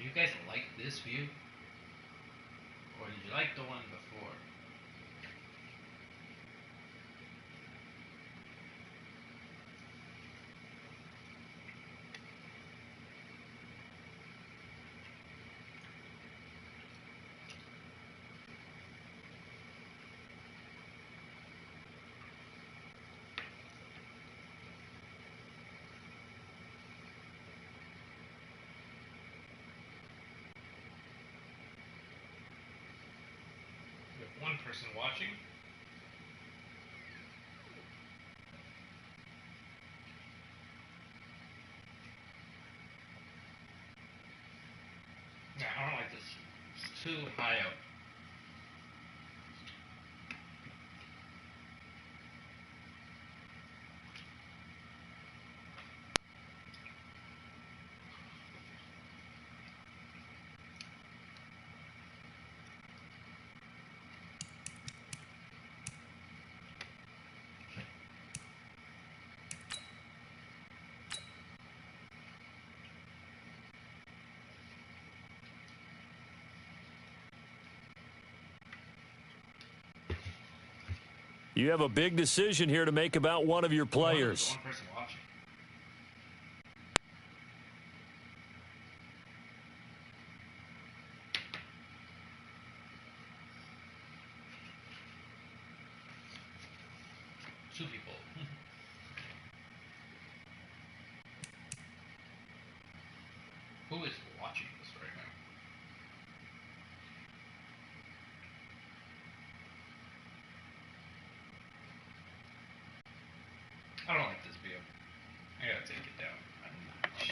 you guys like this view? Or did you like the one before? One person watching. Yeah, I don't like this. It's too high up. You have a big decision here to make about one of your players. One person watching. Two people. Who is watching this right now? I don't like this view. I gotta take it down a notch.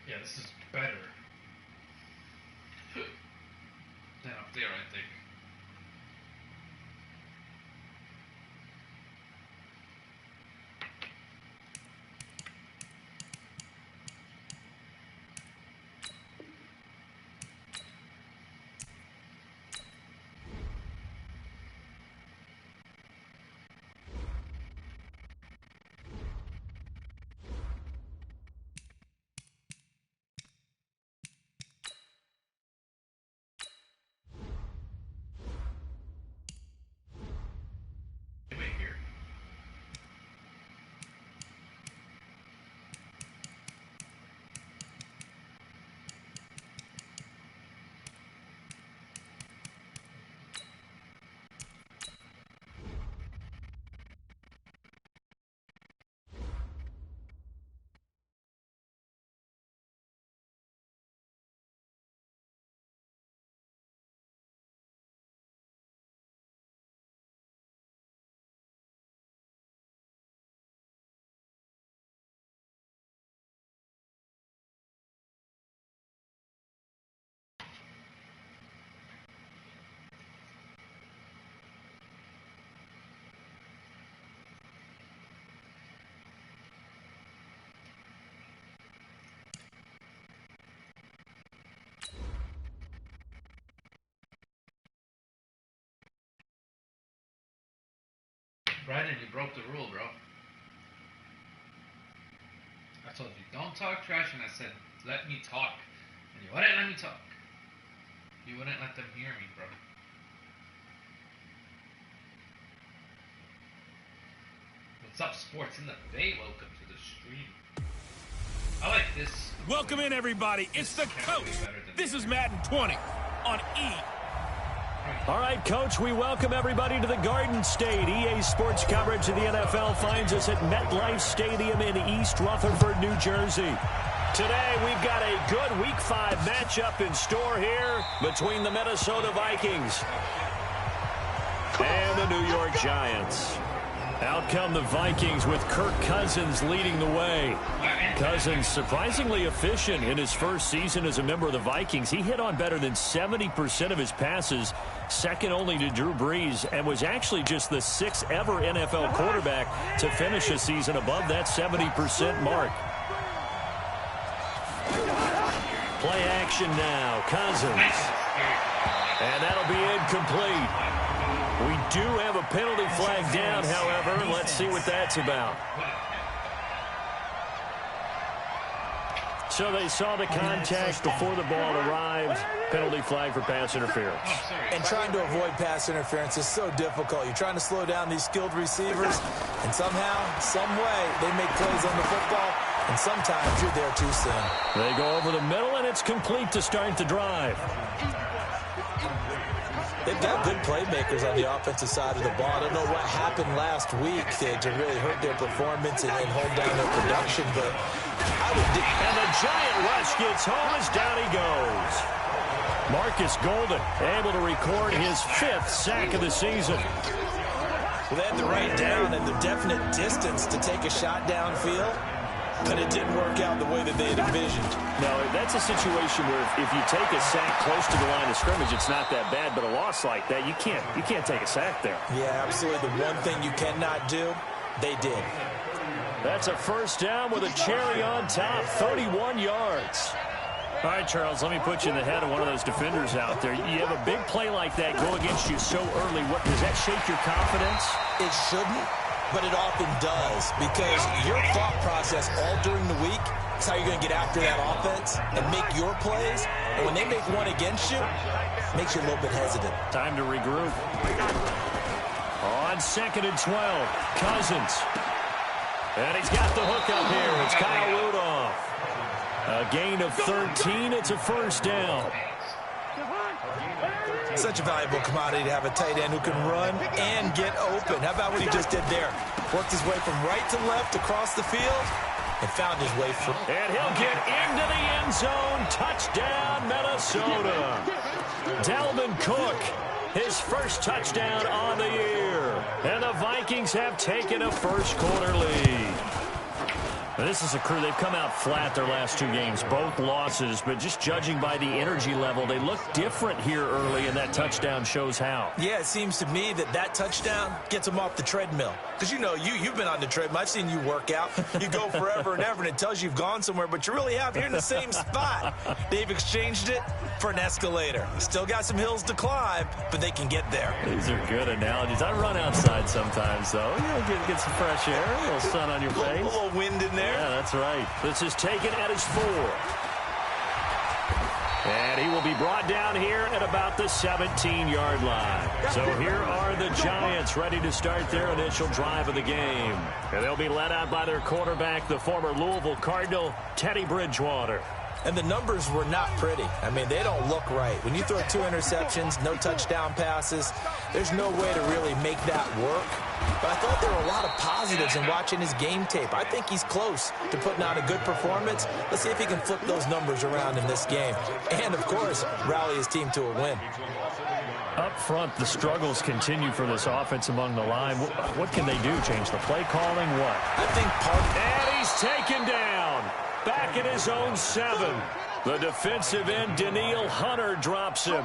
Yeah, this is better than up there, I think. Wait here. Brandon, you broke the rule, bro. I told you, don't talk trash, and I said, let me talk. And you wouldn't let me talk. You wouldn't let them hear me, bro. What's up, Sports in the Bay? Welcome to the stream. I like this. Welcome in, everybody. It's the coach. This is Madden 20 on E. All right, Coach, we welcome everybody to the Garden State. EA Sports coverage of the NFL finds us at MetLife Stadium in East Rutherford, New Jersey. Today, we've got a good Week 5 matchup in store here between the Minnesota Vikings and the New York Giants. Out come the Vikings with Kirk Cousins leading the way. Cousins surprisingly efficient in his first season as a member of the Vikings. He hit on better than 70% of his passes, second only to Drew Brees, and was actually just the 6th ever NFL quarterback to finish a season above that 70% mark. Play action now. Cousins. And that'll be incomplete. We do have a penalty flag down, however. Let's see what that's about. So they saw the contact before the ball arrived. Penalty flag for pass interference. And trying to avoid pass interference is so difficult. You're trying to slow down these skilled receivers, and somehow, some way, they make plays on the football, and sometimes you're there too soon. They go over the middle, and it's complete to start the drive. They've got good playmakers on the offensive side of the ball. I don't know what happened last week to really hurt their performance and hold down their production, but I would... And the giant rush gets home as down he goes. Marcus Golden able to record his 5th sack of the season. Well, they had the right down and the definite distance to take a shot downfield, but it didn't work out the way that they had envisioned. No, that's a situation where if you take a sack close to the line of scrimmage, it's not that bad, but a loss like that, you can't take a sack there. Yeah, absolutely. The one thing you cannot do, they did. That's a first down with a cherry on top, 31 yards. All right, Charles, let me put you in the head of one of those defenders out there. You have a big play like that go against you so early. What, does that shake your confidence? It shouldn't, but it often does, because your thought process all during the week is how you're going to get after that offense and make your plays. And when they make one against you, it makes you a little bit hesitant. Time to regroup. On 2nd and 12, Cousins. And he's got the hook up here. It's Kyle Rudolph. A gain of 13. It's a first down. Such a valuable commodity to have a tight end who can run and get open. How about what he just did there? Worked his way from right to left across the field and found his way through. And he'll get into the end zone. Touchdown, Minnesota. Dalvin Cook, his first touchdown on the year. And the Vikings have taken a first-quarter lead. This is a crew, they've come out flat their last 2 games, both losses, but just judging by the energy level, they look different here early, and that touchdown shows how. Yeah, it seems to me that touchdown gets them off the treadmill. Because, you know, you've been on the treadmill. I've seen you work out. You go forever and ever, and it tells you you've gone somewhere, but you really have. You're in the same spot. They've exchanged it for an escalator. Still got some hills to climb, but they can get there. These are good analogies. I run outside sometimes, though. You know, get some fresh air, a little sun on your face. A little wind in there. Yeah, that's right. This is taken at his 4. And he will be brought down here at about the 17-yard line. So here are the Giants ready to start their initial drive of the game. And they'll be led out by their quarterback, the former Louisville Cardinal, Teddy Bridgewater. And the numbers were not pretty. I mean, they don't look right. When you throw 2 interceptions, no touchdown passes, there's no way to really make that work. But I thought there were a lot of positives in watching his game tape. I think he's close to putting on a good performance. Let's see if he can flip those numbers around in this game. And, of course, rally his team to a win. Up front, the struggles continue for this offense among the line. What can they do? Change the play calling? What? I think part... And he's taken down. Back at his own 7. The defensive end, Daniil Hunter, drops him.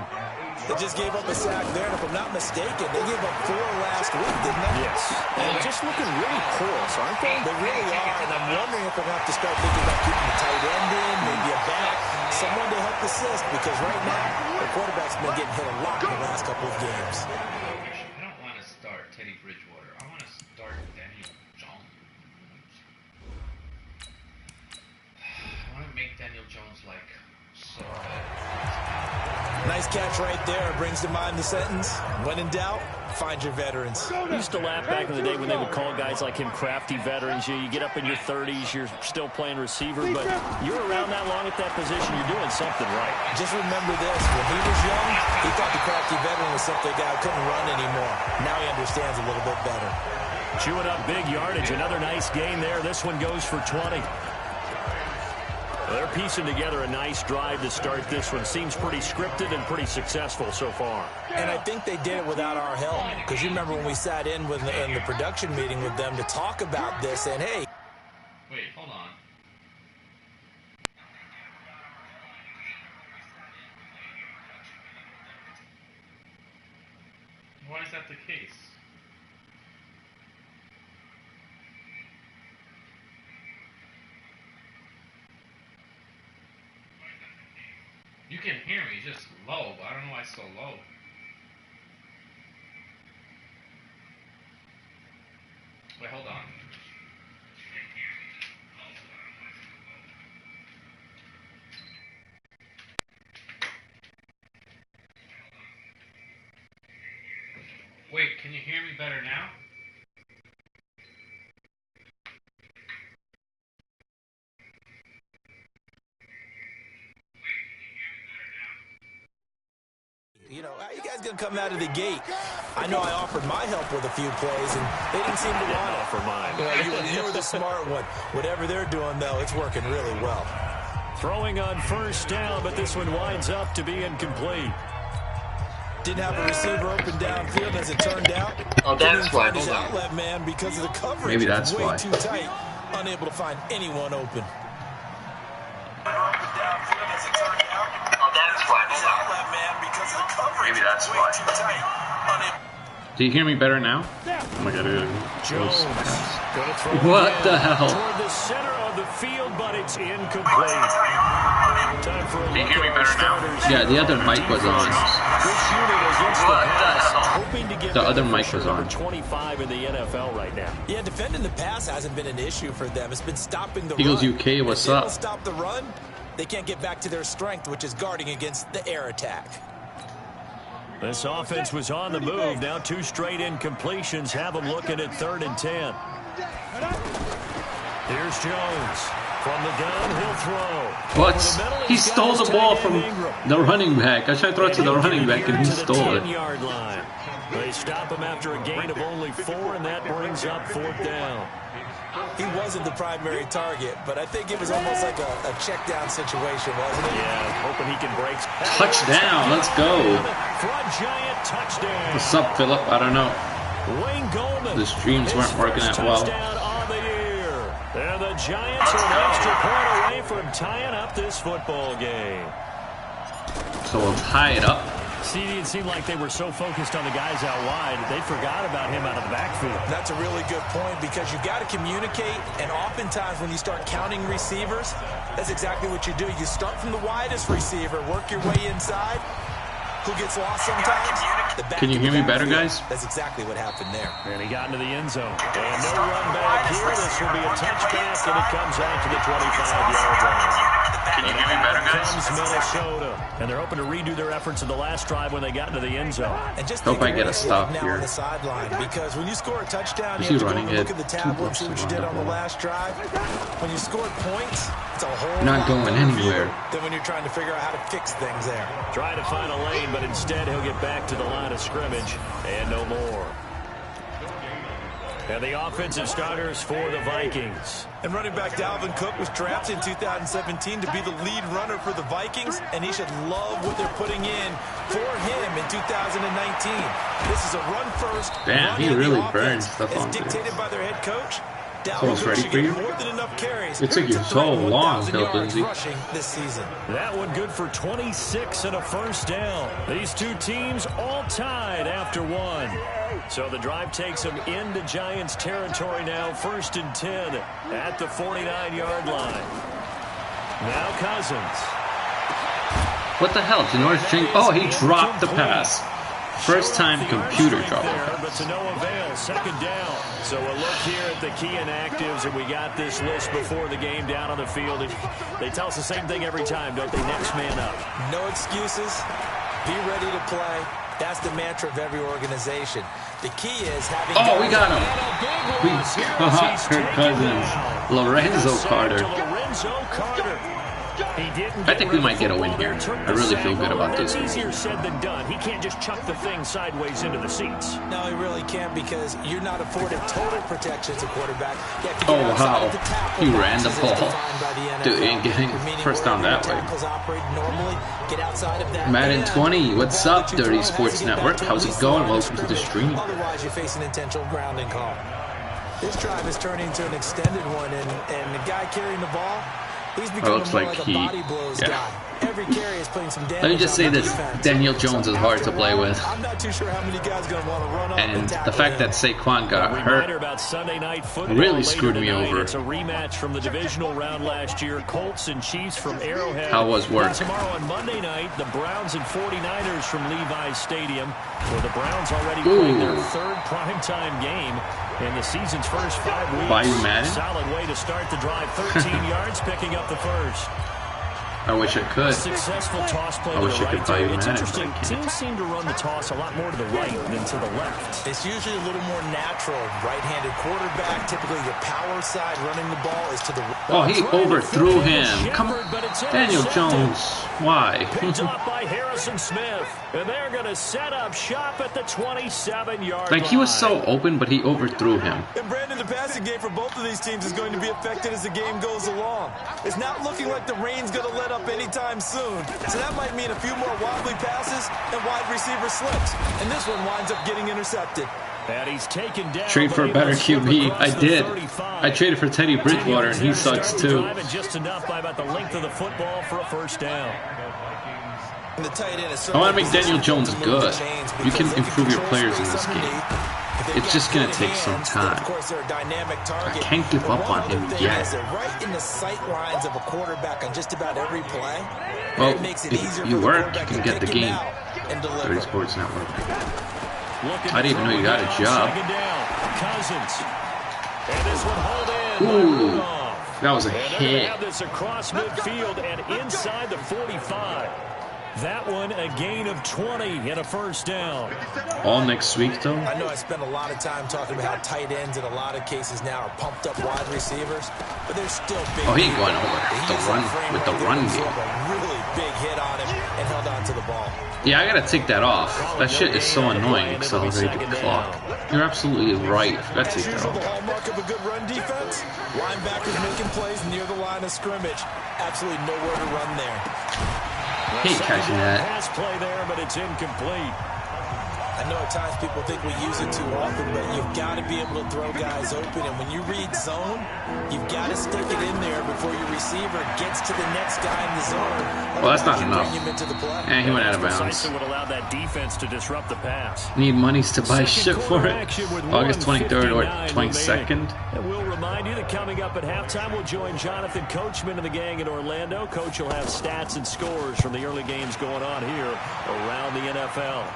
They just gave up a sack there, and if I'm not mistaken, they gave up 4 last week, didn't they? Yes. And just looking really porous, aren't they? They really are, and I'm wondering if they're going to have to start thinking about keeping the tight end in, maybe a back, someone to help assist, because right now, the quarterback's been getting hit a lot in the last couple of games. I don't want to start Teddy Bridgewater. I want to start Daniel Jones. I want to make Daniel Jones, like, so bad. Nice catch right there. Brings to mind the sentence, when in doubt, find your veterans. I used to laugh back in the day when they would call guys like him crafty veterans. You get up in your 30s, you're still playing receiver, but you're around that long at that position, you're doing something right. Just remember this, when he was young, he thought the crafty veteran was simply a guy who couldn't run anymore. Now he understands a little bit better. Chewing up big yardage, another nice gain there. This one goes for 20. They're piecing together a nice drive to start this one. Seems pretty scripted and pretty successful so far. And I think they did it without our help. Because you remember when we sat in the production meeting with them to talk about this, and hey. Wait, hold on. Why is that the case? You can hear me, it's just low, but I don't know why it's so low. Wait, hold on. Wait, can you hear me better now? You know, how you guys going to come out of the gate? I know I offered my help with a few plays, and they didn't seem to want to offer mine. You were the smart one. Whatever they're doing, though, it's working really well. Throwing on first down, but this one winds up to be incomplete. Didn't have a receiver open downfield, as it turned out. Oh, that's why. His outlet man, because of the coverage, maybe that's way why. Too tight, unable to find anyone open. Maybe that's why. Do you hear me better now? Oh my god, Jones. What the hell? Toward the center of the field, but it's incomplete. Time for a Do you look hear me at better now? starters. Yeah, the other mic was on. This unit against the pass, hoping to get The other better mic for was number on. 25 in the NFL right now. Yeah, defending the pass hasn't been an issue for them. It's been stopping the Eagles run. UK, what's if they up? don't stop the run, they can't get back to their strength, which is guarding against the air attack. This offense was on the move. Now 2 straight incompletions have them looking at 3rd and 10. Here's Jones from the downhill throw. What? He stole the ball from the running back. I tried to throw it to the running back and he stole it. Line. They stop him after a gain of only 4, and that brings up 4th down. He wasn't the primary target, but I think it was almost like a check down situation, wasn't it? Yeah, hoping he can break. Touchdown, let's go. Front giant touchdown. What's up, Philip? I don't know. Wayne Goldman. The streams weren't working out well. Touchdown on the year. And the Giants are an extra point away from tying up this football game. So we'll tie it up. CD, it seemed like they were so focused on the guys out wide, they forgot about him out of the backfield. That's a really good point, because you've got to communicate, and oftentimes when you start counting receivers, that's exactly what you do. You start from the widest receiver, work your way inside. Who gets lost sometimes? Can you hear me better, guys? That's exactly what happened there. And he got into the end zone. And no run back here. This will be a touchback, and it comes out to the 25-yard line. Can you hear me better, guys? Comes Minnesota. And they're hoping to redo their efforts in the last drive when they got into the end zone. And just hope I get a stop now here. On the sideline, because when you score a touchdown, Is you he have to go running and look it? at the tablet and see what you did on the last drive. When you scored points, it's a whole Not lot going anywhere. than when you're trying to figure out how to fix things there. Trying to find a lane, but instead he'll get back to the line of scrimmage and no more. And the offensive starters for the Vikings. And running back Dalvin Cook was drafted in 2017 to be the lead runner for the Vikings, and he should love what they're putting in for him in 2019. This is a run-first. Damn, he really burned stuff on this. Dictated by their head coach. Almost ready for you. More than enough carries. It took you so long, Bill Lindsay. Rushing this season. That one good for 26 and a first down. These two teams all tied after 1. So the drive takes them into Giants territory now. 1st and 10 at the 49-yard line. Now Cousins. What the hell? Janoris Jenkins. Oh, he dropped the pass. First time computer dropped the pass. But to no avail. 2nd down. So a look here at the key inactives, and we got this list before the game down on the field. They tell us the same thing every time, don't they? Next man up. No excuses. Be ready to play. That's the mantra of every organization. The key is having... Oh, we got him. We got Kirk Cousins. Lorenzo Carter. I think we might get a win here. I really feel good about this. It's easier said than done. He can't just chuck the thing sideways into the seats. No, he really can't, because you're not afforded total protection as a quarterback. Oh, wow. He ran the ball. Dude, ain't getting first down that way. Madden 20, what's up, Dirty Sports Network? How's it going? Welcome to the stream. Otherwise, you face an intentional grounding call. This drive is turning into an extended one, and the guy carrying the ball, he's becoming looks more like like a body blows guy. Every carry is putting some damage. Let me just say this: Daniel Jones is hard to play with. I'm not too sure how many guys going to want to run up And the tackle fact him. that Saquon got hurt About Sunday Night Football really screwed me tonight. over. It's a rematch from the divisional round last year. Colts and Chiefs from Arrowhead. How was work? And tomorrow on Monday night, the Browns and 49ers from Levi's Stadium, where the Browns already played their third primetime game in the season's first 5 weeks. Buy you Madden? Solid way to start the drive. 13 yards, picking up the first. I wish I could. Successful toss play I to wish the I could right. buy you It's Madden, interesting. but I can't. Teams seem to run the toss a lot more to the right than to the left. It's usually a little more natural. Right-handed quarterback, typically your power side running the ball is to the right. Oh, he overthrew him. Come on, Daniel Jones. Why? Picked off by Harrison Smith. And they're going to set up shop at the 27-yard line. Like, he was so open, but he overthrew him. And Brandon, the passing game for both of these teams is going to be affected as the game goes along. It's not looking like the rain's going to let up anytime soon. So that might mean a few more wobbly passes and wide receiver slips. And this one winds up getting intercepted. And he's taken down. Trade for a better QB. I did. I traded for Teddy Bridgewater, and he sucks too. Just enough by about the length of the football for a first down. I want to make Daniel Jones good. You can improve your players in this game. It's just going to take some time. I can't give up on him yet. Well, if you work, you can get the game. 30 Sports Network. I didn't even know you got a job. Ooh, that was a hit. Across midfield and inside the 45. That one a gain of 20 and a first down. All next week, though? I know I spent a lot of time talking about how tight ends in a lot of cases now are pumped up wide receivers, but they're still big. Oh, he ain't going over the run with the run game. A really big hit on him and held on to the ball. Yeah, I gotta take that off. That shit is so annoying, accelerated clock. You're absolutely right. I gotta take that The off. hallmark of a good run defense? Linebackers making plays near the line of scrimmage. Absolutely nowhere to run there. Hate catching that. Pass play there, but it's incomplete. I know at times people think we use it too often, but you've got to be able to throw guys open. And when you read zone, you've got to stick it in there before your receiver gets to the next guy in the zone. Well, that's not enough. And he went out of bounds. Would allow that defense to disrupt the pass. Need monies to buy shit for it. August 23rd or 22nd. And we'll remind you that coming up at halftime, we'll join Jonathan Coachman and the gang in Orlando. Coach will have stats and scores from the early games going on here around the NFL.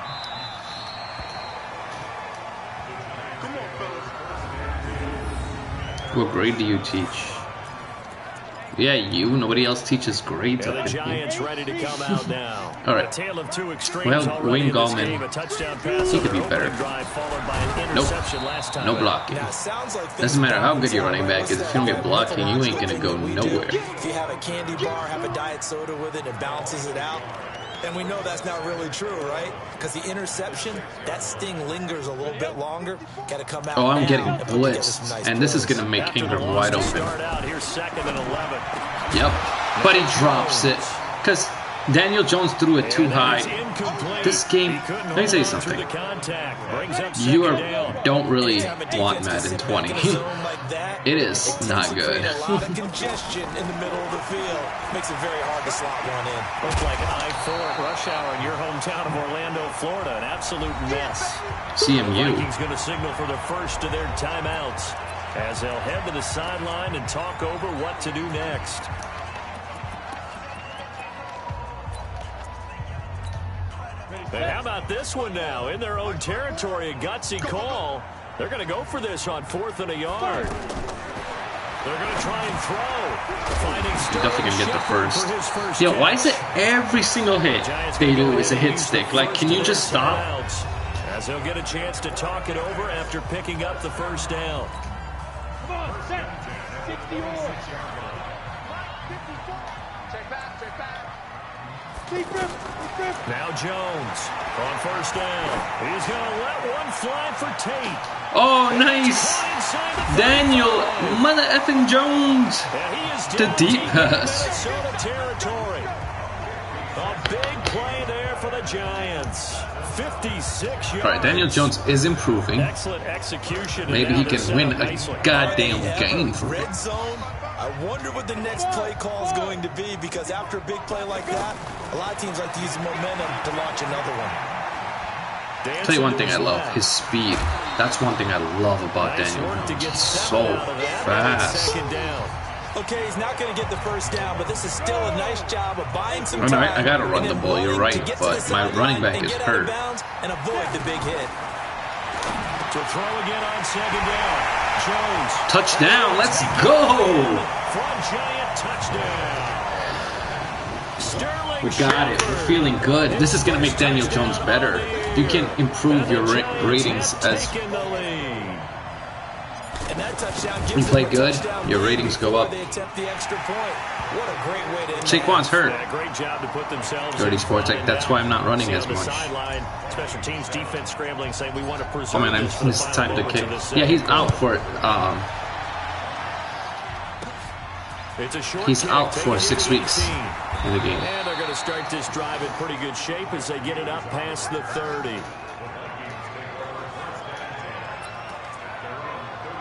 What grade do you teach? Yeah, you. Nobody else teaches grades up The in here. Giants ready to come out now. All right. A tale of two extremes Well, already Wayne in this Gallman, game. A touchdown pass he could be on an better. opening drive followed by an Nope. interception last time No out. blocking. Now, it sounds like Doesn't matter how good your running back is. If you don't get blocking, you ain't gonna go nowhere. If you have a candy bar, have a diet soda with it, it balances it out. And we know that's not really true, right? Because the interception, that sting lingers a little bit longer. Got to come out. Oh, I'm now getting and put together blitzed. some nice And this is plays. gonna make After the Ingram loss wide to open. start out, here's 2nd and 11. Yep. But he drops it. Because Daniel Jones threw it too And high. that is incomplete. This game, He couldn't let me tell you hold on to something. the contact. Brings up You second down. don't really Anytime a defense want can Madden sit back 20. in a zone like that, It is it not tends to good. create a lot of congestion in the middle of the field. Makes it very hard to slot one in. Looks like I-4 at rush hour in your hometown of Orlando, Florida. An absolute mess. CMU. Vikings going to signal for the first of their timeouts as they'll head to the sideline and talk over what to do next. And how about this one now? In their own territory, a gutsy call. They're going to go for this on 4th and a yard. They're going to try and throw. Finding You're definitely gonna get the first. for his first Yo, why is it catch. every single hit they do is a hit stick? Like, can you just stop? As he'll get a chance to talk it over after picking up the first down. Come on, set. 60 yards. Check back, check back. Now Jones on first down. He's going to let one fly for Tate. Oh, nice. Daniel mother effing Jones. And he is The down deep deep in pass. Minnesota territory. A big play there for the Giants. 56 yards. All right, Daniel Jones is improving. Excellent execution. Maybe he Now they're can win set up a nicely. goddamn game for me. Red zone, I wonder what the next play call is going to be, because after a big play like that, a lot of teams like to use the momentum to launch another one. I'll tell you one thing I love, his speed. That's one thing I love about Daniel Jones. He's so fast. Okay, he's not going to get the first down, but this is still a nice job of buying some time. I got to run the ball, you're right, but my running back is hurt. And avoid the big hit. To throw again on second down. Jones. Touchdown, let's go! Front giant touchdown. Sterling. We got it. We're feeling good. This is going to make Daniel Jones better. You can improve your ratings as you play good. Your ratings go up. Saquon's hurt. 30 sports. Like, that's why I'm not running as much. Oh man, I missed time to kick. Yeah, he's out for he's out for 6 weeks in the game. And they're going to start this drive in pretty good shape as they get it up past the 30.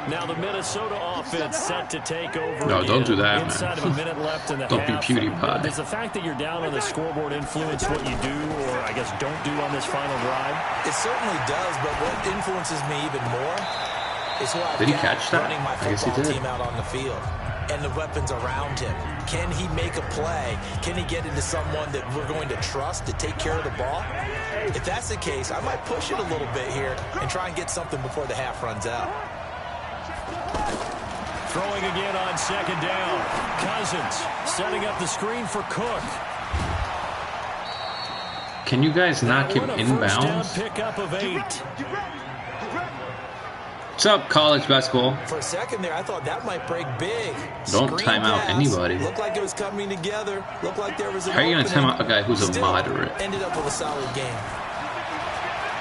Now the Minnesota offense set to take over. No, don't do that, inside man. Of a minute left in the don't half. be PewDiePie. Does the fact that you're down on the scoreboard influence what you do, or I guess don't do on this final drive? It certainly does, but what influences me even more is who I've did he got catch that? running my I guess he football did. team out on the field. And the weapons around him. Can he make a play? Can he get into someone that we're going to trust to take care of the ball? If that's the case, I might push it a little bit here and try and get something before the half runs out. Throwing again on second down. Cousins setting up the screen for Cook. Can you guys knock him inbounds? Pickup of 8. What's up, college basketball? For a second there, I thought that might break big. Don't time out anybody. Looked like it was coming together. Looked like there was an How are you going to time opening. out a guy who's a moderate? Ended up with a solid game.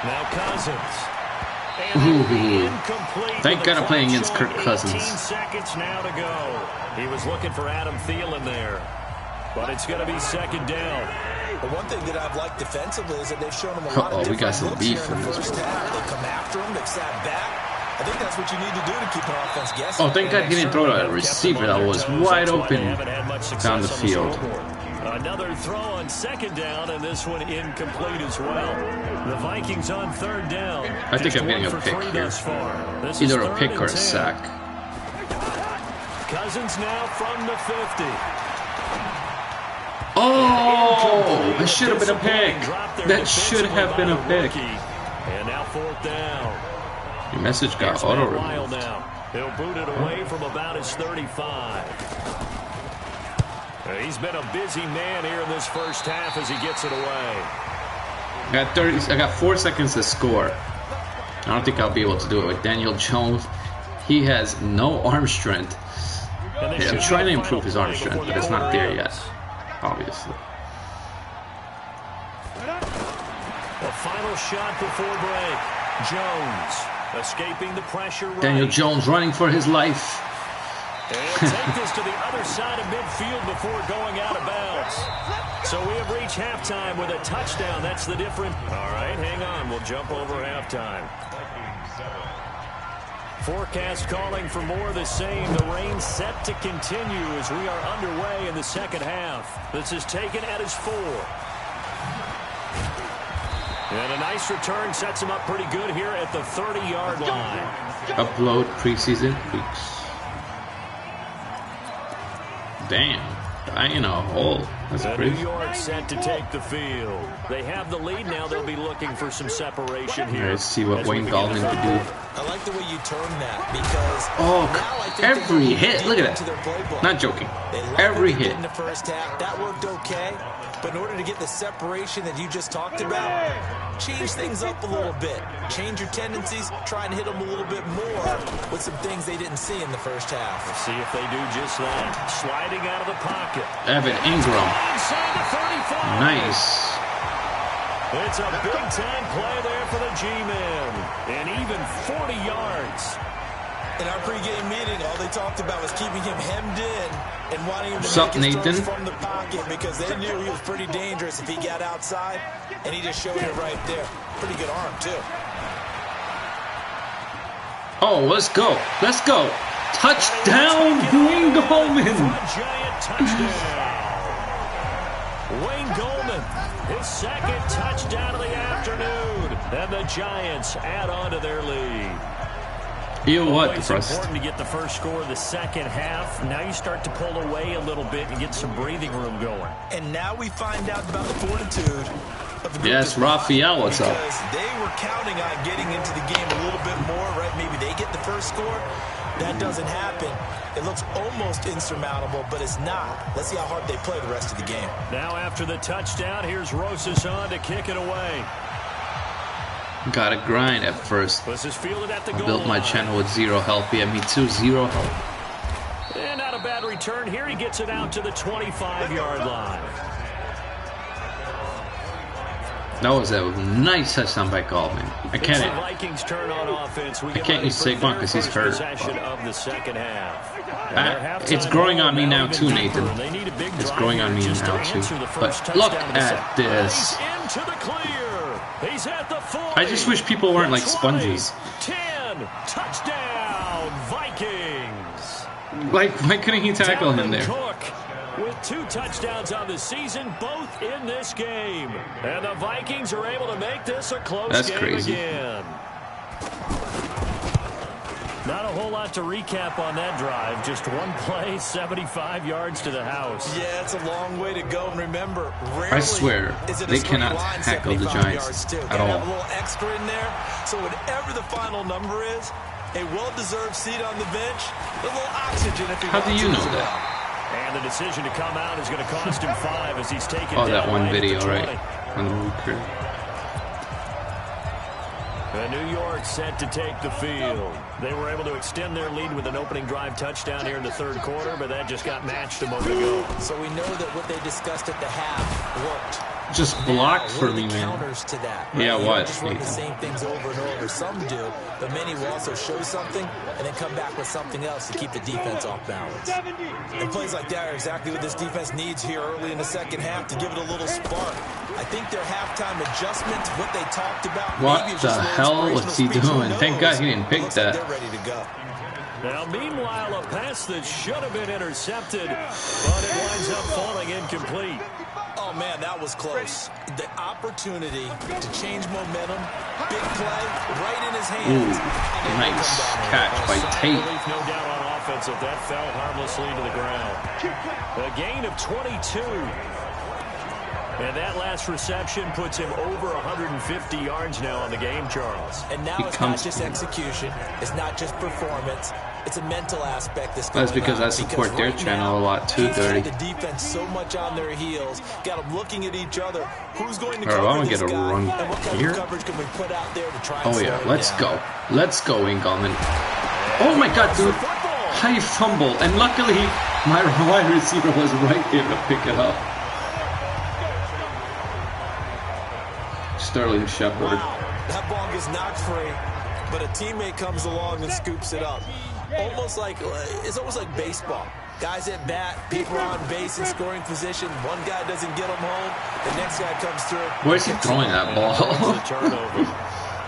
Now Cousins. Ooh. Thank God I'm playing against Kirk Cousins. 18 seconds now to go. He was looking for Adam Thielen there. But it's going to be second down. But one thing that I've liked defensively is that they've shown him a lot of different we got some looks beef here in the in this first one. half. They come after him. They've sat back. I think that's what you need to do to keep an offense guessing. Oh, thank God he didn't throw to a receiver that was wide open down the field. Another throw on second down, and this one incomplete as well. The Vikings on third down. I think I'm getting a pick here. Either a pick or a sack. Cousins now from the 50. Oh, that should have been a pick. That should have been a pick. And now fourth down. Your message got auto removed. He'll boot it away from about his 35. He's been a busy man here in this first half as he gets it away. I got 4 seconds to score. I don't think I'll be able to do it with Daniel Jones. He has no arm strength. Yeah, I'm trying to improve his arm strength, but it's not there yet, obviously. The final shot before break. Jones escaping the pressure. Daniel Jones running for his life. And take this to the other side of midfield before going out of bounds. So we have reached halftime with a touchdown. That's the difference. All right, hang on. We'll jump over halftime. Forecast calling for more of the same. The rain set to continue as we are underway in the second half. This is taken at his 4. And a nice return sets him up pretty good here at the 30-yard line. Upload preseason weeks. Damn, I in a hole. That's crazy. New York set to take the field. They have the lead now. They'll be looking for some separation here. Let's see what Wayne Gallman can do. I like the way you turn that because every hit. Look at that. Not joking. Every hit. In the first half, that worked okay. But in order to get the separation that you just talked about, change things up a little bit. Change your tendencies. Try and hit them a little bit more with some things they didn't see in the first half. Let's see if they do just that. Sliding out of the pocket. Evan Ingram. Nice. It's a big-time play there for the G-Men. And even 40 yards. In our pregame meeting, all they talked about was keeping him hemmed in and wanting him to make his throws from the pocket because they knew he was pretty dangerous if he got outside, and he just showed it right there. Pretty good arm, too. Oh, let's go. Let's go. Touchdown, Wayne Goldman. Giant touchdown. Wayne Goldman, his second touchdown of the afternoon. And the Giants add on to their lead. You know what, It's important to get the first score of the second half. Now you start to pull away a little bit and get some breathing room going. And now we find out about the fortitude of the group. Yes, Raphael, what's up? Because they were counting on getting into the game a little bit more, right? Maybe they get the first score. That doesn't happen. It looks almost insurmountable, but it's not. Let's see how hard they play the rest of the game. Now after the touchdown, here's Rosas on to kick it away. Gotta grind at first. This is fielded at the I goal built my line. channel with 0 health. Yeah, me too, 0 health. And not a bad return here. He gets it out to the 25-yard line. That was a nice touchdown by Goldman. I can't use Sigma because he's hurt. It's growing on me now too, Nathan. It's growing on me now too. But look at this. I just wish people weren't like sponges. 10 touchdown Vikings. Like, why couldn't he tackle him there? With 2 touchdowns on the season, both in this game. And the Vikings are able to make this a close game crazy. again. Not a whole lot to recap on that drive. Just one play, 75 yards to the house. Yeah, it's a long way to go. And remember, I swear, they cannot tackle the Giants at all. Have a little extra in there. So whatever the final number is, a well-deserved seat on the bench, a little oxygen if he How do you know that? And the decision to come out is going to cost him 5 as he's taken Oh, down that one right at video, the 20. right? On the recruit. New York set to take the field. They were able to extend their lead with an opening drive touchdown here in the third quarter, but that just got matched a moment ago. So we know that what they discussed at the half worked. Just blocked for me, man. Counters to that, right? Yeah, what? Just run the same things over and over. Some do, but many will also show something and then come back with something else to keep the defense off balance. And plays like that are exactly what this defense needs here early in the second half to give it a little spark. I think their halftime adjustment, what they talked about. What the hell was he doing? Thank God he didn't pick that. They're ready to go. Now, meanwhile, a pass that should have been intercepted, but it winds up falling incomplete. Oh, man, that was close. The opportunity to change momentum, big play, right in his hands. Ooh, nice catch by Tate. No doubt on offense if that fell harmlessly to the ground. A gain of 22. And that last reception puts him over 150 yards now on the game, Charles. And now it's not just execution. It's not just performance. It's a mental aspect that's going on. That's because I support their channel a lot too, Dirty. The defense so much on their heels. Got them looking at each other. Who's going to Alright, cover I'm gonna this get a guy? run And what kind here. of coverage can we put out there to try and Oh slow yeah, him let's down? go. Let's go, Ingolman. Oh my God, dude. I fumbled, and luckily my wide receiver was right there to pick it up. Sterling Shepard. Wow, that ball gets knocked free, but a teammate comes along and scoops it up. It's almost like baseball. Guys at bat, people are on base in scoring position. One guy doesn't get them home. The next guy comes through. Where's he throwing that ball?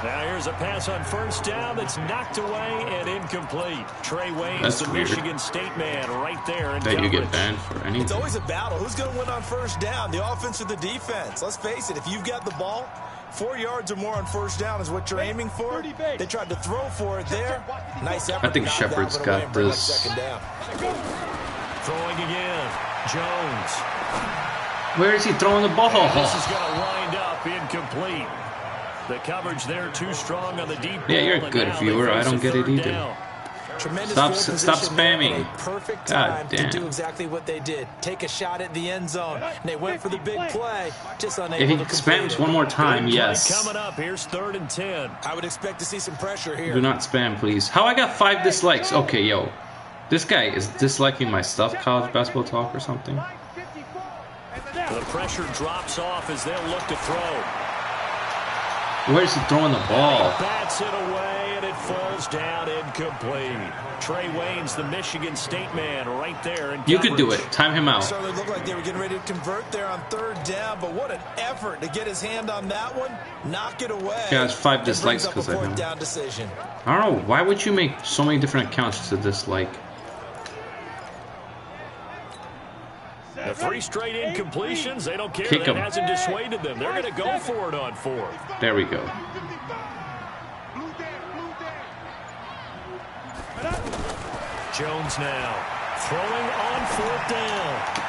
Now here's a pass on first down that's knocked away and incomplete. Trey Waynes, That's the weird. Michigan State man, right there in That you coverage. get banned for anything. It's always a battle. Who's going to win on first down, the offense or the defense? Let's face it, if you've got the ball, 4 yards or more on first down is what you're aiming for. They tried to throw for it there. Nice effort. I think Shepard's got this. Throwing again. Jones. Where is he throwing the ball? This is going to wind up incomplete. The coverage there too strong on the deep ball. Yeah, you're a and good now viewer. they I face don't a get it third either. down. Stop spamming. Perfect God time damn. to do exactly what they did. Take a shot at the end zone. And they went for the big play. Just unable If he to complete spams it. one more time, Big play yes. Coming up, here's 3rd and 10. I would expect to see some pressure here. Do not spam, please. How I got 5 dislikes? Okay, yo. This guy is disliking my stuff, college basketball talk or something. The pressure drops off as they'll look to throw. Where's he throwing the ball? Bats it away, and it falls down incomplete. Trey Wayne's the Michigan State man right there. You could do it. Time him out. So they looked like they were getting ready to convert there on 3rd down, but what an effort to get his hand on that one. Knock it away. Yeah, it's 5 dislikes because of him. Down decision. I don't know. Why would you make so many different accounts to dislike? The 3 straight incompletions, they don't care. Kick that him. hasn't dissuaded them. They're going to go for it on 4th. There we go. Jones now throwing on 4th down.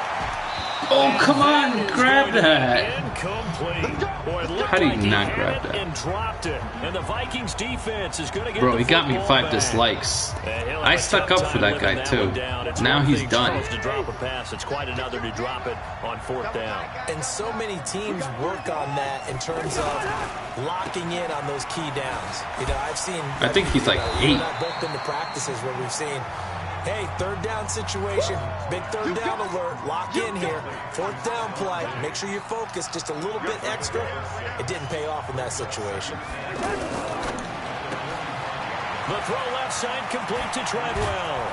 Oh, come on. Grab that. Incomplete. Boy, it looked How do you like he not had grab it that? And dropped it. And the Vikings defense is going to get Bro, the he got me football 5 back. dislikes. He'll have I a stuck tough up for time that guy living too. one down. It's Now one he's thing done. to drop a pass. It's quite another to drop it on 4th down. And so many teams work on that in terms of locking in on those key downs. You know, I've seen. I think he's like 8. I've both been to practices where we've seen, hey, 3rd down situation, big 3rd down alert, lock in here, 4th down play, make sure you're focused just a little bit extra. It didn't pay off in that situation. The throw left side complete to Treadwell.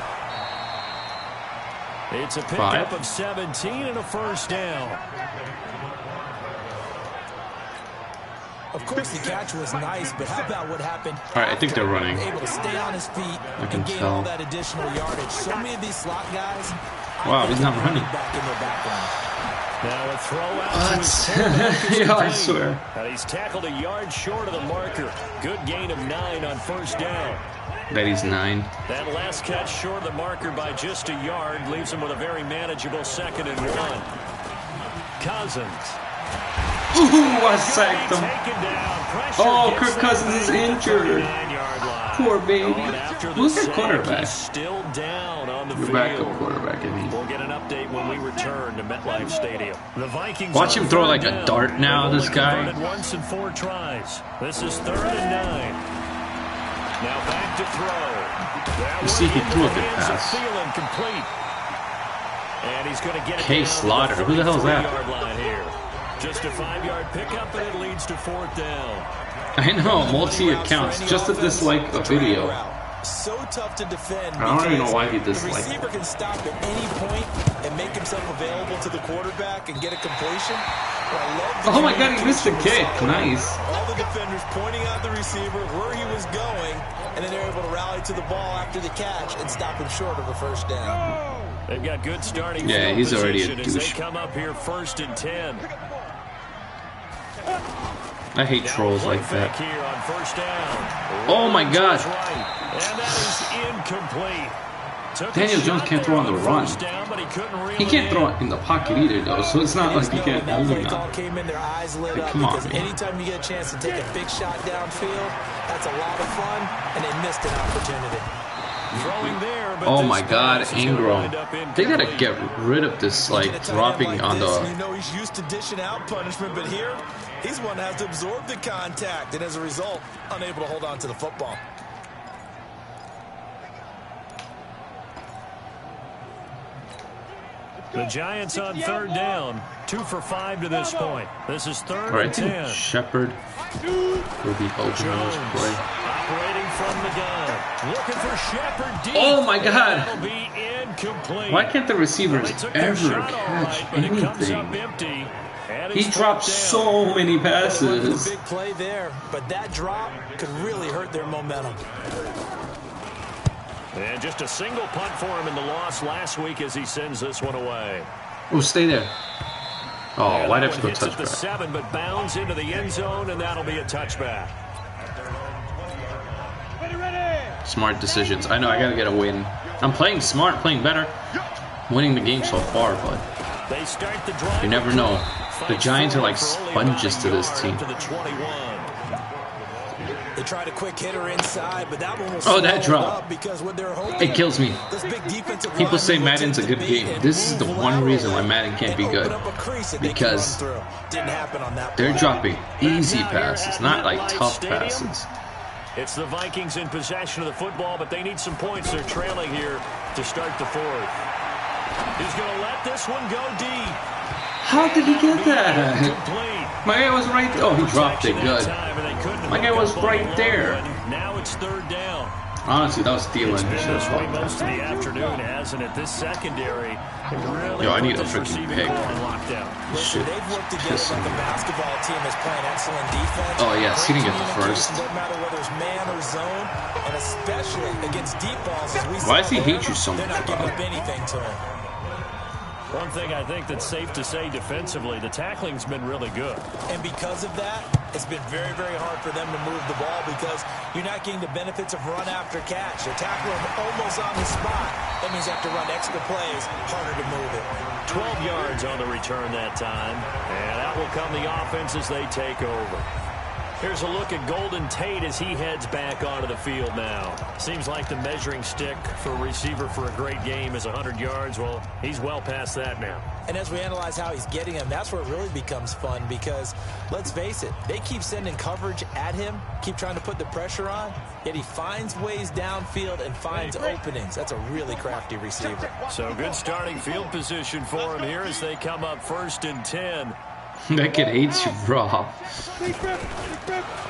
It's a pickup 5. of 17 and a 1st down. Of course, the catch was nice, but how about what happened? All right, I think they're running. Able to stay on his feet can and gain tell. all that additional yardage. So many of these slot guys. Wow, he's not running. Back in their background. Now a throw out to his fullback is Yeah, I complete. swear. And he's tackled a yard short of the marker. Good gain of 9 on 1st down. That he's 9. That last catch short of the marker by just a yard leaves him with a very manageable 2nd and 1. Cousins. Ooh, I sacked him. Oh, Kirk Cousins is injured. Poor baby. Who's the quarterback? Still down on the Your field. backup quarterback, I mean. We'll get an update when we return to MetLife Stadium. The Vikings Watch him throw like a 3rd dart down. now, They've this only guy. converted once in 4 tries. This is 3rd and 9. Now back to throw. That You see, he one threw a into the good hands of pass. Thielen, complete. And he's going to get it K. down Slaughter. to the Who the hell is that? 43-yard line here. Just a 5-yard pickup, and it leads to 4th down. I know, multi-accounts, just to dislike a video. So tough to defend. I don't even know why he the disliked it. receiver can stop at any point and make himself available to the quarterback and get a completion. But I love the Oh my god, he missed the kick. Nice. all the defenders pointing out the receiver where he was going, and then they're able to rally to the ball after the catch and stop him short of a 1st down. They've got good starting Yeah, field he's already a position as they douche. come up here 1st and 10. I hate trolls like Back that. here on 1st down. Oh my god. Right. And that is incomplete. Took a Daniel Jones shot can't there throw on the run. 1st down, but he couldn't reel He it can't throw in. it in the pocket either, though, so it's not like he can't When that hold play him call now. came in, their eyes lit up Come on, because man. anytime you get a chance to take a big shot downfield, that's a lot of fun, and they missed an opportunity. Throwing there, but Oh this my god, pass is gonna Ingram. wind up They gotta incomplete. get rid of this, Get a like, tight end dropping like on this, the... and you know he's used to dishing out punishment, but here, he's one that has to absorb the contact, and as a result, unable to hold on to the football. The Giants on 3rd down. 2 for 5 to this point. This is 3rd Alright, I and think 10. Shepard will be open on this play. Operating from the gun. Looking for Shepard deep. Oh my god! That'll be incomplete. Why can't the receivers They took their ever shot all catch right, but it comes up anything? empty. And He it's dropped 4th down. so many It was passes. a big play there, but that drop could really hurt their momentum. And just a single punt for him in the loss last week as he sends this one away. Oh, stay there. Oh, And why'd I that have to one go hits at the touchback? 7, but bounds into the end zone, and that'll be a touchback. Smart decisions. I know, I gotta get a win. I'm playing smart, playing better. Winning the game so far, but They start the drive. you never know. The Fights Giants are like forward for only about sponges a to this yard team. to the 21. They tried a quick hitter inside, but that one was Oh, that swallowed drop. up because what they're hoping, It kills me. this big defensive People line say will Madden's a take the good beat game. and This is the move one reason why laterally Madden can't be and good. open up a crease that they can Because run through. Didn't happen on that they're play. dropping easy Back now here passes, at not like MetLife tough Stadium. passes. It's the Vikings in possession of the football, but they need some points. They're trailing here to start the 4th. He's going to let this one go deep. How did he get that? My guy was right there. Oh, he dropped it. Good. My guy was right there. Now it's third down. Honestly, that was stealing. This way most of the afternoon, hasn't it? This secondary really. Yo, I need a freaking pick. Listen, they've worked together like a basketball team is playing excellent defense. Oh yes, he didn't get the first. No matter whether it's man or zone, and especially against deep balls. Why does he hate you so much? They're not giving up anything to him. One thing I think that's safe to say defensively, the tackling's been really good. And because of that, it's been very, very hard for them to move the ball because you're not getting the benefits of run after catch. They're tackling almost on the spot. That means they have to run extra plays, harder to move it. 12 yards on the return that time. And out will come the offense as they take over. Here's a look at Golden Tate as he heads back onto the field now. Seems like the measuring stick for a receiver for a great game is 100 yards. Well, he's well past that now. And as we analyze how he's getting him, that's where it really becomes fun because, let's face it, they keep sending coverage at him, keep trying to put the pressure on, yet he finds ways downfield and finds openings. That's a really crafty receiver. So good starting field position for him here as they come up 1st and 10. That kid hates you, Rob.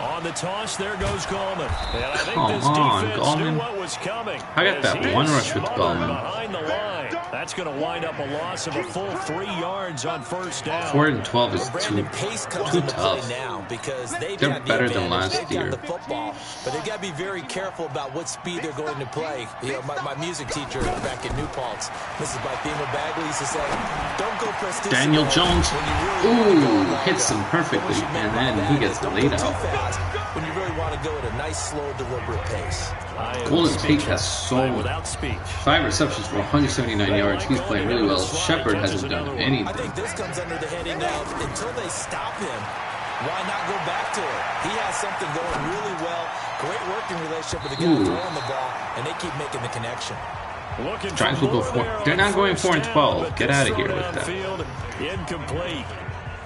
On the toss, there goes Gallman. And I think Come this on, defense Gallman. knew what was coming. I got that one rush with Gallman. Behind the line. That's going to wind up a loss of a full 3 yards on 1st down. 4th and 12 is too tough. Now because They're better than last year. The football, but they've got to be very careful about what speed they're going to play. You know, my music teacher back in New Paltz, Mrs. Bythema Bagley, used to say, "Don't go prestige." Daniel Jones, ooh, hits him perfectly, and then he gets laid out. When you really want to go at a nice, slow, deliberate pace. Golden Tate has 5 receptions for 179 yards. He's playing really well. Shepard hasn't done anything. I think this comes under the heading of until they stop him, why not go back to it? He has something going really well. Great working relationship with the guy throwing the ball, and they keep making the connection. Giants will go 4. They're not going 4 and 12. Get out of here with that. Incomplete.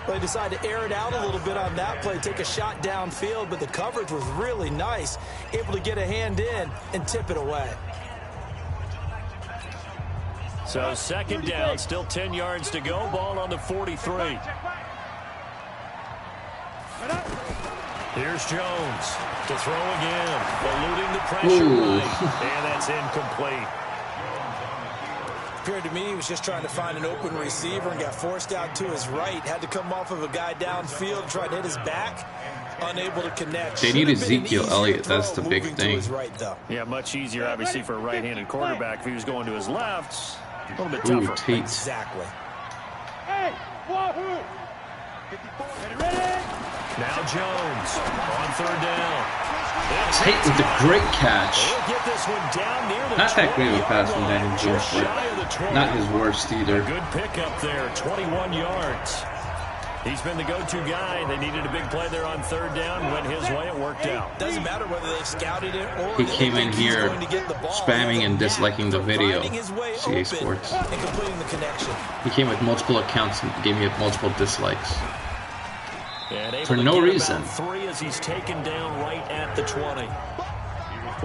They decided to air it out a little bit on that play, take a shot downfield, but the coverage was really nice. Able to get a hand in and tip it away. So 2nd down, still 10 yards to go. Ball on the 43. Here's Jones to throw again, eluding the pressure right, and that's incomplete. Appeared to me he was just trying to find an open receiver and got forced out to his right. Had to come off of a guy downfield, tried to hit his back, unable to connect. They need Ezekiel Elliott. That's the big thing. Right, yeah, much easier, obviously, for a right-handed quarterback. If he was going to his left, a little bit tougher. Tate. Exactly. Hey, ready? Now Jones on 3rd down. Tate with a great catch. Get this one down near the Not that great of a pass from Daniel Jones, but not his worst either. Good pickup there, 21 yards. He's been the go-to guy. They needed a big play there on 3rd down. Went his way, it worked out. Doesn't matter whether they've scouted it or he came in here spamming and disliking the video. CA Sports. And completing the connection. He came with multiple accounts and gave me multiple dislikes. For no reason. 3 as he's taken down right at the 20.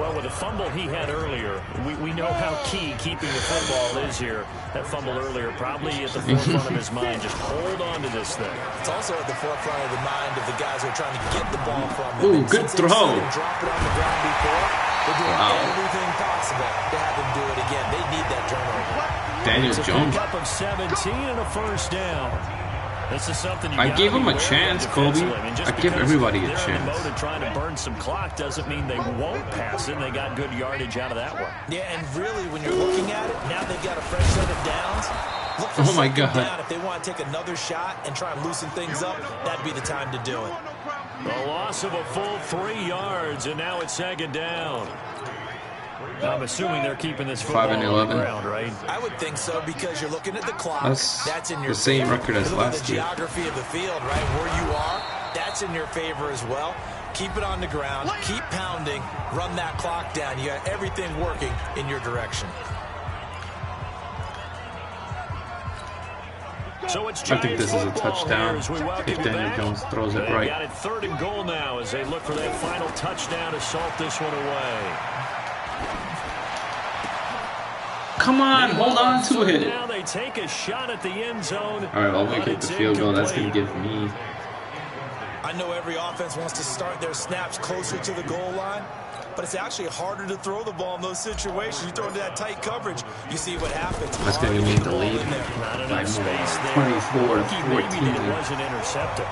Well, with the fumble he had earlier, we know how key keeping the football is here. That fumble earlier probably at the forefront of his mind. Just hold on to this thing. It's also at the forefront of the mind of the guys who are trying to get the ball from him. Ooh, good throw. Drop it on the ground before. They're doing everything possible to have him do it again. They need that turnover. Daniel Jones. Pick up of 17 and a 1st down. This is something you I gave him a chance, Kobe. I give everybody a chance. Mode of trying to burn some clock doesn't mean they won't pass it. They got good yardage out of that one. Yeah, and really, when you're looking at it, now they've got a fresh set of downs. Look for oh my God! Down. If they want to take another shot and try and loosen things up, that'd be the time to do it. A loss of a full 3 yards, and now it's 2nd down. I'm assuming they're keeping this football 5 and 11. on the ground, right? I would think so because you're looking at the clock. That's in your the same favor. record as last year. The geography of the field, right, where you are, that's in your favor as well. Keep it on the ground. Keep pounding. Run that clock down. You got everything working in your direction. So it's I think this is a touchdown if Daniel Jones throws it right. Got it 3rd and goal now as they look for that final touchdown to salt this one away. come on, hold on to it. Now they take a shot at the end zone. All right, I'll make it the field goal. That's going to give me. I know every offense wants to start their snaps closer to the goal line, but it's actually harder to throw the ball in those situations. You throw into that tight coverage, you see what happens. That's going to give me the lead by more, 24-14. It wasn't intercepted.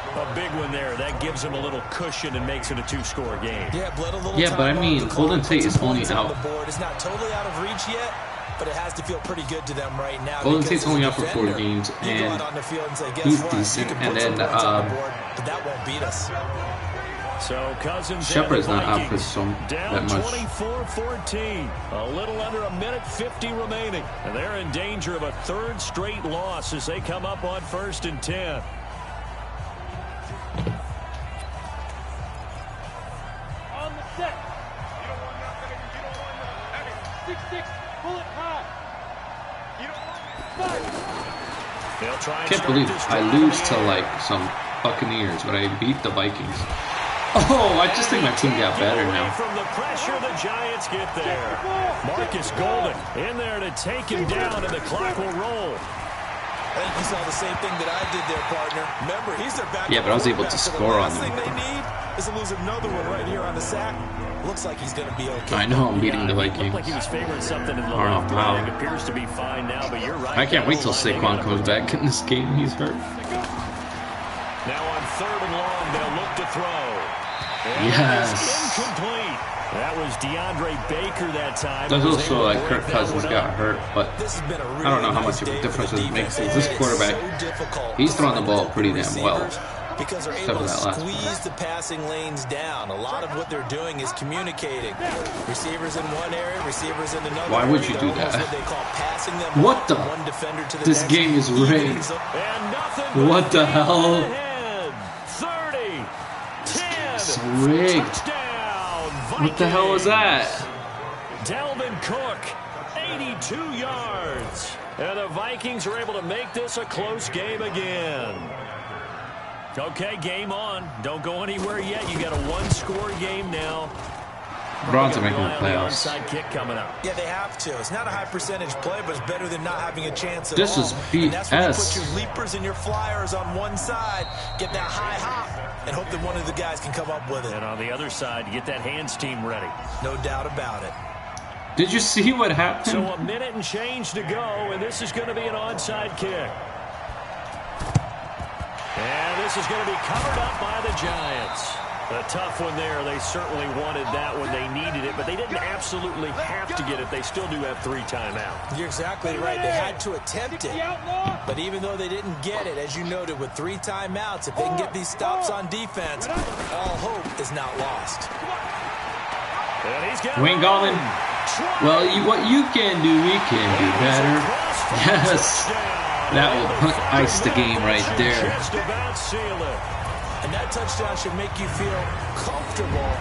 A big one there. That gives them a little cushion and makes it a 2-score game. Yeah, but I mean, Golden Tate is only out. It's not totally out of reach yet, but it has to feel pretty good to them right now. Golden Tate's only out for 4 games, and he's decent. And then but that won't beat us. So Cousins Shepard's not out for that much. 24-14. A little under a minute 50 remaining. And they're in danger of a 3rd straight loss as they come up on 1st and 10. On the set. You don't want nothing. You don't want nothing. 6-6. Pull it high. You don't want nothing. They'll try and Can't believe I lose to like some Buccaneers, but I beat the Vikings. Oh, I just think my team got better now. From the pressure, the Giants get there. Marcus Golden in there to take him down, and the clock will roll. I think you saw the same thing that I did there, partner. Remember, he's their backup. Yeah, but I was able to score on them. The last thing they need is to lose another one right here on the sack. Looks like he's going to be okay. I know I'm beating the It looked Vikings. like he was favoring something in the left leg. Appears to be fine now, but you're right. I can't wait till Saquon comes back in this game. He's hurt. Now on 3rd and long, they'll look to throw. Yes. Incomplete. That was DeAndre Baker that time. There's also like Kirk Cousins got hurt, but I don't know how much of a difference it makes. This quarterback, he's throwing the ball pretty damn well. Because they're able to squeeze the passing lanes down. A lot of what they're doing is communicating. Receivers in one area, receivers in another. Why would you do that? What the? This game is rigged. What the hell? 30, 10, it's rigged. What the hell was that? Dalvin Cook, 82 yards. And the Vikings are able to make this a close game again. Okay, game on. Don't go anywhere yet. You got a 1-score game now. Browns are making the playoffs. Onside kick coming up. Yeah, they have to. It's not a high percentage play, but it's better than not having a chance at this all. Is BS. And that's when you put your leapers and your flyers on one side, get that high hop, and hope that one of the guys can come up with it. And on the other side, you get that hands team ready. No doubt about it. Did you see what happened? So a minute and change to go, and this is going to be an onside kick. And this is going to be covered up by the Giants. A tough one there. They certainly wanted that when they needed it, but they didn't absolutely have to get it. They still do have 3 timeouts. You're exactly right. They had to attempt it. But even though they didn't get it, as you noted, with 3 timeouts, if they can get these stops on defense, all hope is not lost. Wayne Gallman. Well, what you can do, we can do better. Yes. That will ice the game right there. And that touchdown should make you feel comfortable.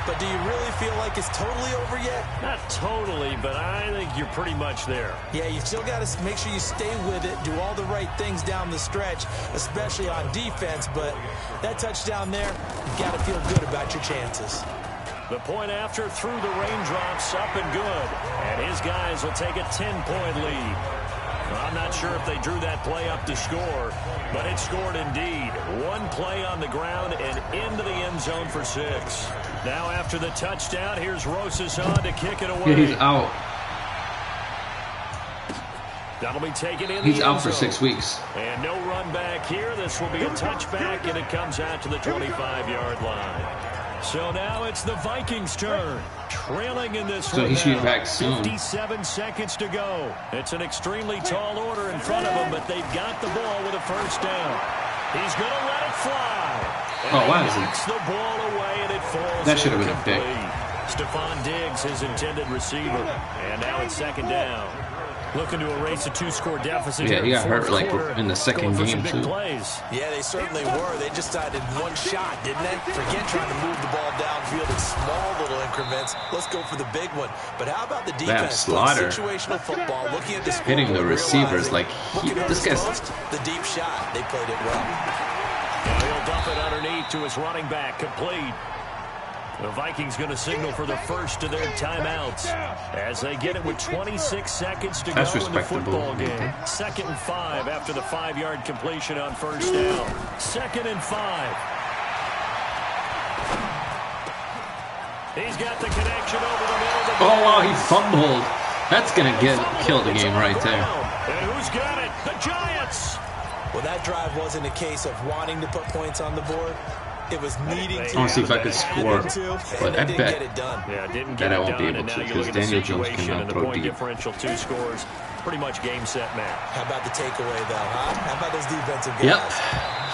But do you really feel like it's totally over yet? Not totally, but I think you're pretty much there. Yeah, you still got to make sure you stay with it, do all the right things down the stretch, especially on defense. But that touchdown there, you got to feel good about your chances. The point after through the raindrops, up and good. And his guys will take a 10-point lead. I'm not sure if they drew that play up to score, but it scored indeed. 1 play on the ground and into the end zone for 6. Now after the touchdown, here's Rosas on to kick it away. Yeah, he's out. That'll be taken in. He's out for 6 weeks. And no run back here. This will be a touchback, and it comes out to the 25-yard line. So now it's the Vikings' turn. Trailing in this one. So he should be back soon. 57 seconds to go. It's an extremely tall order in front of them, but they've got the ball with a first down. He's going to let it fly. Oh, wow. Knocks the ball away, and it falls. That should have been a pick. Stephon Diggs, his intended receiver. And now it's 2nd down. Looking to erase a 2-score deficit. Yeah, he got hurt like in the second game too. Yeah, they certainly were. They just decided one shot, didn't they? Forget trying to move the ball downfield in small little increments. Let's go for the big one. But how about the defense? Slaughter. Situational football, looking at the hitting the receivers like this guy's the deep shot. They played it well. Now he'll dump it underneath to his running back, complete. The Vikings going to signal for the first of their timeouts as they get it with 26 seconds to go in the football game. 2nd and 5 after the 5-yard completion on first down. 2nd and 5. He's got the connection over the middle. Oh, wow, he fumbled. That's going to kill the game right there. And who's got it? The Giants. Well, that drive wasn't a case of wanting to put points on the board. It was needing to. I want to see if I could score, but I bet that I won't be able to because Daniel Jones cannot throw deep. Differential 2 scores, pretty much game, set, match. How about the takeaway, though, huh? How about those defensive guys? Yep.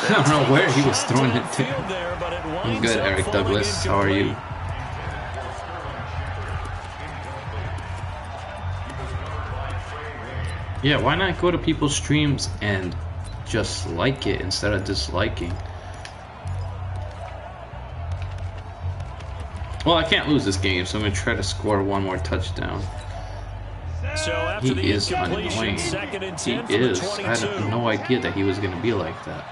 I don't know where he was throwing it to. I'm good, Eric Douglas. How are you? Yeah, why not go to people's streams and just like it instead of disliking? Well, I can't lose this game, so I'm going to try to score one more touchdown. So he is annoying. He is. I had no idea that he was going to be like that.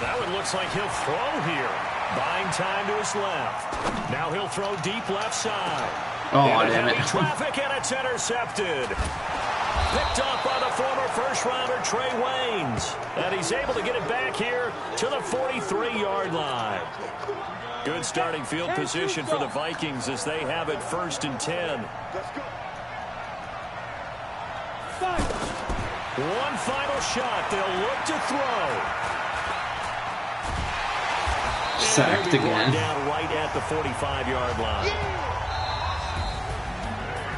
That one looks like he'll throw here. Buying time to his left. Now he'll throw deep left side. Oh, damn it. Traffic, and it's intercepted. Picked up by the former first-rounder Trey Waynes. And he's able to get it back here to the 43-yard line. Good starting field position for the Vikings as they have it 1st and 10. One final shot. They'll look to throw. Sacked again. Down right at the 45-yard line.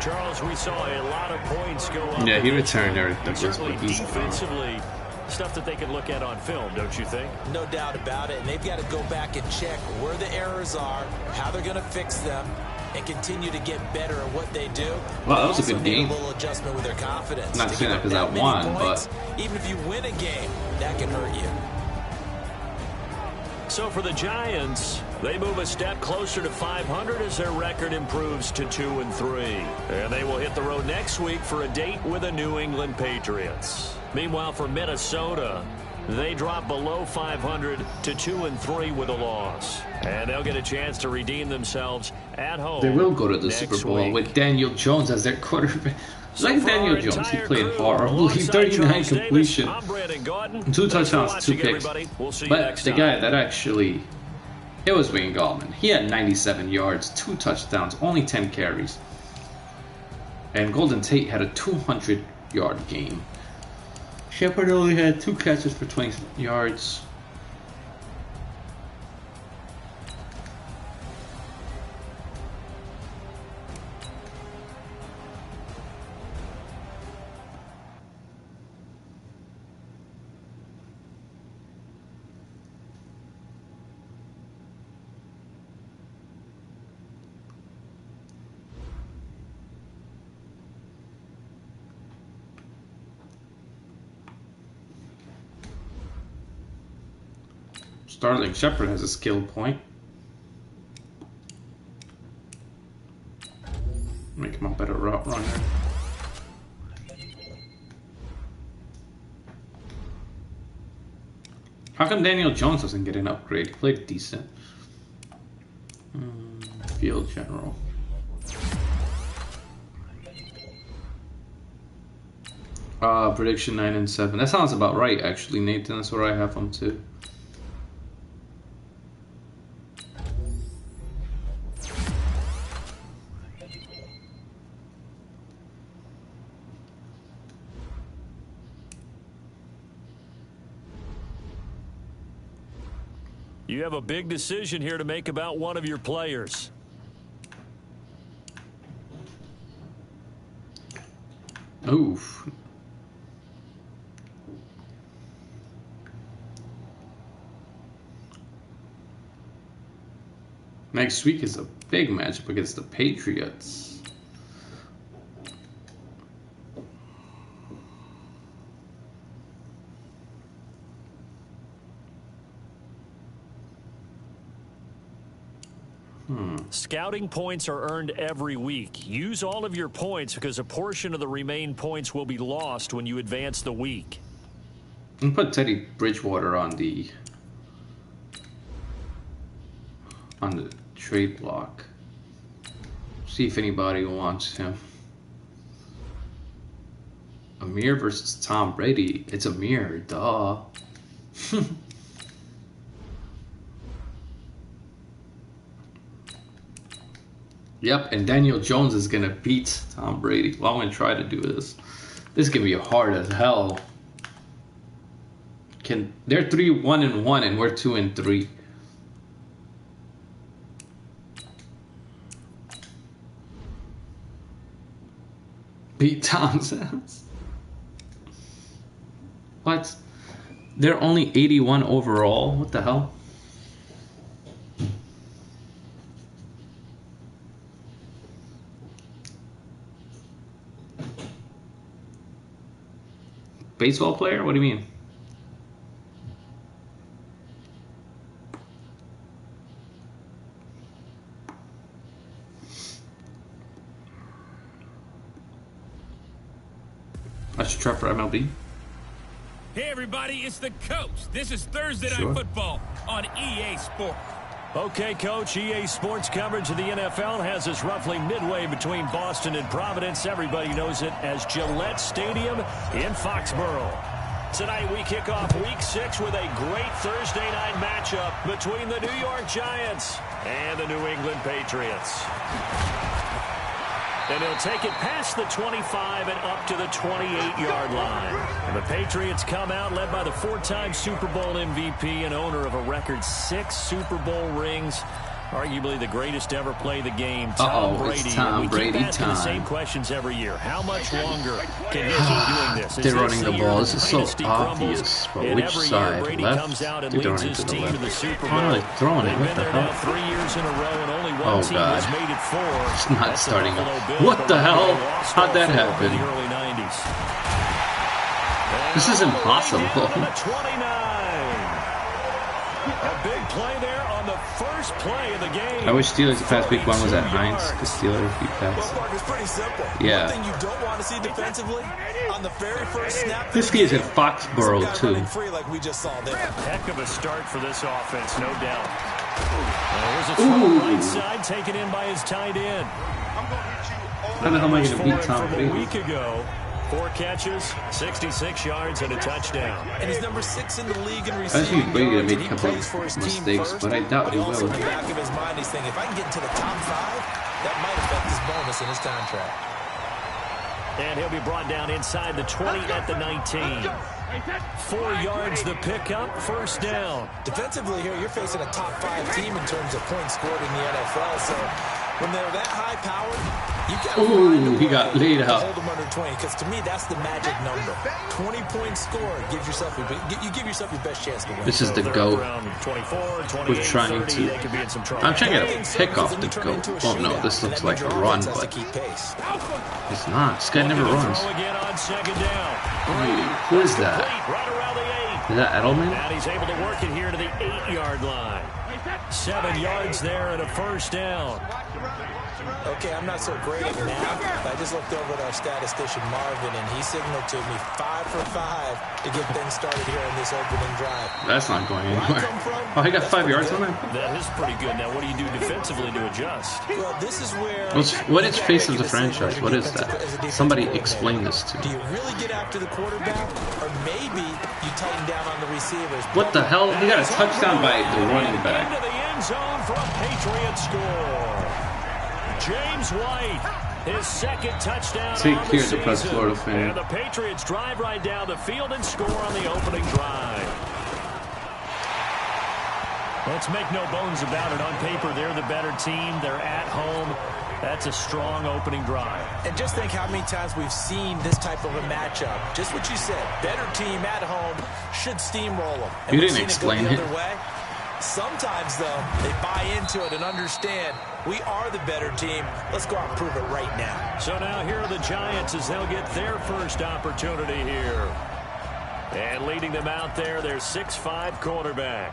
Charles, we saw a lot of points go up. Yeah, he returned Eric Douglas, but he's defensively stuff that they can look at on film, don't you think? No doubt about it. And they've got to go back and check where the errors are, how they're going to fix them, and continue to get better at what they do. Well, that was a good game. A little adjustment with their confidence. Not saying that because I won, but even if you win a game, that can hurt you. So for the Giants, they move a step closer to 500 as their record improves to 2-3. And they will hit the road next week for a date with the New England Patriots. Meanwhile, for Minnesota, they drop below 500 to 2-3 with a loss. And they'll get a chance to redeem themselves at home. They will go to the Super Bowl with Daniel Jones as their quarterback. Like Daniel Jones, he played horribly. 39 completion, 2 touchdowns, 2 picks. But the guy that actually, it was Wayne Gallman. He had 97 yards, 2 touchdowns, only 10 carries. And Golden Tate had a 200-yard game. Shepard only had 2 catches for 20 yards. Starling Shepard has a skill point. Make him a better route runner. How come Daniel Jones doesn't get an upgrade? He played decent. Field general. Prediction 9-7. That sounds about right, actually, Nathan. That's where I have them too. You have a big decision here to make about one of your players. Oof. Next week is a big matchup against the Patriots. Scouting points are earned every week. Use all of your points because a portion of the remaining points will be lost when you advance the week. I'm gonna put Teddy Bridgewater on the trade block. See if anybody wants him. Amir versus Tom Brady. It's Amir, duh. Yep, and Daniel Jones is gonna beat Tom Brady. Well, I'm gonna try to do this. This is gonna be hard as hell. They're 3-1-1 and we're 2-3. Beat Tom's ass. What? They're only 81 overall? What the hell? Baseball player? What do you mean? I should try for MLB. Hey everybody, it's the coach. This is Thursday Night Football on EA Sports. Okay, Coach, EA Sports coverage of the NFL has us roughly midway between Boston and Providence. Everybody knows it as Gillette Stadium in Foxborough. Tonight we kick off Week 6 with a great Thursday night matchup between the New York Giants and the New England Patriots. And he'll take it past the 25 and up to the 28-yard line. And the Patriots come out led by the 4-time Super Bowl MVP and owner of a record 6 Super Bowl rings. Arguably the greatest to ever play the game, Tom Brady. It's Tom Brady keep asking time. The same questions every year. How much longer can he keep doing this? They're running the ball. This is so obvious. But which side? Left? They're running to the left. Oh, they're throwing it. What the hell? 3 years in a row and only one Oh, team God. has made it 4. It's not starting up. What the hell? How'd that happen? The early 90s. This is impossible. A big play there on the first play of the game. I wish Steelers the past week 1 was at Heinz. The Steelers beat Pats. Well, Mark, it's pretty simple. Yeah. One thing you don't want to see defensively on the very first snap. This game is at Foxborough too. Free like we just saw there. Heck of a start for this offense, no doubt. Here's a throw right side taken in by his tight end. How the hell am I going to beat Tom Brady? Brady? A week ago, 4 catches, 66 yards, and a touchdown. And he's number 6 in the league in I receiving think Brady yards, to make and a couple he plays for his team mistakes, first. but I doubt he Also, will. in the back of his mind, he's thinking, if I can get into the top 5, that might affect his bonus in his contract. And he'll be brought down inside the 20 at the 19. 4 yards the pickup, first down. Defensively here, you're facing a top 5 team in terms of points scored in the NFL, so when they're that high powered, you got to find a way he got laid to out. hold them under 20, because to me, that's the magic number. 20 points scored gives yourself you give yourself your best chance to win. This is the GOAT. 24, 28, We're trying 30, to. they could be in some trouble. I'm trying to get a pick off the GOAT. Oh no, this looks like a run, but it's not. This guy never runs. Again on second down. Who is that? Right around the 8. Is that Edelman? And he's able to work it here to the 8-yard line. 7 yards there and a first down. Okay, I'm not so great at math. I just looked over at our statistician Marvin, and he signaled to me 5 for 5 to get things started here in this opening drive. That's not going anywhere. Oh, he got 5 yards on that? That is pretty good. Now, what do you do defensively to adjust? Well, this is where... What is face of the franchise? What is that? Somebody explain this to Do me. you really get after the quarterback, or maybe you tighten down on the receivers? What the hell? He got a touchdown by the running back. Into the end zone for a Patriot score. James White, his second touchdown Take on care the of the Press season. Florida fan. And the Patriots drive right down the field and score on the opening drive. Let's make no bones about it. On paper, they're the better team. They're at home. That's a strong opening drive. And just think how many times we've seen this type of a matchup. Just what you said. Better team at home should steamroll them. And You we've didn't seen explain it. Go it. the other way. Sometimes, though, they buy into it and understand we are the better team. Let's go out and prove it right now. So now here are the Giants as they'll get their first opportunity here. And leading them out there, their 6'5" quarterback.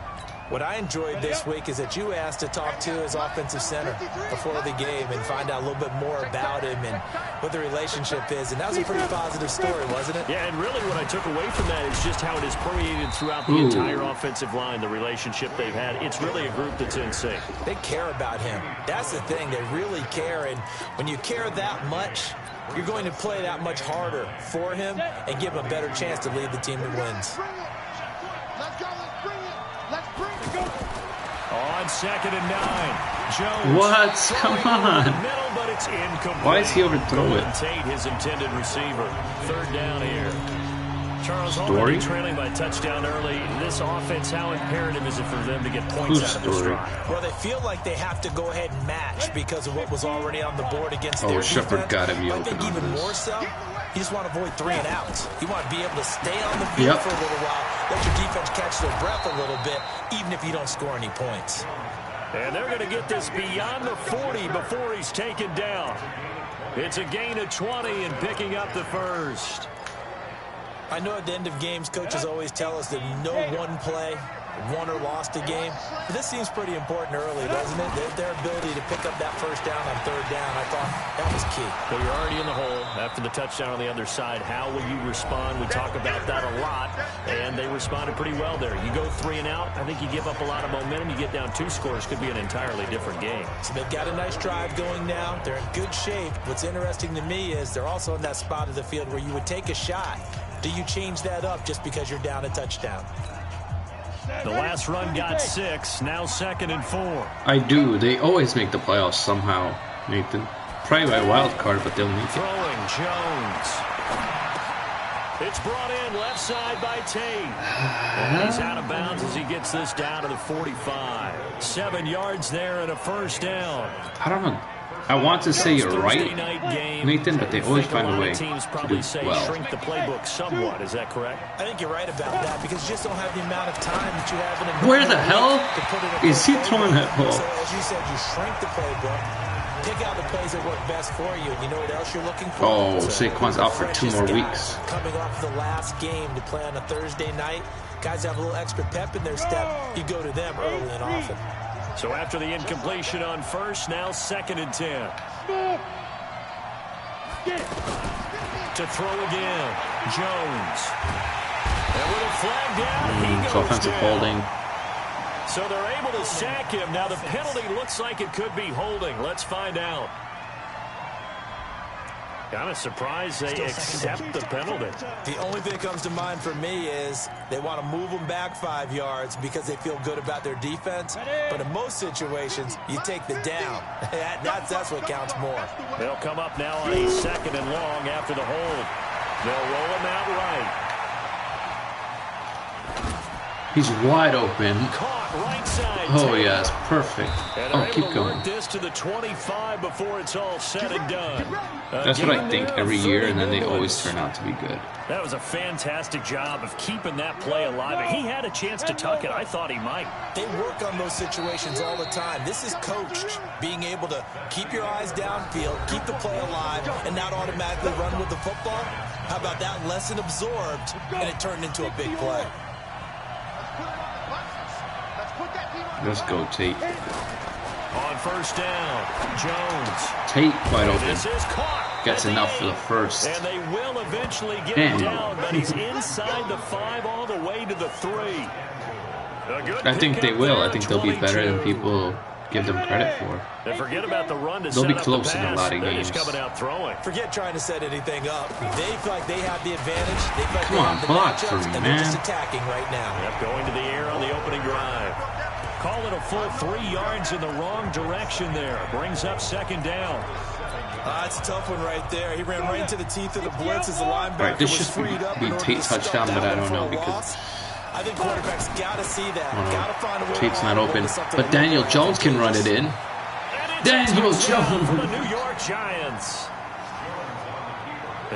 What I enjoyed this week is that you asked to talk to his offensive center before the game and find out a little bit more about him and what the relationship is. And that was a pretty positive story, wasn't it? Yeah, and really what I took away from that is just how it is permeated throughout the entire offensive line, the relationship they've had. It's really a group that's in sync. They care about him. That's the thing. They really care. And when you care that much, you're going to play that much harder for him and give him a better chance to lead the team that wins. On 2nd and 9, Jones. What? Come on. Middle, but it's incomplete. Why is he overthrow it? Tate, his intended receiver. 3rd down here. Charles, Story? already trailing by touchdown early. This offense, how imperative is it for them to get points out of this drive? Well, they feel like they have to go ahead and match because of what was already on the board against their Shepard defense. got to be I open think on even this. more so, you just want to avoid 3 and outs. You want to be able to stay on the field for a little while, let your defense catch their breath a little bit, even if you don't score any points. And they're going to get this beyond the 40 before he's taken down. It's a gain of 20 and picking up the first. I know at the end of games, coaches always tell us that no one play won or lost a game. But this seems pretty important early, doesn't it? Their ability to pick up that first down on 3rd down, I thought that was key. So you're already in the hole after the touchdown on the other side. How will you respond? We talk about that a lot, and they responded pretty well there. You go 3 and out, I think you give up a lot of momentum. You get down 2 scores, could be an entirely different game. So they've got a nice drive going now. They're in good shape. What's interesting to me is they're also in that spot of the field where you would take a shot. Do you change that up just because you're down a touchdown? The last run got 6, now 2nd and 4. I do. They always make the playoffs somehow, Nathan. Probably by wild card, but they'll make it. Throwing Jones. It's brought in left side by Tate. And he's out of bounds as he gets this down to the 45. 7 yards there and a first down. I don't know. I want to say you're right, Nathan, but they always find a way to do well. Shrink the playbook somewhat. Is that correct? I think you're right about that because you just don't have the amount of time that you have in a Where the hell is he throwing that ball? So as you said, you shrink the playbook, pick out the plays that work best for you, and you know what else you're looking for? Oh, Saquon's out for 2 more weeks. Coming off the last game to play on a Thursday night, guys have a little extra pep in their step. You go to them early and often. So after the incompletion on first, now 2nd and 10. To throw again, Jones. And with a flag down, he goes offensive down. holding. So they're able to sack him. Now the penalty looks like it could be holding. Let's find out. Kind of surprised they accept the penalty. The only thing that comes to mind for me is they want to move them back 5 yards because they feel good about their defense. But in most situations, you take the down. That's what counts more. They'll come up now on a 2nd and long after the hold. They'll roll him out right. He's wide open. Caught right side. Oh, yes, perfect. Oh, keep going. Work this to the 25 before it's all said and done. That's what I think every year, and then they always turn out to be good. That was a fantastic job of keeping that play alive. He had a chance to tuck it. I thought he might. They work on those situations all the time. This is coached, being able to keep your eyes downfield, keep the play alive, and not automatically run with the football. How about that lesson absorbed, and it turned into a big play? Let's go, Tate. On first down, Jones. Tate wide open. This is caught. Gets enough for the first. And they will eventually get him down, but he's inside the 5 all the way to the 3. I think they will. I think they'll be better than people give them credit for. And forget about the run to They'll set be up close the in a pass. lot of They're games. just coming out throwing. Forget trying to set anything up. They feel like they have the advantage. They feel like Come they on, have the block matchups, for me, and they're just man. attacking right now. Yep, going to the air on the opening drive. Call it a full 3 yards in the wrong direction there. Brings up 2nd down. It's a tough one right there. He ran right into the teeth of the blitz as the linebacker Right, this was should freed up. be Tate's touchdown, but I don't know because I think quarterbacks got to see that. Got to find a way. Tate's not open. But Daniel Jones can run it in. Daniel Jones. For the New York Giants.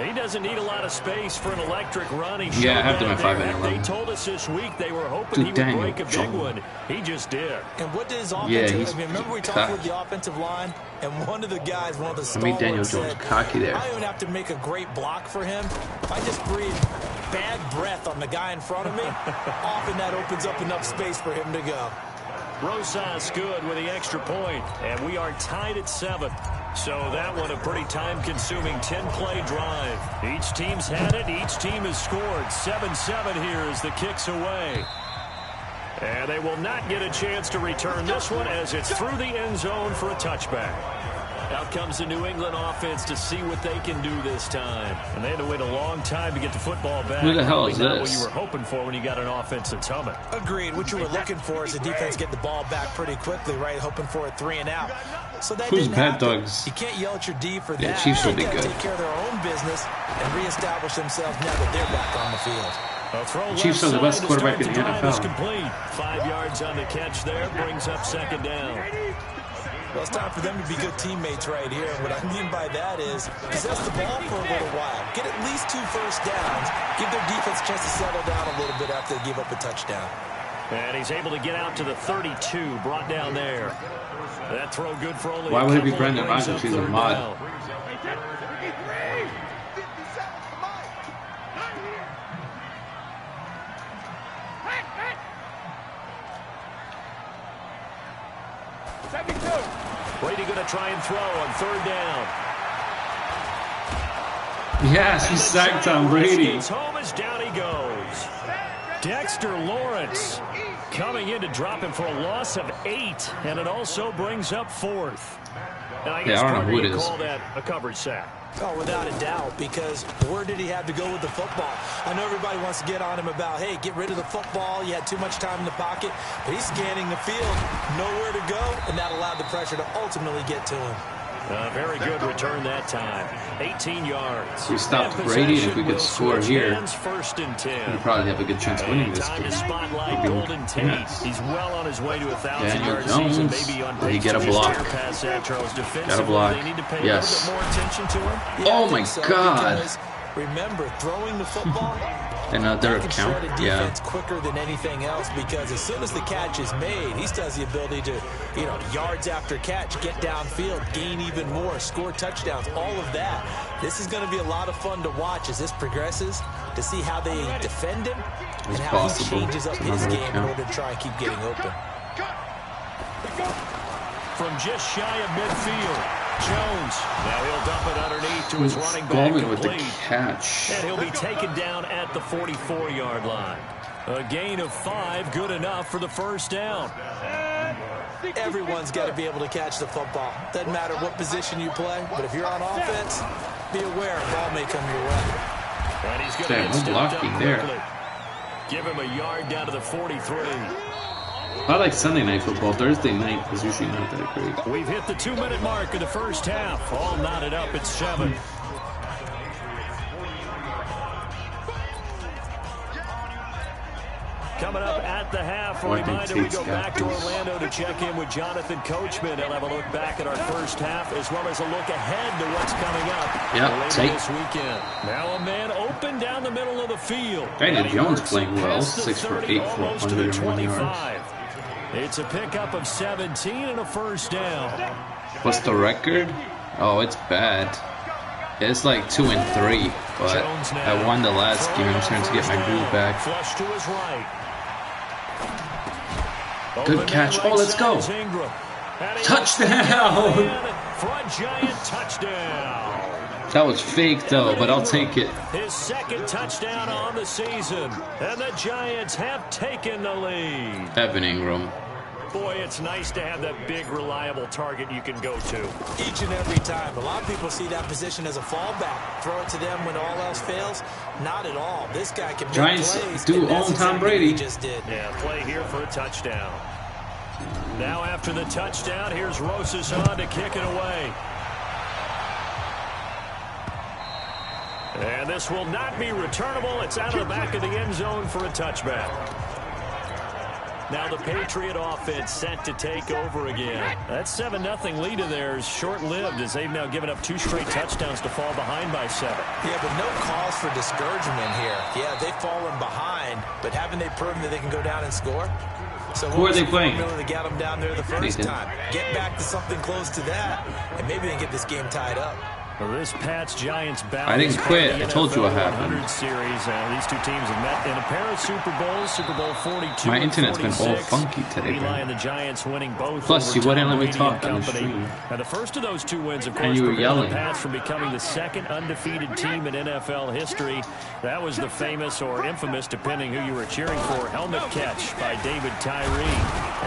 He doesn't need a lot of space for an electric run. Yeah, I have them at 5 and 11. They told us this week they were hoping he would break a big one. He just did. And what did his offense he's remember we talked with the offensive line, and one of the guys, one of the I made Daniel stalwarts Jones said, cocky there. I don't even have to make a great block for him. If I just breathe bad breath on the guy in front of me, often that opens up enough space for him to go. Rosas good with the extra point, and we are tied at 7. So that one a pretty time-consuming 10-play drive. Each team's had it. Each team has scored. 7-7 here as the kick's away. And they will not get a chance to return this one as it's through the end zone for a touchback. Out comes the New England offense to see what they can do this time. And they had to wait a long time to get the football back. Who the hell is not this? what you were hoping for when you got an offense that's humming. Agreed. What you were looking for is the defense get the ball back pretty quickly, right? Hoping for a 3 and out. So that Who's didn't Bad happen. Dogs? You can't yell at your D for that. Yeah, Chiefs will be They gotta good. take care of their own business and reestablish themselves now that they're back on the field. Chiefs are the best quarterback in the NFL. 5 yards on the catch there, brings up second down. Well, it's time for them to be good teammates right here. And what I mean by that is possess the ball for a little while. Get at least 2 first downs. Give their defense a chance to settle down a little bit after they give up a touchdown. And he's able to get out to the 32, brought down there. That throw good for only Why a would it be couple, Brandon brings Rodgers? up He's a third mod. down. Brady going to try and throw on third down. Yes, he sacked Tom Brady. Gets home as down he goes. Dexter Lawrence coming in to drop him for a loss of 8, and it also brings up 4th. And I guess I don't know who it is. call that a coverage sack. Oh, without a doubt, because where did he have to go with the football? I know everybody wants to get on him about, hey, get rid of the football. You had too much time in the pocket. But he's scanning the field, nowhere to go, and that allowed the pressure to ultimately get to him. Very good return that time. 18 yards. We stopped Brady, and if we could score here, first and 10. we'd probably have a good chance of winning this. Time to spotlight Maybe- Golden Tate. yes. He's well on his way to 1,000 Daniel yard season. Jones. Maybe on Will he pace get to a his block? career pass there, Charles. Defensively, Got a block. they need to pay Yes. a little bit more attention to him. Yeah, I Oh think my so, God. because remember, throwing the football, Another can count. shred a Yeah. defense quicker than anything else, because as soon as the catch is made, he still has the ability to, yards after catch, get downfield, gain even more, score touchdowns, all of that. This is going to be a lot of fun to watch as this progresses, to see how they defend him and It's how possible. he changes up It's his another game in count. order to try and keep getting open. From just shy of midfield, Jones. Now he'll dump it underneath to his running back Goldman with the complete. catch. And he'll be taken down at the 44-yard line. A gain of 5, good enough for the first down. Everyone's got to be able to catch the football. Doesn't matter what position you play, but if you're on offense, be aware a ball may come your way. And he's going to Damn, get no stepped blocking up there. quickly. Give him a yard down to the 43. I like Sunday night football. Thursday night is usually not that great. We've hit the 2-minute mark of the first half. All knotted up at 7. Coming up at the half, a reminder we go back to Orlando to check in with Jonathan Coachman. He'll have a look back at our first half as well as a look ahead to what's coming up later this weekend. Now a man open down the middle of the field. Daniel And he Jones works playing it well. past the 6 for 30, 8 for almost to the 101 yards. 25. It's a pickup of 17 and a first down. What's the record? Oh, it's bad. It's like 2 and 3, but I won the last game. I'm trying to get my groove back. Flush to his right. Good catch. Oh, let's go. Touchdown! For a giant touchdown. That was fake, though, but I'll take it. His second touchdown on the season. And the Giants have taken the lead. Evan Ingram. Boy, it's nice to have that big, reliable target you can go to. Each and every time. A lot of people see that position as a fallback. Throw it to them when all else fails. Not at all. This guy can make Giants plays. do and that's own Tom exactly Brady. what he just did. Yeah, play here for a touchdown. Now after the touchdown, here's Rosas on to kick it away. And this will not be returnable. It's out of the back of the end zone for a touchback. Now the Patriot offense set to take over again. That 7-0 lead of theirs short-lived as they've now given up 2 straight touchdowns to fall behind by 7. Yeah, but no cause for discouragement here. Yeah, they've fallen behind, but haven't they proven that they can go down and score? So Who are they playing? They got them down there the first Nathan. time. Get back to something close to that, and maybe they can get this game tied up. Well, this Pats-Giants battle. I didn't quit. I told you what happened. Series. These two teams have met in a pair of Super Bowls, Super Bowl 42. My internet's been all funky today, Eli and the Giants winning both. Plus, you wouldn't let me talk on the stream. Now, the first of those two wins, of course, and you were yelling. The Pats from becoming the second undefeated team in NFL history. That was the famous or infamous, depending who you were cheering for, helmet catch by David Tyree.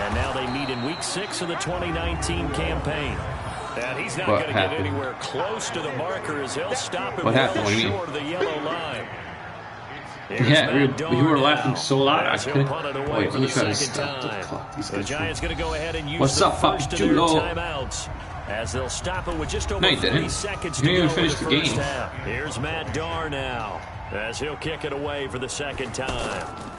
And now they meet in Week 6 of the 2019 campaign. And he's not going to get anywhere close to the marker as he'll stop him short of the yellow line. Yeah, we were laughing so loud I couldn't. Wait, let me try to stop the clock. The Giants going to go ahead and use What's up, Papi Chulo? Timeouts as they'll stop it with just over 3 seconds to go. You didn't even finish the game. Here's Matt Darr now as he'll kick it away for the second time.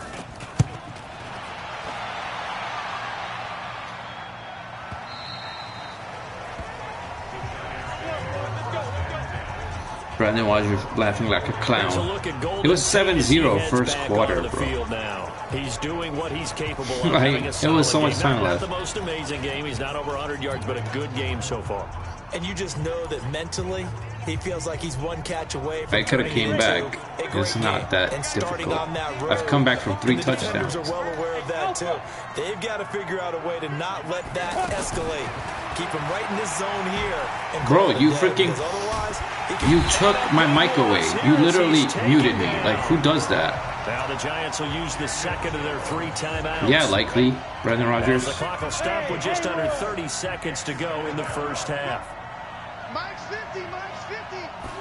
Brandon Rogers laughing like a clown. It was 7-0 first quarter, bro. He's doing what he's capable of. It was so much time left. Not the most amazing game. He's not over 100 yards, but a good game so far. And you just know that mentally, he feels like he's one catch away from I could have came back. It's not that difficult. I've come back from 3 touchdowns. Are well aware of that too. They've got to figure out a way to not let that escalate. Keep him right in this zone here. And bro, you freaking... You took my mic away. You literally muted me. Like, who does that? Now the Giants will use the second of their 3 timeouts. Yeah, likely. Brandon Rogers. The clock will stop with just under 30 seconds to go in the first half. Mike's 50, Mike's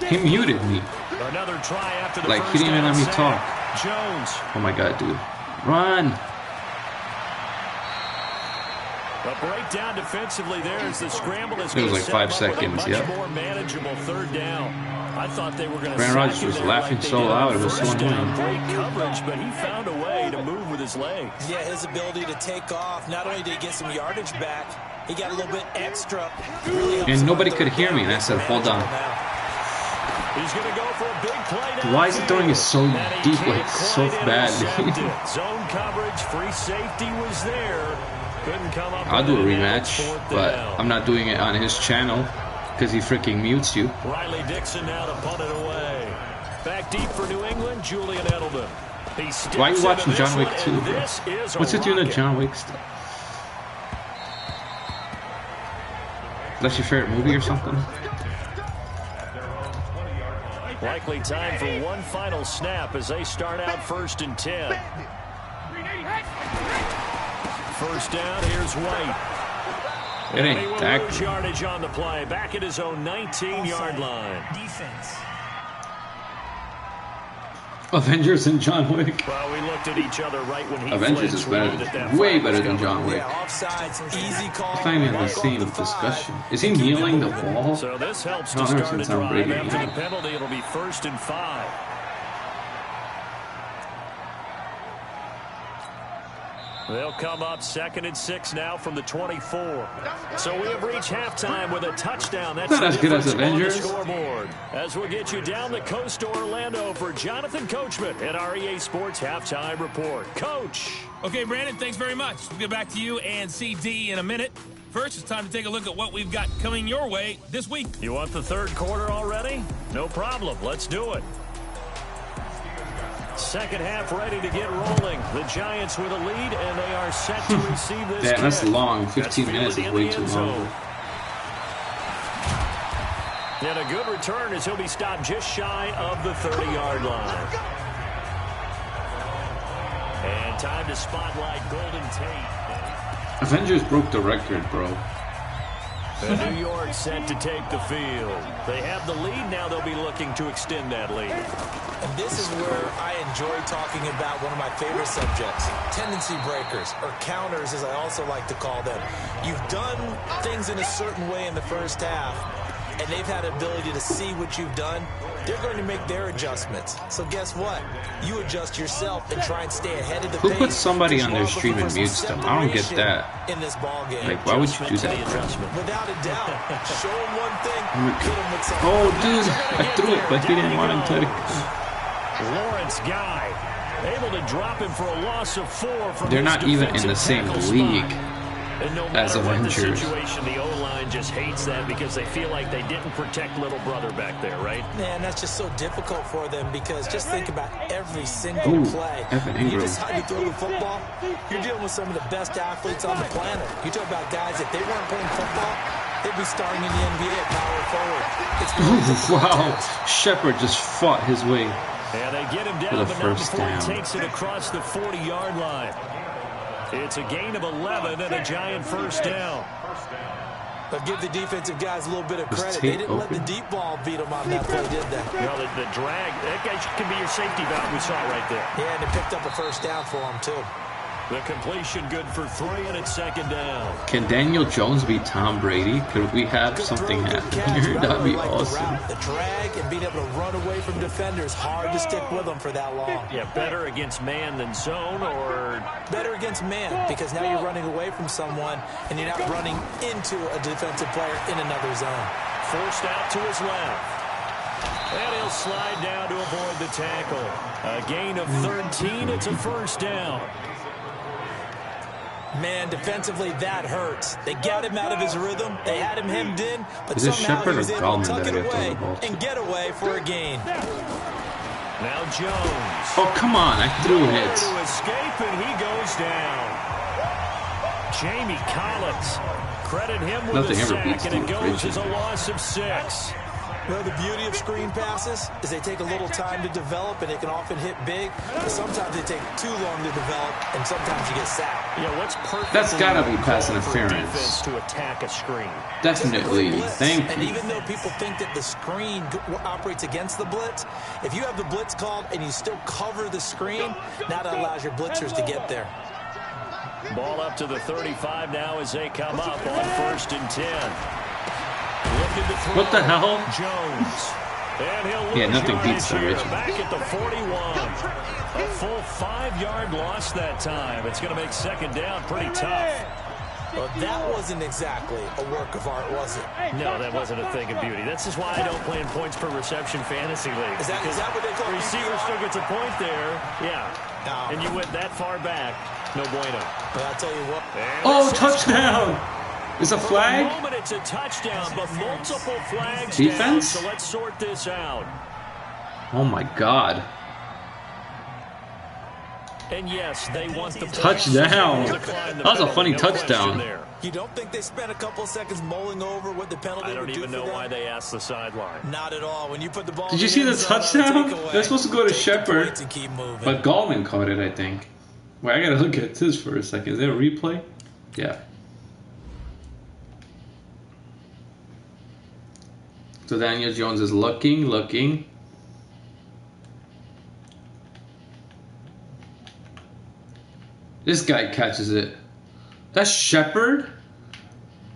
50. He muted me. Another try after the like, he didn't even let me talk. Jones. Oh my god, dude. Run! A breakdown defensively there as the scramble is it was like 5 seconds, yeah. More manageable third down. I thought they were going to. Brandon Rogers was laughing so loud, it was so annoying. Great coverage, but he found a way to move with his legs. Yeah, his ability to take off. Not only did he get some yardage back, he got a little bit extra. Really and nobody could hear me, and I said, hold on. He's going to go for a big play. Why is he throwing it so deep, like so bad? Zone coverage, free safety was there. Couldn't come up. I'll do a rematch, but I'm not doing it on his channel because he freaking mutes you. Riley Dixon now to punt it away. Back deep for New England, Julian Edelman. Why are you watching John Wick 2, bro? What's it doing to John Wick stuff? That's your favorite movie or something? Likely time for one final snap as they start out 1st and 10. First down, here's White. It ain't that yardage on the play, back at his own 19-yard line. Defense. Avengers and John Wick. Well, we looked at each other right when he Avengers is better, way better than John Wick. Yeah, offsides, easy call. It's not even the same discussion. Is he kneeling the ball? So this helps to start a drive. After the penalty, it'll be 1st and 5. They'll come up 2nd and 6 now from the 24. So we have reached halftime with a touchdown. That's not as good as Avengers. Scoreboard. As we'll get you down the coast to Orlando for Jonathan Coachman at our EA Sports Halftime Report. Coach. Okay, Brandon, thanks very much. We'll get back to you and CD in a minute. First, it's time to take a look at what we've got coming your way this week. You want the third quarter already? No problem. Let's do it. Second half ready to get rolling. The Giants with a lead, and they are set to receive this. Damn, that's long. 15 minutes is way too long. And a good return as he'll be stopped just shy of the 30-yard line. And time to spotlight Golden Tate. Avengers broke the record, bro. New York set to take the field. They have the lead. Now they'll be looking to extend that lead. And this is where I enjoy talking about one of my favorite subjects, tendency breakers, or counters as I also like to call them. You've done things in a certain way in the first half, and they've had the ability to see what you've done. They're going to make their adjustments. So guess what? You adjust yourself and try and stay ahead of the pace. Who puts somebody on their stream and mutes them? I don't get that. In this ball game. Like, why would you do that? Without a doubt. Show him one thing, hit him with something. Oh, dude, I threw it, but he didn't want him to. Lawrence Guy able to drop him for a loss of 4 from They're not even in the same league. And no matter what the situation, the O-line just hates that because they feel like they didn't protect little brother back there, right? Man, that's just so difficult for them because just think about every single play. When you decide to throw the football, you're dealing with some of the best athletes on the planet. You talk about guys, if they weren't playing football, they'd be starting in the NBA at power forward. Wow, Shepard just fought his way and they get him down, for the first down. He takes it across the 40-yard line. It's a gain of 11 and a giant first down. But give the defensive guys a little bit of credit. They didn't let the deep ball beat them on that play, did they? You know, the drag, that guy can be your safety valve we saw right there. Yeah, and they picked up a first down for him, too. The completion good for 3 and it's second down. Can Daniel Jones be Tom Brady? Could we have something happen here? That'd be awesome. The drag and being able to run away from defenders, hard to stick with them for that long. Yeah, better against man than zone, or better against man, because now you're running away from someone and you're not running into a defensive player in another zone. Forced out to his left. And he'll slide down to avoid the tackle. A gain of 13. It's a first down. Man, defensively, that hurts. They got him out of his rhythm. They had him hemmed in, but somehow he was able to tuck it away and get away for a gain. Now Jones. Oh, come on. I threw it. To escape, and he goes down. Jamie Collins. Credit him with a sack, and it goes as a loss of 6. Well, the beauty of screen passes is they take a little time to develop, and they can often hit big, but sometimes they take too long to develop, and sometimes you get sacked. You know, what's perfect? That's got to be pass interference. To attack a screen. Definitely. Thank you. And even though people think that the screen operates against the blitz, if you have the blitz called and you still cover the screen, now that allows your blitzers to get there. Ball up to the 35 now as they come up on 1st and 10. What the hell? Jones. And yeah, nothing beats the Richard. Back at the 41. A full 5-yard loss that time. It's going to make second down pretty tough. Well, that wasn't exactly a work of art, was it? No, that wasn't a thing of beauty. That's just why I don't play in points per reception fantasy league. Is that what they call receiver still gets a point there. Yeah. No. And you went that far back. No bueno. But I'll tell you what. Oh, touchdown! Is a flag? For the moment, it's a touchdown, but multiple flags defense? Down, so let's sort this out. Oh my God. And yes, they want the touchdown. That was a funny touchdown. You don't think they spent a couple of seconds mulling over what the penalty would do for them? I don't even know why they asked the sideline. Not at all. When you put the ball Did you see the touchdown? They're supposed to go to Shepard, but Gallman caught it, I think. Wait, I gotta look at this for a second. Is there a replay? Yeah. So Daniel Jones is looking. This guy catches it. That's Shepard?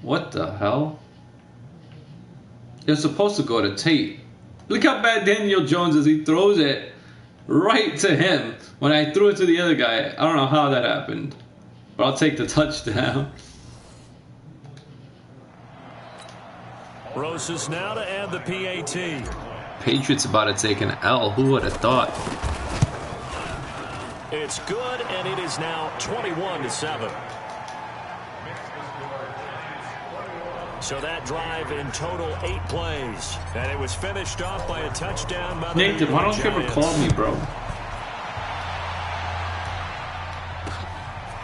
What the hell? They're supposed to go to Tate. Look how bad Daniel Jones is. He throws it right to him when I threw it to the other guy. I don't know how that happened, but I'll take the touchdown. Rosas now to add the PAT. Patriots about to take an L. Who would have thought? It's good, and it is now 21-7. So that drive in total 8 plays, and it was finished off by a touchdown by the Nathan, why don't you ever call me, bro?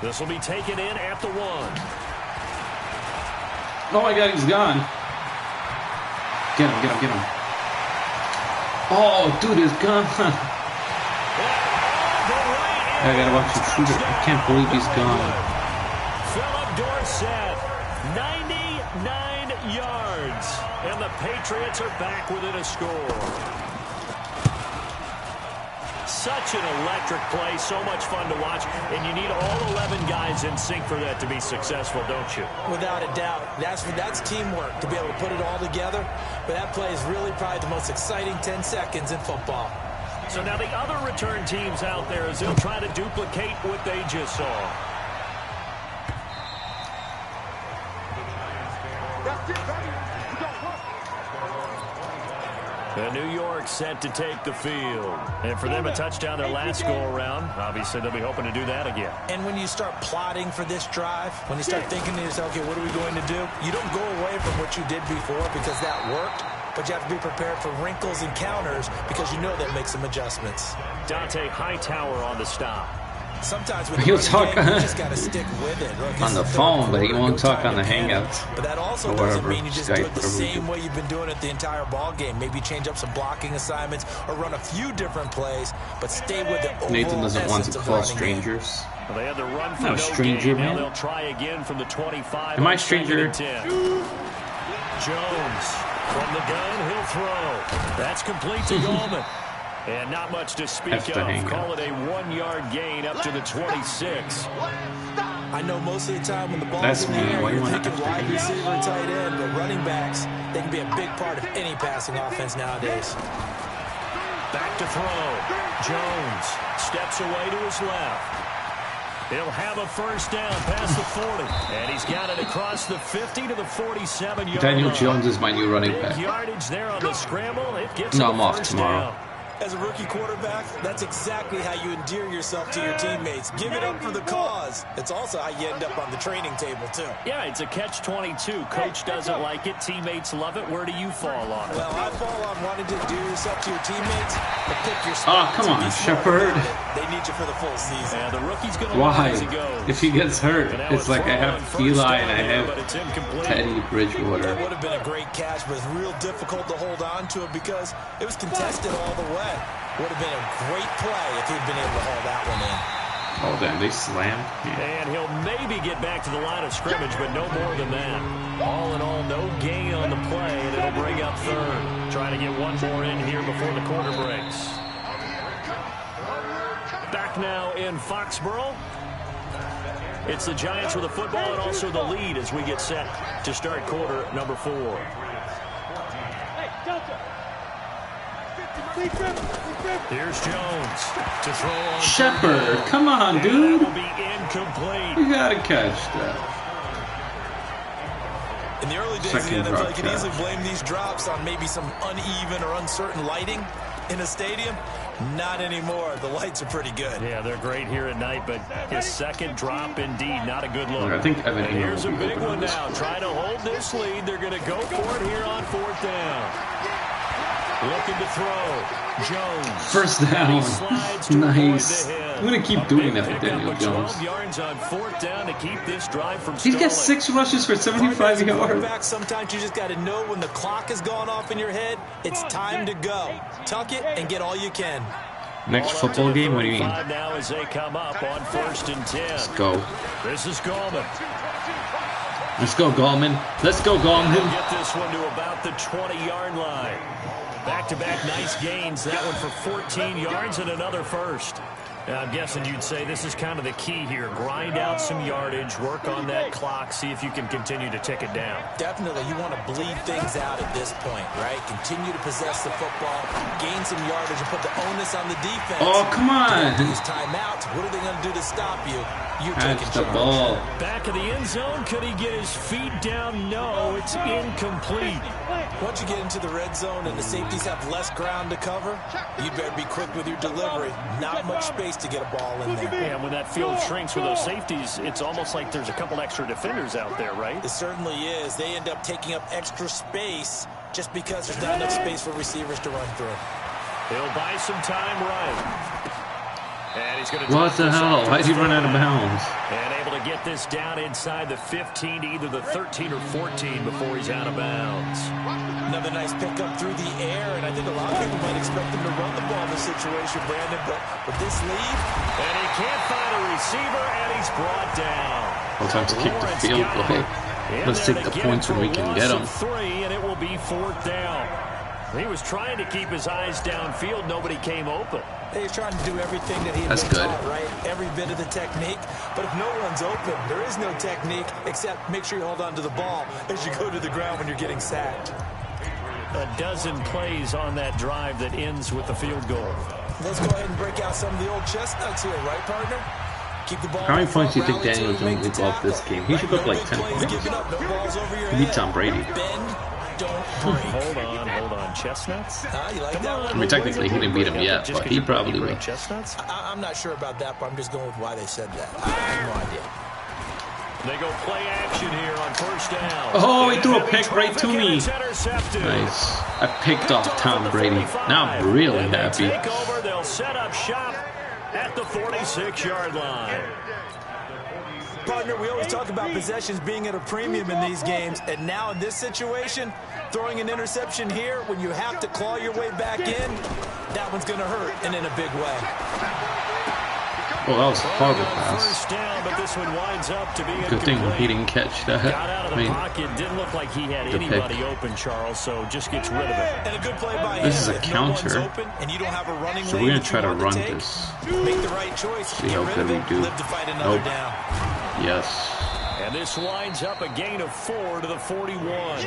This will be taken in at the 1. Oh my God, he's gone. Get him. Oh, dude is gone. I gotta watch him shoot it. I can't believe he's gone. Philip Dorsett, 99 yards. And the Patriots are back within a score. Such an electric play, so much fun to watch, and you need all 11 guys in sync for that to be successful, don't you? Without a doubt. That's teamwork, to be able to put it all together. But that play is really probably the most exciting 10 seconds in football. So now the other return teams out there, as they'll try to duplicate what they just saw. The New York set to take the field. And for them, a touchdown their last go-around. Obviously, they'll be hoping to do that again. And when you start plotting for this drive, when you start thinking to yourself, okay, what are we going to do? You don't go away from what you did before because that worked, but you have to be prepared for wrinkles and counters because you know they'll make some adjustments. Dante Hightower on the stop. Sometimes with He'll talk game, you just got to stick with it. Look, on the phone, but he won't talk on the Hangouts. But that also doesn't mean you just do it the same way you've been doing it the entire ball game. Maybe change up some blocking assignments or run a few different plays, but stay with the overall Nathan doesn't want to call game. strangers. Well, they had the run for no stranger, gain. man. Now they'll try again from the 25. Am I stranger? Jones from the gun, he'll throw. That's complete to Goldman. And not much to speak of. Call it a 1-yard gain up to the 26. I know most of the time when the ball's in the air, you're thinking wide receiver and tight end, but running backs, they can be a big part of any passing offense nowadays. Back to throw. Jones steps away to his left. He'll have a first down past the 40. And he's got it across the 50 to the 47-yard line. Daniel Jones is my new running back. Yardage there on the scramble. It gets no, I'm off tomorrow. Down. As a rookie quarterback, that's exactly how you endear yourself to your teammates. Give it up for the cause. It's also how you end up on the training table, too. Yeah, it's a catch-22. Coach doesn't like it. Teammates love it. Where do you fall on it? Well, I fall on wanting to endear yourself to your teammates, but pick your spot. Oh, come on, Shepard. They need you for the full season. Yeah, the rookie's going to Why? as he goes. If he gets hurt, it's like I have Eli and I have Teddy Bridgewater. It would have been a great catch, but it's real difficult to hold on to it because it was contested all the way. Would have been a great play if he'd been able to haul that one in. Oh, damn, they slammed. Yeah. And he'll maybe get back to the line of scrimmage, but no more than that. All in all, no gain on the play, and it'll bring up third. Trying to get one more in here before the quarter breaks. Back now in Foxborough. It's the Giants with the football and also the lead as we get set to start quarter number 4. Hey, Delta. Here's Jones to throw on Shepard, come on, dude. That will be incomplete. You gotta catch that. In the early days of the NFL, you can easily blame these drops on maybe some uneven or uncertain lighting in a stadium. Not anymore. The lights are pretty good. Yeah, they're great here at night, but his second drop, indeed, not a good look. I think Evan and here's a big one now. Trying to hold this lead. They're going to go for it here on 4th down. Looking to throw. Jones. First down. Nice. I'm going to keep doing that with Daniel Jones. 12 yards on 4th down to keep this drive from He's got 6 rushes for 75 yards. Sometimes you just got to know when the clock has gone off in your head, it's time to go. Tuck it and get all you can. Next football game? What do you mean? Now as they come up on 1st and 10. Let's go. This is Gallman. Let's go, Gallman. Let's go, Gallman. Get this one to about the 20-yard line. Back-to-back nice gains. That one for 14 yards and another first. Now, I'm guessing you'd say this is kind of the key here. Grind out some yardage, work on that clock, see if you can continue to tick it down. Definitely. You want to bleed things out at this point, right? Continue to possess the football, gain some yardage, and put the onus on the defense. Oh, come on. Use timeouts. What are they going to do to stop you? You're Catch taking the charge. ball. Back of the end zone. Could he get his feet down? No, it's incomplete. Once you get into the red zone and the safeties have less ground to cover, you'd better be quick with your delivery. Not much space to get a ball in there. Yeah, when that field shrinks with those safeties, it's almost like there's a couple extra defenders out there, right? It certainly is. They end up taking up extra space just because there's not enough space for receivers to run through. He'll buy some time right. And he's going to what the hell? Why'd he run out of bounds? And able to get this down inside the 15 to either the 13 or 14 before he's out of bounds. Another nice pickup through the air, and I think a lot of people might expect him to run the ball in this situation, Brandon, but with this lead... And he can't find a receiver, and he's brought down. We'll have to keep the field goal. Let's take the points when we can get them. 3, and it will be 4th down. He was trying to keep his eyes downfield. Nobody came open. He's trying to do everything that he had been taught, right? Every bit of the technique. But if no one's open, there is no technique except make sure you hold on to the ball as you go to the ground when you're getting sacked. A dozen plays on that drive that ends with the field goal. Let's go ahead and break out some of the old chestnuts here, right, partner? Keep the ball. How many points do you think Daniel Jones will go off this game? He should go for like 10 points. He beat Tom Brady. Bend, don't break. Hold on. Chestnuts? You like that one? I mean, technically, he didn't beat him yet, but he probably will. Chestnuts? I'm not sure about that, but I'm just going with why they said that. I have no idea. They go play action here on first down. Oh, he threw a pick right to me. Nice. I picked off Tom Brady. Now I'm really happy. They'll set up shop at the 46-yard line. Partner, we always talk about possessions being at a premium in these games, and now in this situation, throwing an interception here when you have to claw your way back in, that one's going to hurt, and in a big way. Oh, that was a horrible pass. First down, but this one winds up to be Good thing he didn't catch that. Got out of the pocket. Didn't look like he had anybody open, Charles, so just gets rid of it. And a good play by this is a counter. And you don't have a running So we're going to try to run this. Make the right choice. See how good we do. Live to fight another down. Yes. And this winds up a gain of 4 to the 41.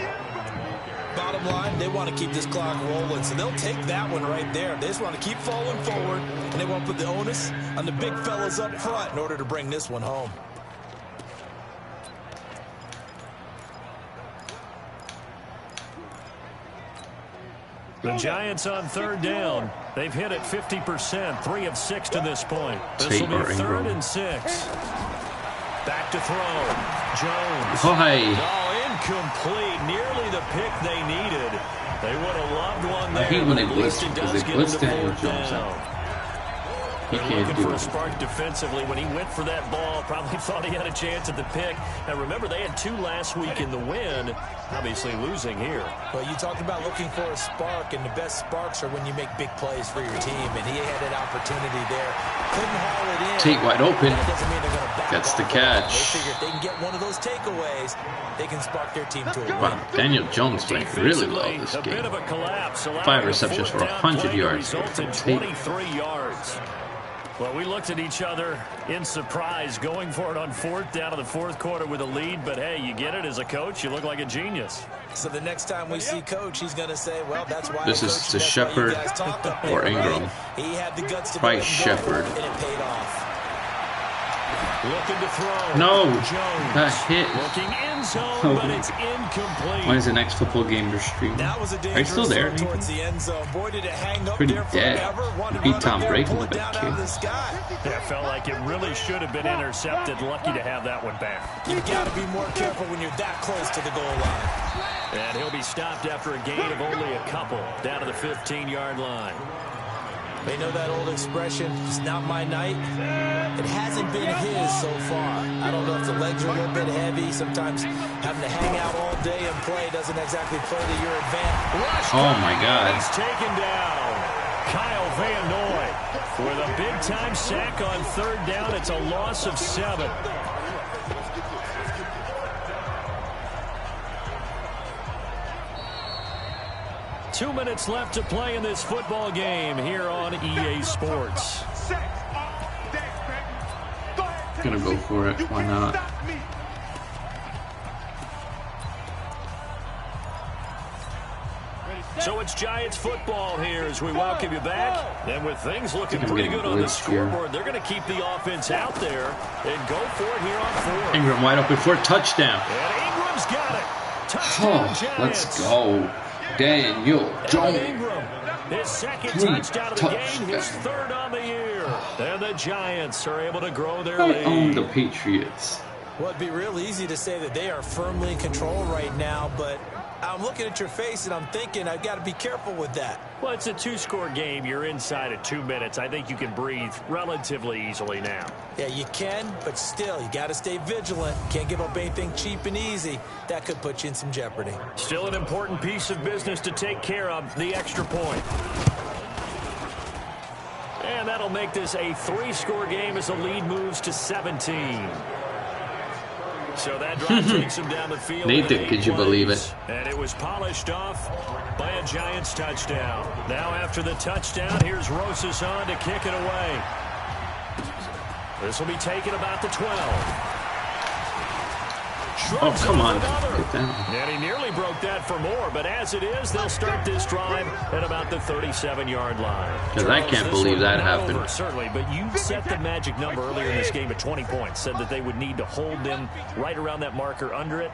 Bottom line, they want to keep this clock rolling, so they'll take that one right there. They just want to keep falling forward, and they want to put the onus on the big fellas up front in order to bring this one home. The Giants on third down. They've hit it 50%, 3 of 6 to this point. This will be 3rd and 6. Back to throw. Jones. Oh, hey. Incomplete. Nearly the pick they needed. They would have loved one there. I hate when they blitz because they blitz Daniel Jones out. He can't do for a it. spark defensively when he went for that ball. Probably thought he had a chance at the pick. Now remember, they had 2 last week in the win. Obviously losing here. Well, you talked about looking for a spark, and the best sparks are when you make big plays for your team. And he had that opportunity there. Couldn't haul it in. Tate wide open. That doesn't mean they're going to back That's the off. catch. They figure if they can get one of those takeaways, they can spark their team to a win. Wow, Daniel Jones played really well this a bit game. of a collapse, 5 receptions for 100 yards. Resulted 23 yards. Well, we looked at each other in surprise going for it on 4th down in the 4th quarter with a lead. But, hey, you get it as a coach. You look like a genius. So the next time we see Coach, he's going to say, well, that's why This is to Shepard or Ingram. He had the guts to Probably Shepard. and it paid off. Looking to throw. No, Jones. that hit. Looking in zone, but it's incomplete. When is the next football game you're streaming? Are you still there? Towards the end zone. Boy, did it hang up Pretty there dead. forever. Beat Tom Brady with that kick. Yeah, felt like it really should have been intercepted. Lucky to have that one back. You've got to be more careful when you're that close to the goal line. And he'll be stopped after a gain of only a couple down to the 15-yard line. They know that old expression, it's not my night. It hasn't been his so far. I don't know if the legs are a little bit heavy. Sometimes having to hang out all day and play doesn't exactly play to your advantage. Oh, my God. He's taken down. Kyle Van Noy with a big-time sack on 3rd down. It's a loss of 7. 2 minutes left to play in this football game here on EA Sports. Gonna go for it. Why not? So it's Giants football here as we welcome you back. And with things looking pretty good on the scoreboard, they're going to keep the offense out there and go for it here on 4th. Ingram wide open for a touchdown. And Ingram's got it. Touchdown, Giants. Let's go. Daniel Jones. Ingram, his 2nd touchdown of the game, his 3rd on the year. And the Giants are able to grow their lead. I own the Patriots. Well, it'd be real easy to say that they are firmly in control right now, but I'm looking at your face and I'm thinking I've got to be careful with that. Well, it's a 2-score game. You're inside at 2 minutes. I think you can breathe relatively easily now. Yeah, you can, but still, you got to stay vigilant. Can't give up anything cheap and easy. That could put you in some jeopardy. Still an important piece of business to take care of, the extra point. And that'll make this a 3-score game as the lead moves to 17. So that drive takes him down the field. Nathan, could you believe it? And it was polished off by a Giants touchdown. Now after the touchdown, here's Rosas on to kick it away. This will be taken about the 12. Oh, come on. Get down. And he nearly broke that for more, but as it is, they'll start this drive at about the 37-yard line. Because I can't believe that happened. Over, certainly, but you set the magic number earlier in this game at 20 points, said that they would need to hold them right around that marker under it,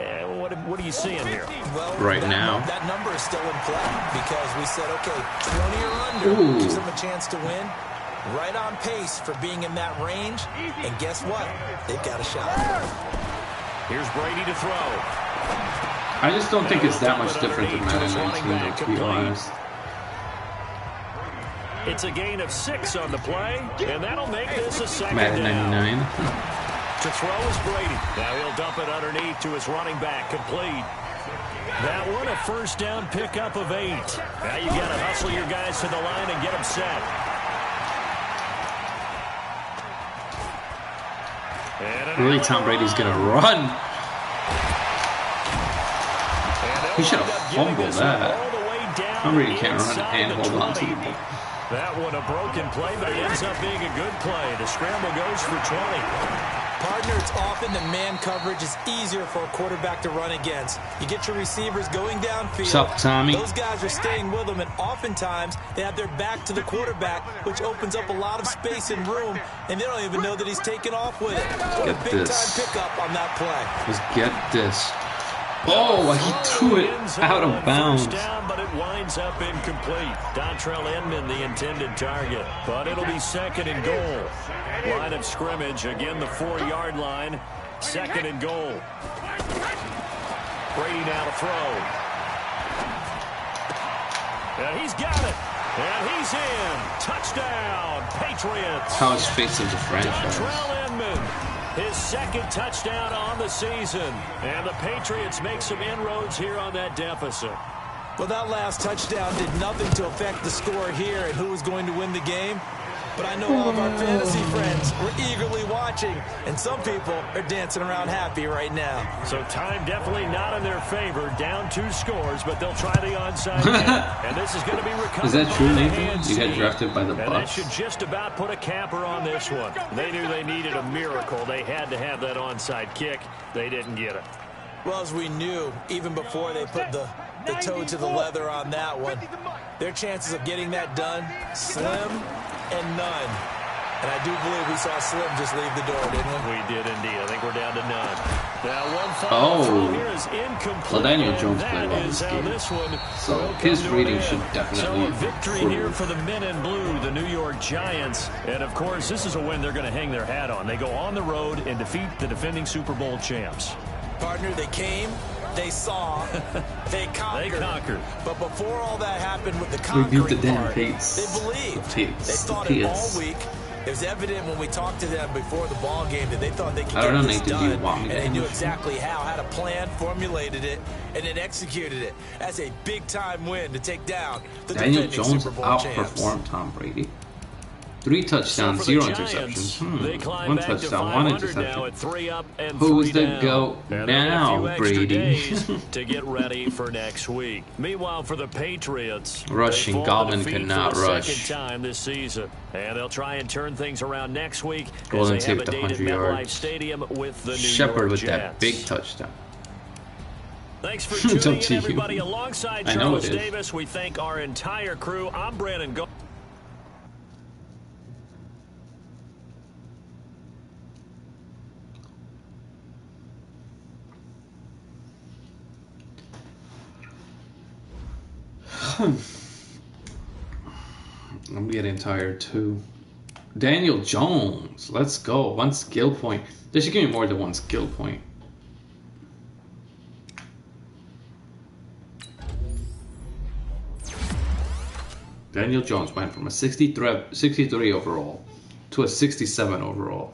And what are you seeing here? Well, right now. That number is still in play because we said, okay, 20 or under gives them a chance to win. Right on pace for being in that range. And guess what? They've got a shot. Here's Brady to throw. I just don't think it's that much different than Madden 19, to be honest. It's a gain of 6 on the play, and that'll make this a second Madden down. 99. To throw is Brady. Now he'll dump it underneath to his running back, complete. That one a first down pickup of 8. Now you got to hustle your guys to the line and get them set. Really, Tom Brady's going to run. He should have fumbled that. Tom Brady can't run and hold on to the ball. That one a broken play, but it ends up being a good play. The scramble goes for 20. Partner, it's often the man coverage is easier for a quarterback to run against. You get your receivers going downfield. What's up, Tommy? Those guys are staying with them, and oftentimes they have their back to the quarterback, which opens up a lot of space and room, and they don't even know that he's taking off with it. What a big-time pickup on that play. Let's get this. Oh, he threw it out of bounds. Down, but it winds up incomplete. Dontrell Inman, the intended target. But it'll be second and goal. Line of scrimmage, again the 4-yard line. Second and goal. Brady now to throw. And he's got it. And he's in. Touchdown, Patriots. College face of the franchise. Dontrell Inman. His second touchdown on the season. And the Patriots make some inroads here on that deficit. Well, that last touchdown did nothing to affect the score here and who was going to win the game. But I know all of our fantasy friends were eagerly watching, and some people are dancing around happy right now. So time definitely not in their favor. Down 2 scores, but they'll try the onside kick. And this is going to be recovered. Is that true, by the Nathan? hands You got team. drafted by the And that Bucks. should just about put a capper on this one. They knew they needed a miracle. They had to have that onside kick. They didn't get it. Well, as we knew, even before they put the toe to the leather on that one, their chances of getting that done, slim and none. And I do believe we saw Slim just leave the door, didn't we? We did indeed. I think we're down to none. Now one final throw here is incomplete. Well, Daniel Jones played well That this is how game. this one So will his come to reading an should end. definitely So a victory improve. here for the men in blue, the New York Giants. And of course, this is a win they're going to hang their hat on. They go on the road and defeat the defending Super Bowl champs. Partner, they came, they saw, they conquered. They conquered. But before all that happened with the We conquering beat the damn part, Pates. they believed. The Pates. They thought The it all Pates. week. It was evident when we talked to them before the ball game that they thought they could I don't get know, this Nathan, do you done, want me and to they end knew this? exactly how, had a plan, formulated it, and then executed it. That's a big-time win to take down the Daniel defending Jones Super Bowl champs. outperformed Tom Brady. 3 touchdowns, So 0 for the Giants, interceptions. They climb 1 back to touchdown, 1 500 now interception. at 3 up and Who's 3 the down. GOAT And they've got now, a few extra Brady? days to get ready for next week. Meanwhile, for the Patriots, Rushing they've fallen Goblin to defeat cannot for the rush. second time this season, and they'll try and turn things around next week Golden as they have taped a date at 100 MetLife yards. Stadium with the New Shepard York with Jets. that big touchdown. Thanks for It's tuning up to in, you. everybody. Alongside I know Charles it is. Davis, we thank our entire crew. I'm Brandon Go. I'm getting tired too. Daniel Jones, let's go. 1 skill point. They should give me more than 1 skill point. Daniel Jones went from a 63 overall to a 67 overall.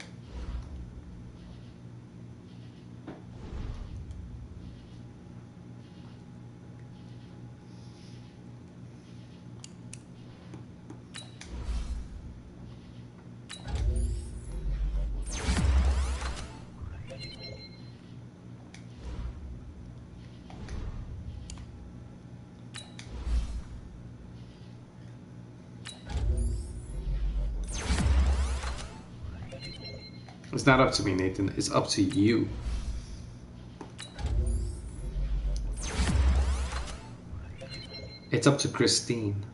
It's not up to me, Nathan. It's up to you. It's up to Christine.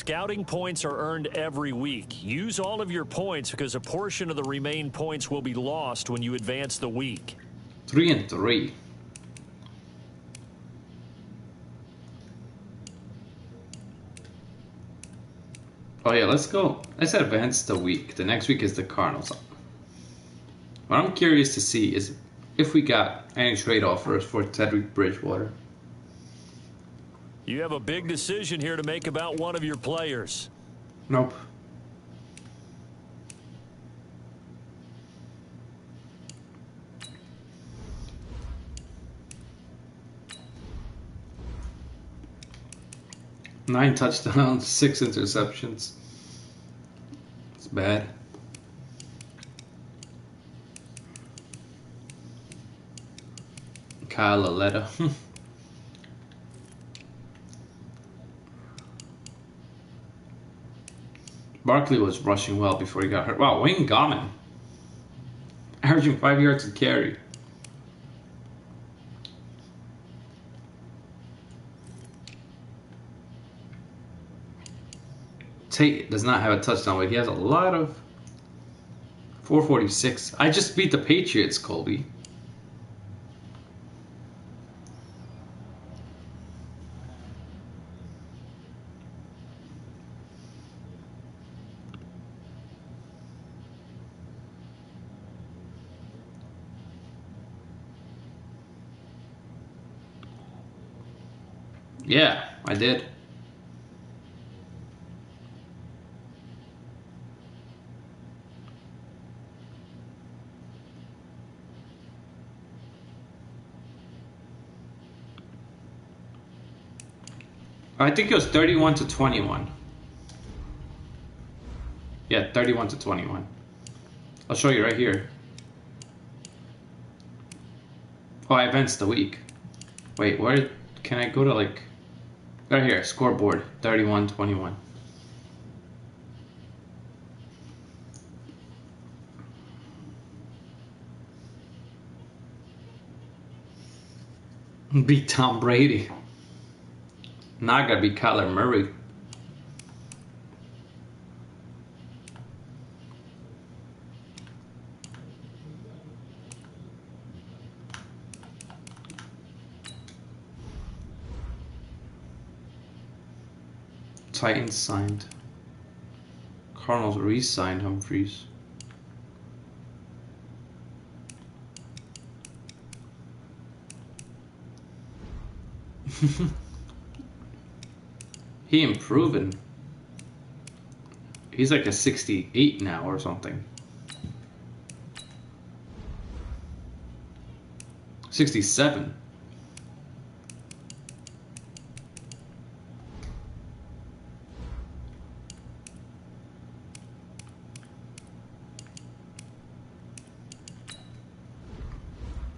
scouting points are earned every week. Use all of your points because a portion of the remaining points will be lost when you advance the week. 3-3. Oh yeah, let's go. Let's advance the week. The next week is the Cardinals. What I'm curious to see is if we got any trade offers for Teddy Bridgewater. You have a big decision here to make about one of your players. Nope. Nine touchdowns, 6 interceptions. It's bad. Kyle Aletta. Barkley was rushing well before he got hurt. Wow, Wayne Gallman. Averaging 5 yards a carry. Tate does not have a touchdown, but he has a lot of 446. I just beat the Patriots, Colby. Yeah, I did. I think it was 31-21. Yeah, 31-21. I'll show you right here. Oh, I advanced the week. Wait, where can I go to, like, right here, scoreboard, 31-21. Beat Tom Brady. Not gonna be Kyler Murray. Titans signed. Cardinals re-signed Humphries. He improving. He's like a 68 now or something. 67.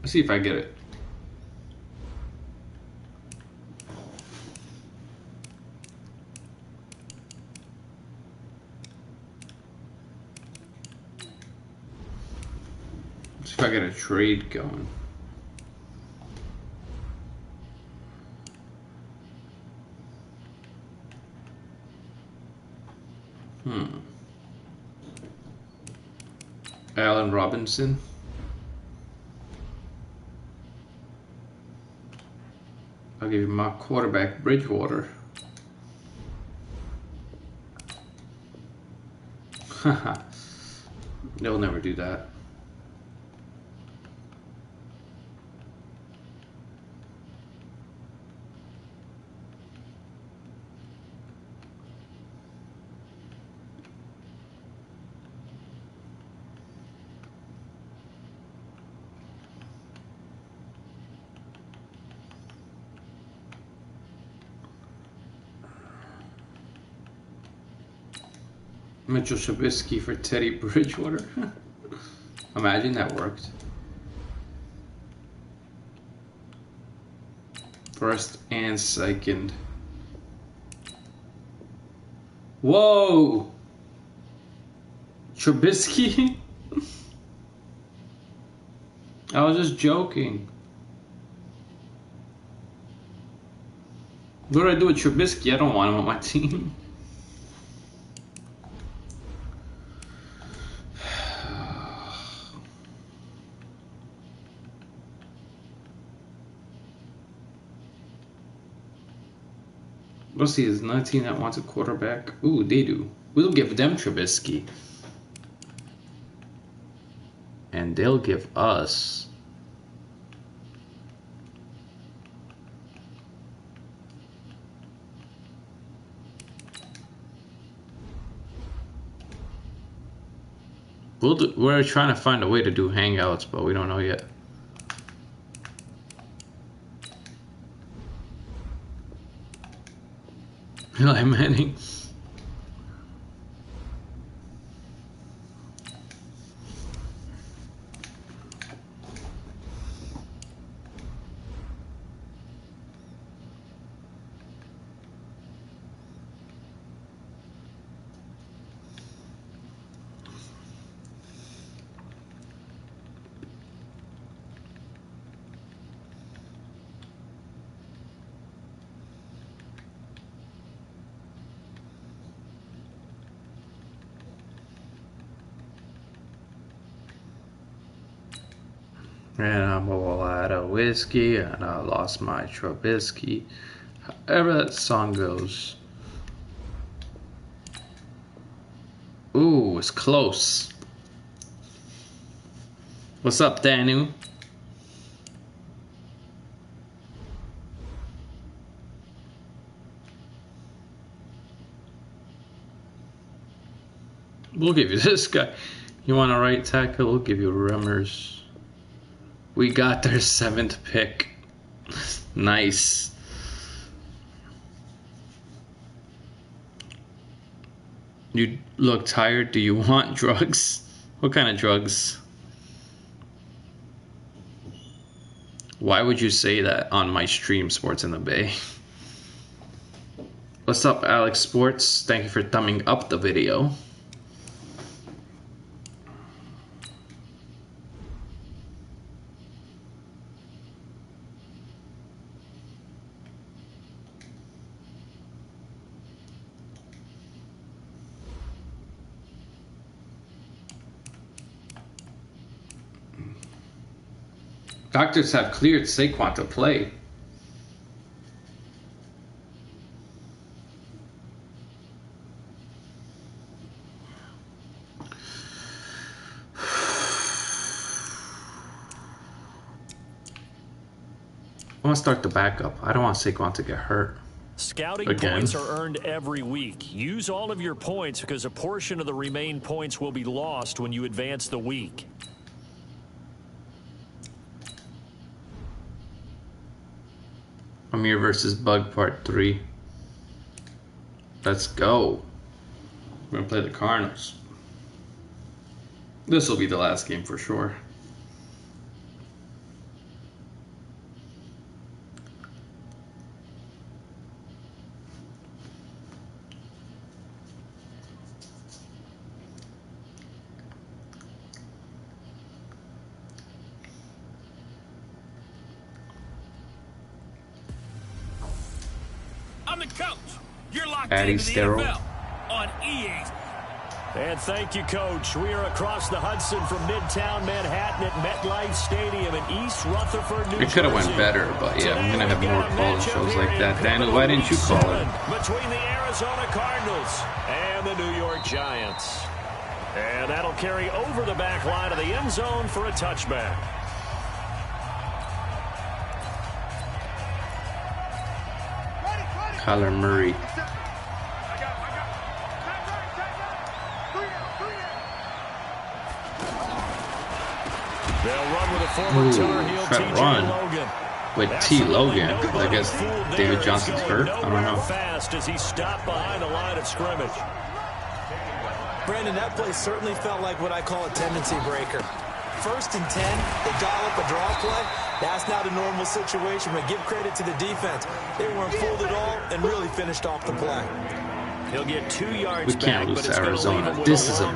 Let's see if I get it. Let's see if I get a trade going. Allen Robinson. I'll give you my quarterback, Bridgewater. Haha. They'll never do that. Mitchell Trubisky for Teddy Bridgewater. Imagine that worked. First and second. Whoa! Trubisky? I was just joking. What do I do with Trubisky? I don't want him on my team. We'll see. Is 19 that wants a quarterback? Ooh, they do. We'll give them Trubisky. And they'll give us... We're trying to find a way to do hangouts, but we don't know yet. Eli Manning. And I'm all out of whiskey, and I lost my Trubisky. However that song goes. Ooh, it's close. What's up, Daniel? We'll give you this guy. You want a right tackle? We'll give you Remmers. We got their 7th pick. Nice. You look tired. Do you want drugs? What kind of drugs? Why would you say that on my stream, Sports in the Bay? What's up, Alex Sports? Thank you for thumbing up the video. Doctors have cleared Saquon to play. I want to start the backup. I don't want Saquon to get hurt. Scouting again. Points are earned every week. Use all of your points because a portion of the remaining points will be lost when you advance the week. Amir versus Bug Part 3. Let's go. We're going to play the Cardinals. This will be the last game for sure. I'm the coach. You're locked Addy into the Sterile. NFL on EA. And thank you, Coach. We are across the Hudson from Midtown Manhattan at MetLife Stadium in East Rutherford, New Jersey. It could have went better, but yeah, I'm going to have more call shows like that. Daniel, why didn't you call it? Between the Arizona Cardinals and the New York Giants. And that'll carry over the back line of the end zone for a touchback. Kyler Murray. They'll run with a former Tar Heel TJ Logan. With T. Logan. I guess David Johnson's hurt. I don't know. Fast as he stopped behind the line of scrimmage. Brandon, that play certainly felt like what I call a tendency breaker. 1st and 10, they dial up a draw play. That's not a normal situation, but give credit to the defense. They weren't fooled at all and really finished off the play. He'll get 2 yards We can't back, lose but to Arizona. This is a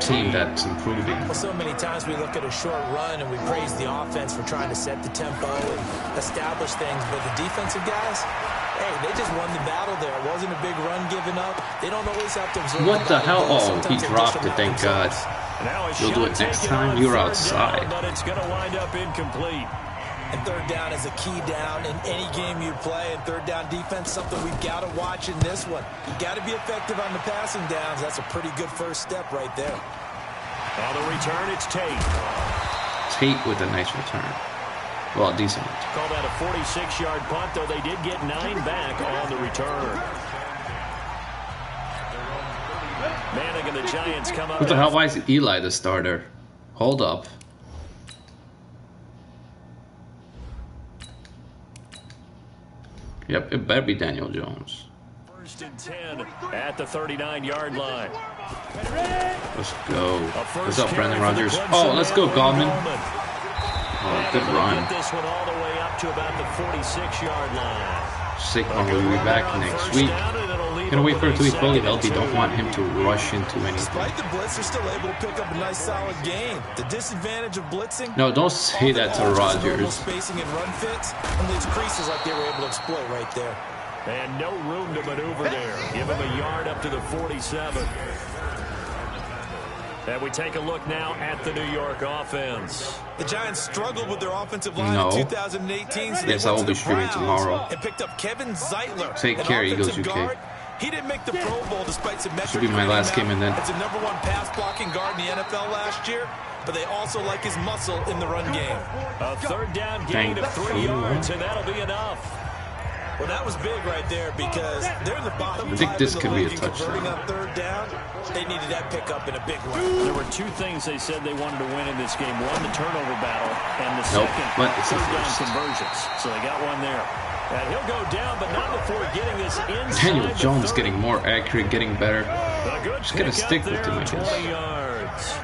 team that's improving. Well, so many times we look at a short run and we praise the offense for trying to set the tempo and establish things, but the defensive guys, hey, they just won the battle there. It wasn't a big run given up. They don't always have to absorb. What the hell? Oh, he dropped it, thank God. You'll do it next time? You're outside. But it's going to wind up incomplete. And third down is a key down in any game you play. And third down defense, something we've got to watch in this one. You've got to be effective on the passing downs. That's a pretty good first step right there. On the return, it's Tate. Tate with a nice return. Well, decent. Call that a 46-yard punt, though they did get 9 back on the return. Manning and the Giants come up. What the hell? Why is Eli the starter? Hold up. Yep, it better be Daniel Jones. First and 10 at the 39-yard line. Let's go. What's up, Brandon Rodgers? Oh, let's go, Goldman. Oh, good run. Get this one all the way up to about the 46-yard line. Saquon will be back next week. Gonna wait for it to be fully healthy. Don't want him to rush into anything. Despite the blitz, they're still able to pick up a nice solid gain. The disadvantage of blitzing. No, don't say that to Rodgers. Spacing and run fits and leaves creases like they were able to exploit right there. And no room to maneuver there. Give him a yard up to the 47. And we take a look now at the New York offense. The Giants struggled with their offensive line in 2018. So yes, I will be streaming tomorrow. And picked up Kevin Zeitler. Take care, Eagles UK. He didn't make the Pro Bowl despite some metrics. Should be my last game, and then it's a #1 pass blocking guard in the NFL last year. But they also like his muscle in the run game. A third down gain of 3 yards, and that'll be enough. Well, that was big right there because they're in the bottom. I think this could be a touchdown. On third down, they needed that pickup in a big way. There were 2 things they said they wanted to win in this game. One, the turnover battle, and the second, third down conversions. So they got one there. And he'll go down, but not before getting this inside. Daniel Jones getting more accurate, getting better. Just gotta stick with him, I guess. 20 yards.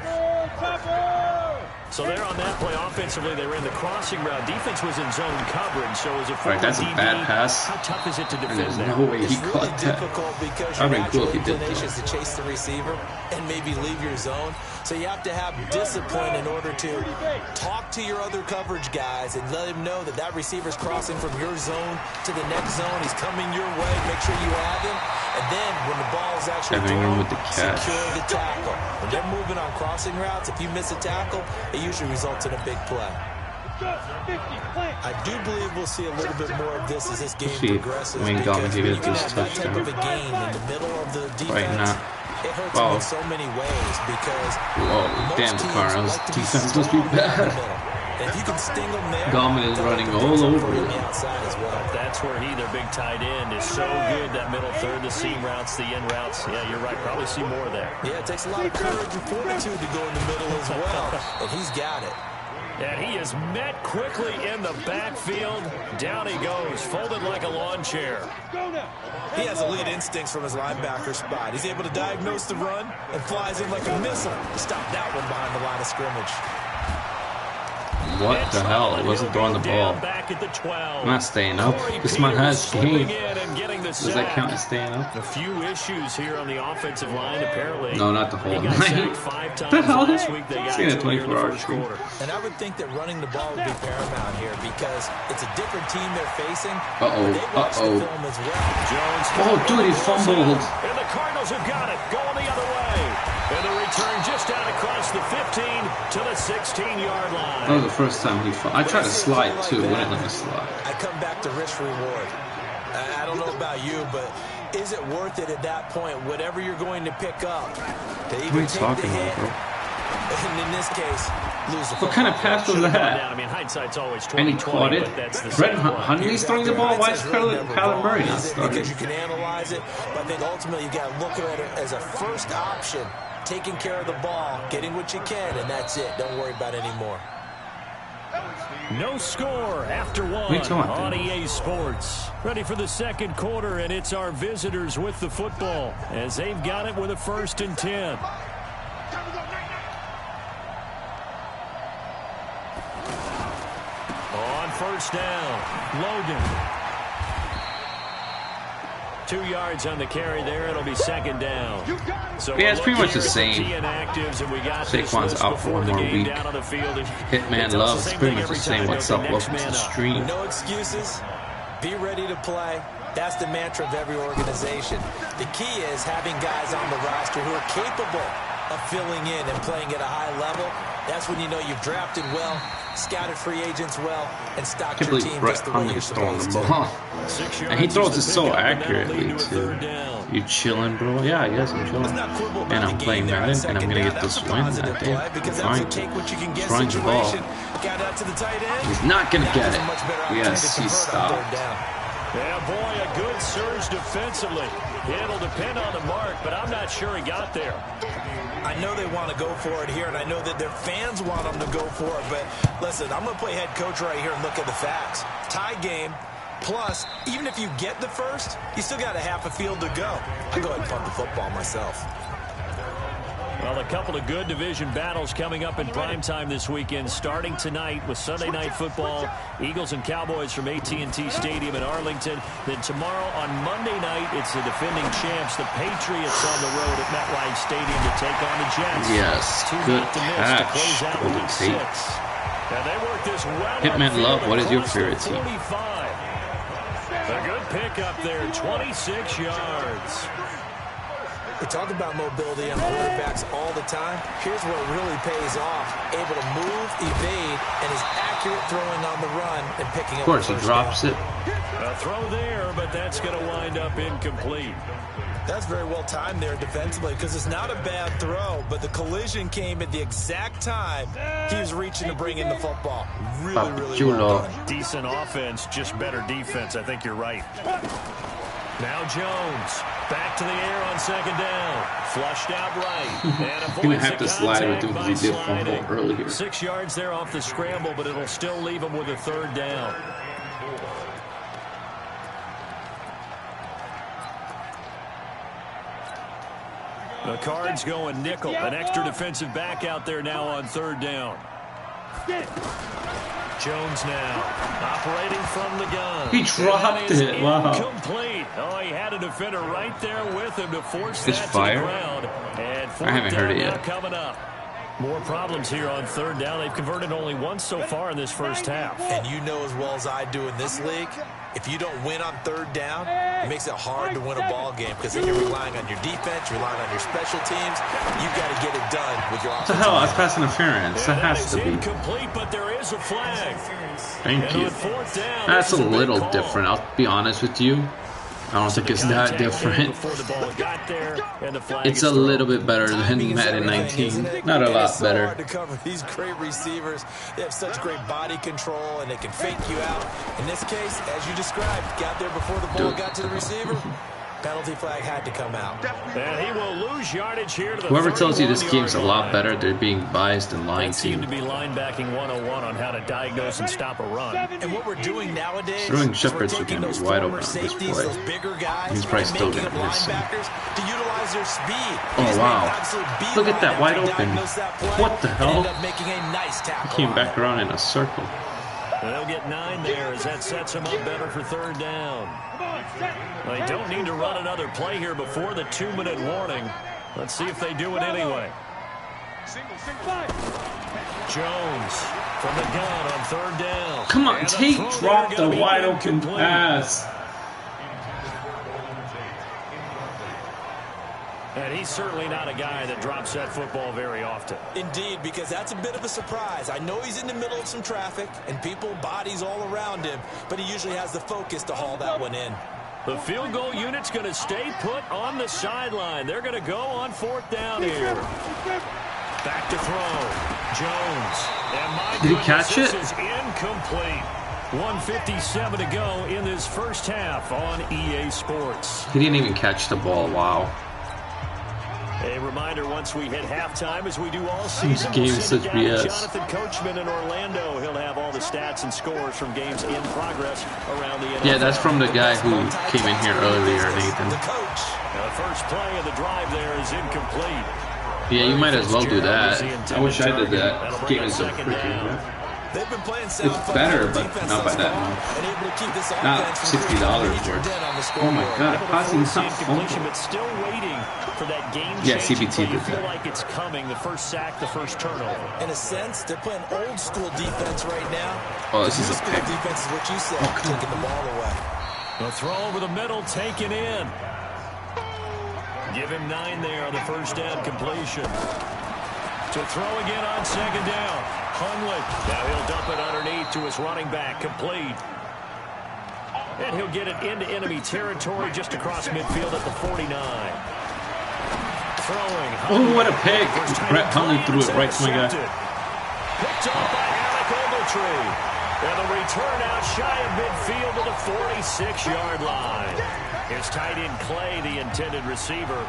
So there on that play, offensively, they ran the crossing route. Defense was in zone coverage, so as a former that's a DB, bad pass. how tough is it to defend There's that? no way he It's really caught that. difficult because That'd your be cool natural if he did inclination that. is to chase the receiver and maybe leave your zone. So you have to have discipline in order to talk to your other coverage guys and let him know that that receiver's crossing from your zone to the next zone. He's coming your way. Make sure you have him. And then when the ball is actually thrown, with the catch. secure the tackle. When they're moving on crossing routes, if you miss a tackle, it usually results in a big play. I do believe we'll see a little bit more of this as this game progresses. Wayne Gallman gave it this that type of a touchdown. gain in the middle of the defense. Right now. It hurts them in so many ways because whoa, damn, the Cardinals defense must be bad. And if you can sting them there, Gallman is running all over on them. the outside as well. That's where their big tight end, is so good. That middle third, the seam routes, the in routes. Yeah, you're right. Probably see more there. Yeah, it takes a lot of courage and fortitude to go in the middle as well. And he's got it. And he is met quickly in the backfield. Down he goes, folded like a lawn chair. He has elite instincts from his linebacker spot. He's able to diagnose the run and flies in like a missile to stop that one behind the line of scrimmage. What the hell? It wasn't throwing the ball. Back at the 12. I'm not staying up. This man has game. Does that count as staying up? A few issues here on the offensive line, apparently. No, not the whole He got line. sacked 5 times The hell? last week. They got Seen a to here in the 24-hour first stream. quarter. And I would think that running the ball would be paramount here because it's a different team they're facing. Uh-oh, They watch the film as well. Jones. Oh, dude, he fumbled. And the Cardinals have got it. Going the other way. And the return just out across the 15 to the 16-yard line. That was the first time he fought. I tried to slide too. Wouldn't let me slide. I come back to risk reward. I don't know about you, but is it worth it at that point, whatever you're going to pick up, to What are even you take talking the about, hit, bro? and in this case, lose the What kind of pass was that? I mean, hindsight's always 20/20, And he caught it. but that's the Brett same one. Hundley's throwing the ball. Why is Kyler Murray not starting? Because you can analyze it, but I think ultimately you got to look at it as a first option, taking care of the ball, getting what you can, and that's it. Don't worry about it anymore. No score after one on EA Sports. Ready for the second quarter, and it's our visitors with the football as they've got it with a 1st and 10. On first down, Logan. 2 yards on the carry there. It'll be 2nd down. So yeah, it's pretty much the same. Saquon's out for one more week. Hitman Love is pretty much the same. What's up? Welcome to the stream. No excuses. Be ready to play. That's the mantra of every organization. The key is having guys on the roster who are capable of filling in and playing at a high level, that's when you know you've drafted well, scouted free agents well, and stocked your team just the way you're supposed to. And he throws it so accurately, too. You chilling, bro? Yeah, I guess I'm chilling. And I'm playing Madden, and I'm going to get this win that day. Fine. Throwing the ball. He's not going to get it. Yes, he stopped. Yeah, boy, a good surge defensively. It'll depend on the mark, but I'm not sure he got there. I know they want to go for it here, and I know that their fans want them to go for it, but listen, I'm going to play head coach right here and look at the facts. Tie game, plus, even if you get the first, you still got a half a field to go. I go ahead and punt the football myself. Well, a couple of good division battles coming up in primetime this weekend, starting tonight with Sunday Night Football, Eagles and Cowboys from AT&T Stadium in Arlington. Then tomorrow on Monday night, it's the defending champs, the Patriots, on the road at MetLife Stadium to take on the Jets. Yes, good catch, Golden Tate. Now they work this well. Hitman Love, what is your favorite team? 45. A good pick up there, 26 yards. We talk about mobility on quarterbacks all the time. Here's where it really pays off. Able to move, evade, and is accurate throwing on the run and picking up. Of course, he drops it. A throw there, but that's going to wind up incomplete. That's very well timed there defensively because it's not a bad throw, but the collision came at the exact time he was reaching to bring in the football. Really well done. Decent offense, just better defense. I think you're right. Now Jones, back to the air on second down. Flushed out right. And You're going to have to slide with him because he did fumble earlier. 6 yards there off the scramble, but it'll still leave him with a third down. The Cards going nickel. An extra defensive back out there now on third down. Jones now operating from the gun. He dropped it. Wow. Complete. Oh, he had a defender right there with him to force that to fire? the ground. And I haven't heard it yet. Coming up. More problems here on third down. They've converted only once so far in this first half. And you know as well as I do in this league, if you don't win on third down, it makes it hard to win a ball game because then you're relying on your defense, relying on your special teams. You've got to get it done with your offense. What the hell? That's pass interference. That has to be. Incomplete, but there is a flag. Thank you. That's a little different. I'll be honest with you. I don't think it's that different. It's a little bit better than Madden 19. Not a lot better. Hard to cover these great receivers. They have such great body control, and they can fake you out. In this case, as you described, got there before the ball got to the receiver. Penalty flag had to come out. And he will lose yardage here to the Whoever tells you this game's a lot better, they're being biased and lying to you. Seemed to be linebacking 101 on how to diagnose and stop a run. And what we're doing nowadays, throwing Shepard's are going to be wide open on this safeties, play. those bigger guys, He's probably still making going to up miss him. linebackers to utilize their speed. Oh, wow. Look at that, wide open. What the hell? He came back around in a circle. They'll get 9 there as that sets him up better for third down. Well, they don't need to run another play here before the 2-minute warning. Let's see if they do it anyway. Jones from the gun on third down. Come on, Tate dropped the wide open pass. And he's certainly not a guy that drops that football very often. Indeed, because that's a bit of a surprise. I know he's in the middle of some traffic and people, bodies all around him, but he usually has the focus to haul that one in. The field goal unit's going to stay put on the sideline. They're going to go on fourth down here. Back to throw. Jones. And did he catch it? This is incomplete. 1:57 to go in this first half on EA Sports. He didn't even catch the ball. Wow. A reminder, once we hit halftime, as we do all season, This game is such BS. Jonathan Coachman in Orlando. He'll have all the stats and scores from games in progress around the NFL. Yeah, that's from the guy who came in here earlier, Nathan. Now, the first play of the drive there is incomplete. Yeah, you might as well do that. I wish I did that. This game is so freaking good. It's better, but not by that much. Not $60 worth. Oh my god, how's he not fumble? But still waiting for that game Yeah, changing CBT play. You did feel that. like it's coming, the first sack, the first turnover. In a sense, they're playing old school defense right now. Oh, this is a school pick. defense is what you said, taking the ball away. The throw over the middle, taken in. Give him 9 there on the first down completion. To throw again on second down. Hundley. Now he'll dump it underneath to his running back. Complete. And he'll get it into enemy territory just across midfield at the 49. Throwing. Oh, what a pick. Brett Hundley threw it right to my guy. Picked off by Alec Ogletree. And the return out shy of midfield to the 46-yard line. It's tight end Clay, the intended receiver.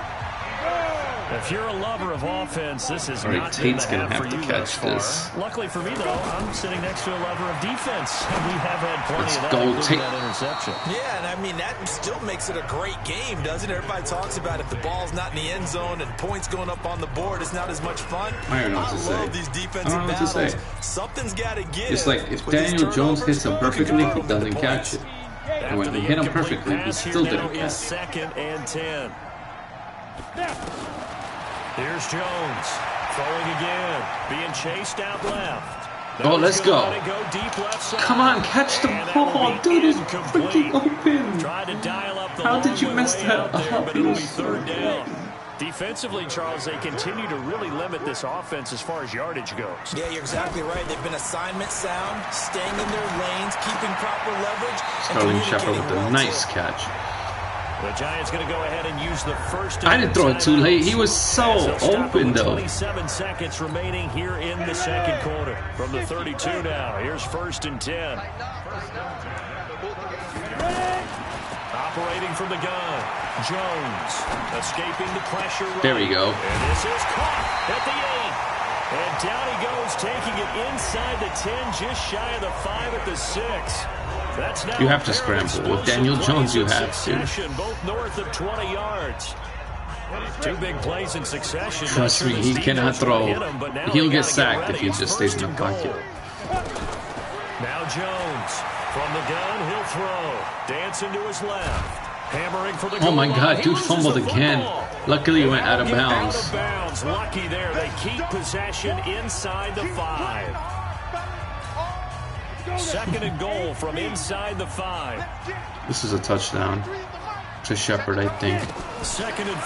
If you're a lover of offense, this is not Tate's going gonna have to catch this. Luckily for me, though, I'm sitting next to a lover of defense. We have had plenty of that, including that interception. Yeah, and I mean, that still makes it a great game, doesn't it? Everybody talks about if the ball's not in the end zone and points going up on the board, it's not as much fun. I don't know what to say. love these defensive battles. Something's got to give. It's like if Daniel Jones hits him perfectly, he doesn't catch it. And when he hit him perfectly, he still didn't catch it. 2nd and 10. Here's Jones. Throwing again. Being chased out left. Oh, let's go. Come on, catch the ball. Dude is freaking open. How did you mess that up? It was so good. Defensively, Charles, they continue to really limit this offense as far as yardage goes. Yeah, you're exactly right. They've been assignment sound, staying in their lanes, keeping proper leverage. Sterling Shepard with a nice catch. The Giants going to go ahead and use the first. I didn't throw it too late. He was so open, though. 27 seconds remaining here in the second quarter. From the 32 now. Here's 1st and 10. Operating from the gun. Jones escaping the pressure. Right. There we go. And this is caught at the 8. And down he goes, taking it inside the 10, just shy of the 5 at the 6. That's now you have to scramble. With Daniel Jones, you have to. Both north of 20 yards. 2 big plays in succession. Trust me, he cannot throw. He'll get sacked if he just stays in the pocket. Now Jones from the gun, he'll throw. Dancing to his left. Hammering for the goal. Oh my God, dude fumbled again. Luckily, he went out of bounds. Lucky there. They keep possession inside the 5. 2nd and goal from inside the 5. This is a touchdown to Shepard, I think. 2nd and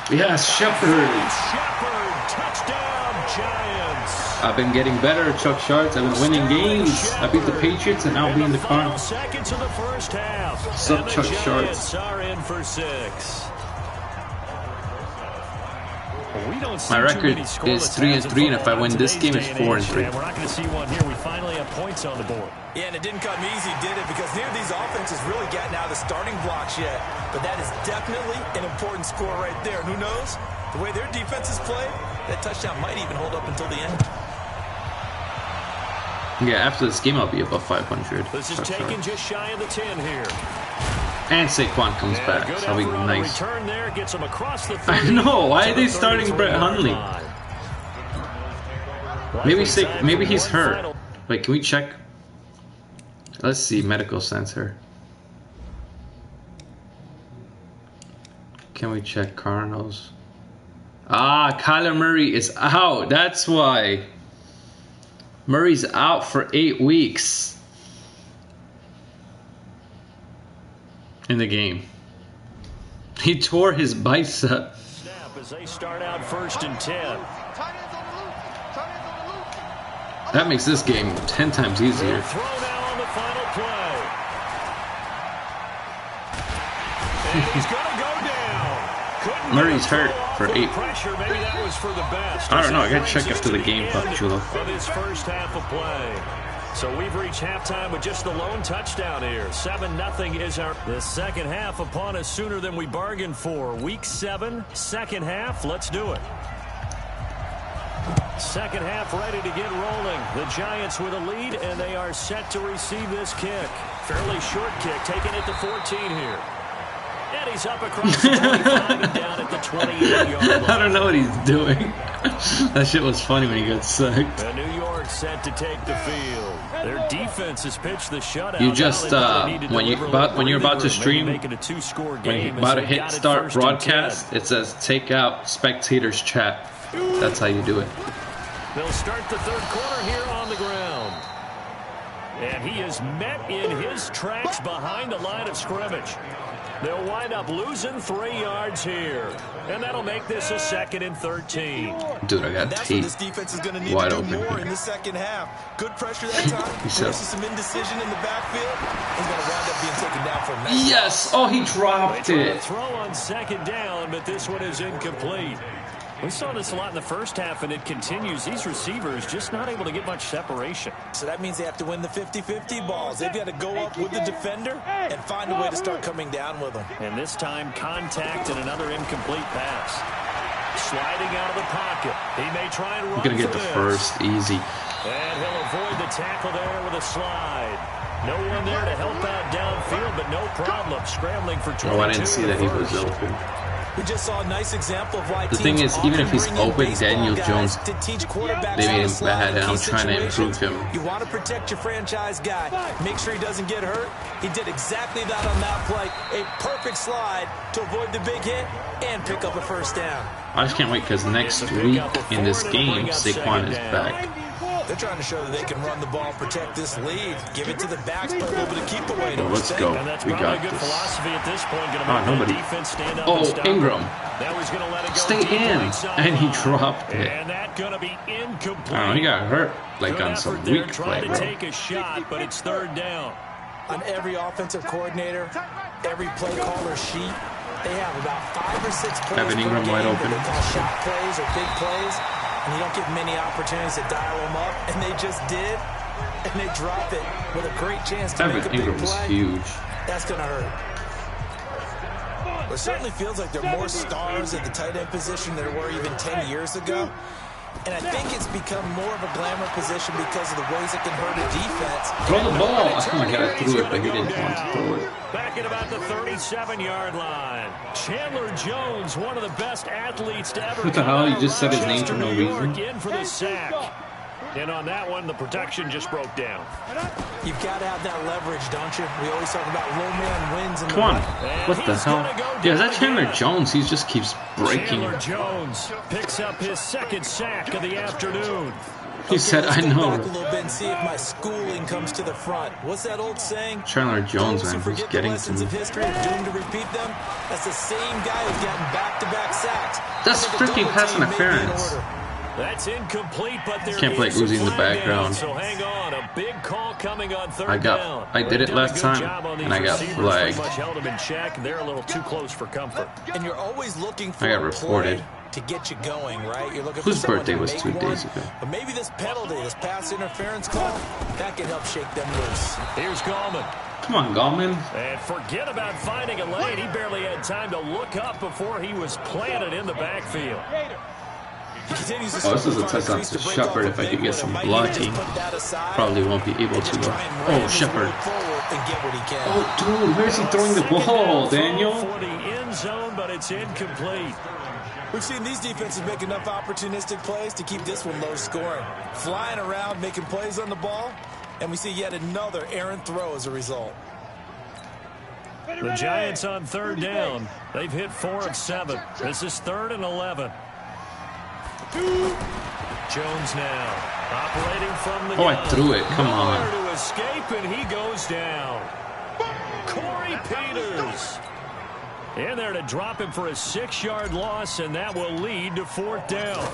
4. Yes, Shepard. Shepard, touchdown, Giants. I've been getting better, Chuck Sharts. I've been winning games. I beat the Patriots, and I'll be in the car. Seconds of the first half. What's up, Chuck Sharts? Are in for 6. My record is 3-3, and if I win this game, it's 4-3. We're not going to see one here. We finally have points on the board. Yeah, and it didn't come easy, did it? Because neither of these offenses really gotten out of the starting blocks yet. But that is definitely an important score right there. And who knows? The way their defenses play, that touchdown might even hold up until the end. Yeah, after this game, I'll be above 500. This is taken just shy of the 10 here. And Saquon comes back, so that'll be nice. There, gets him across the I know, why are they starting Brett Hundley? Maybe he's hurt. Wait, can we check? Let's see, medical center. Can we check Cardinals? Ah, Kyler Murray is out, that's why. Murray's out for 8 weeks. In the game. He tore his bicep. Snap as they start out 1st and 10. That makes this game 10 times easier. Throw now on the final play. And he's going to go down. Murray's hurt for 8. Pressure, maybe that was for the best. I don't know. I got to check after the game, Chulo. Of his first half of play. So we've reached halftime with just the lone touchdown here. 7-0 is the second half upon us sooner than we bargained for. Week 7, second half. Let's do it. Second half ready to get rolling. The Giants with a lead, and they are set to receive this kick. Fairly short kick, taking it to 14 here. And he's up across the 25 and down at the 28-yard line. I don't know what he's doing. That shit was funny when he got sacked. And New York set to take the field. Their defense has pitched the shutout. You just when you're about to stream, when you're about to hit start broadcast, it says take out spectators chat. That's how you do it. They'll start the third quarter here on the ground. And he is met in his tracks behind the line of scrimmage. They'll wind up losing 3 yards here. And that'll make this a 2nd and 13. Dude, I got That's Tate what this defense is going to need wide to do open more here. in the second half. Good pressure that time. Forces some indecision in the backfield. He's going to wind up being taken down for a nice Yes! Oh, he dropped it. Throw on 2nd down, but this one is incomplete. We saw this a lot in the first half, and it continues. These receivers just not able to get much separation. So that means they have to win the 50-50 balls. They've got to go up with the defender and find a way to start coming down with them. And this time, contact and another incomplete pass. Sliding out of the pocket. He may try and run. You're going to get the first easy. And he'll avoid the tackle there with a slide. No one there to help out downfield, but no problem. Scrambling for 22. Oh, I didn't see that he was open. We just saw a nice example of why the thing is, even if he's open, Daniel Jones, they made him bad, and I'm trying to improve him. You want to protect your franchise guy. Make sure he doesn't get hurt. He did exactly that on that play. A perfect slide to avoid the big hit and pick up a first down. I just can't wait because next week in this game, Saquon is back. They're trying to show that they can run the ball, protect this lead, give it to the backs, but a little bit of keep away. Well, let's go. We got this. Nobody. Oh, Ingram. Stay in. And he dropped it. I don't know, he got hurt like on some weak play, bro. Take a shot, but it's 3rd down. On every offensive coordinator, every play caller sheet, they have about 5 or 6 plays Evan Ingram wide open. They call shot plays or big plays. And you don't give many opportunities to dial them up, and they just did, and they drop it with a great chance to make a big Ingram is play. huge. That's going to hurt. It certainly feels like there are more stars at the tight end position than there were even 10 years ago. And I think it's become more of a glamour position because of the ways it can hurt a defense. Throw the ball! Oh my god, I threw it, but he didn't want to throw it. Back at about the 37-yard line. Chandler Jones, one of the best athletes to ever. What the hell? You just said his name for no reason? In for the sack. And on that one, the protection just broke down. You've got to have that leverage, don't you? We always talk about low man wins. Come on. What the hell? Yeah, is that Chandler Jones? He just keeps breaking. Chandler Jones picks up his 2nd sack of the afternoon. He said, I know. Back a little bit and see if my schooling comes to the front. What's that old saying? Chandler Jones, man, who's getting to me. Of history are doomed to repeat them. That's the same guy who's gotten back-to-back sacks. That's freaking pass interference. That's incomplete, but there can't play Uzi in the background. So hang on, a big call coming on 3rd down. I did it last time, and I got flagged. Much held them in check. They're a little too close for comfort. And you're always looking for I got reported. To get you going, right? You're looking Whose for birthday was 2 days ago? But maybe this penalty, this pass interference call, that can help shake them loose. Here's Gallman. Come on, Gallman. And forget about finding a lane. He barely had time to look up before he was planted in the backfield. Oh, this is a touchdown to Shepard. If I could get some blocking, probably won't be able to. Oh, Shepard. Oh, dude, where's he throwing the ball, Daniel? For the end zone, but it's incomplete. We've seen these defenses make enough opportunistic plays to keep this one low scoring. Flying around, making plays on the ball, and we see yet another errant throw as a result. The Giants on 3rd down. They've hit 4 of 7. This is 3rd and 11. Jones now operating from the I threw it. Come on. To escape, and he goes down. Corey Peters in there to drop him for a 6-yard loss, and that will lead to 4th down.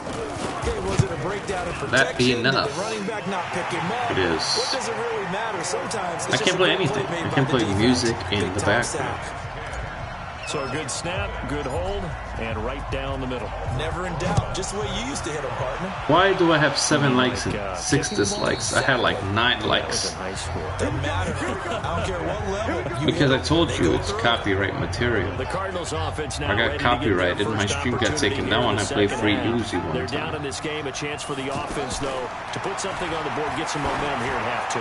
Okay, was it a breakdown in protection? That be enough. The running back not picking him up? It is. What does it really matter? Sometimes I can't play anything. I can't play music in the background. So a good snap, good hold, and right down the middle. Never in doubt. Just the way you used to hit him, partner. Why do I have 7 likes and 6 dislikes? I had like 9 likes. Doesn't matter. I don't care what level. Because I told you it's copyright material. The Cardinals offense now I got copyrighted. My stream got taken down when I played free Uzi one They're down time. in this game. A chance for the offense, though, to put something on the board, get some momentum here at half 2.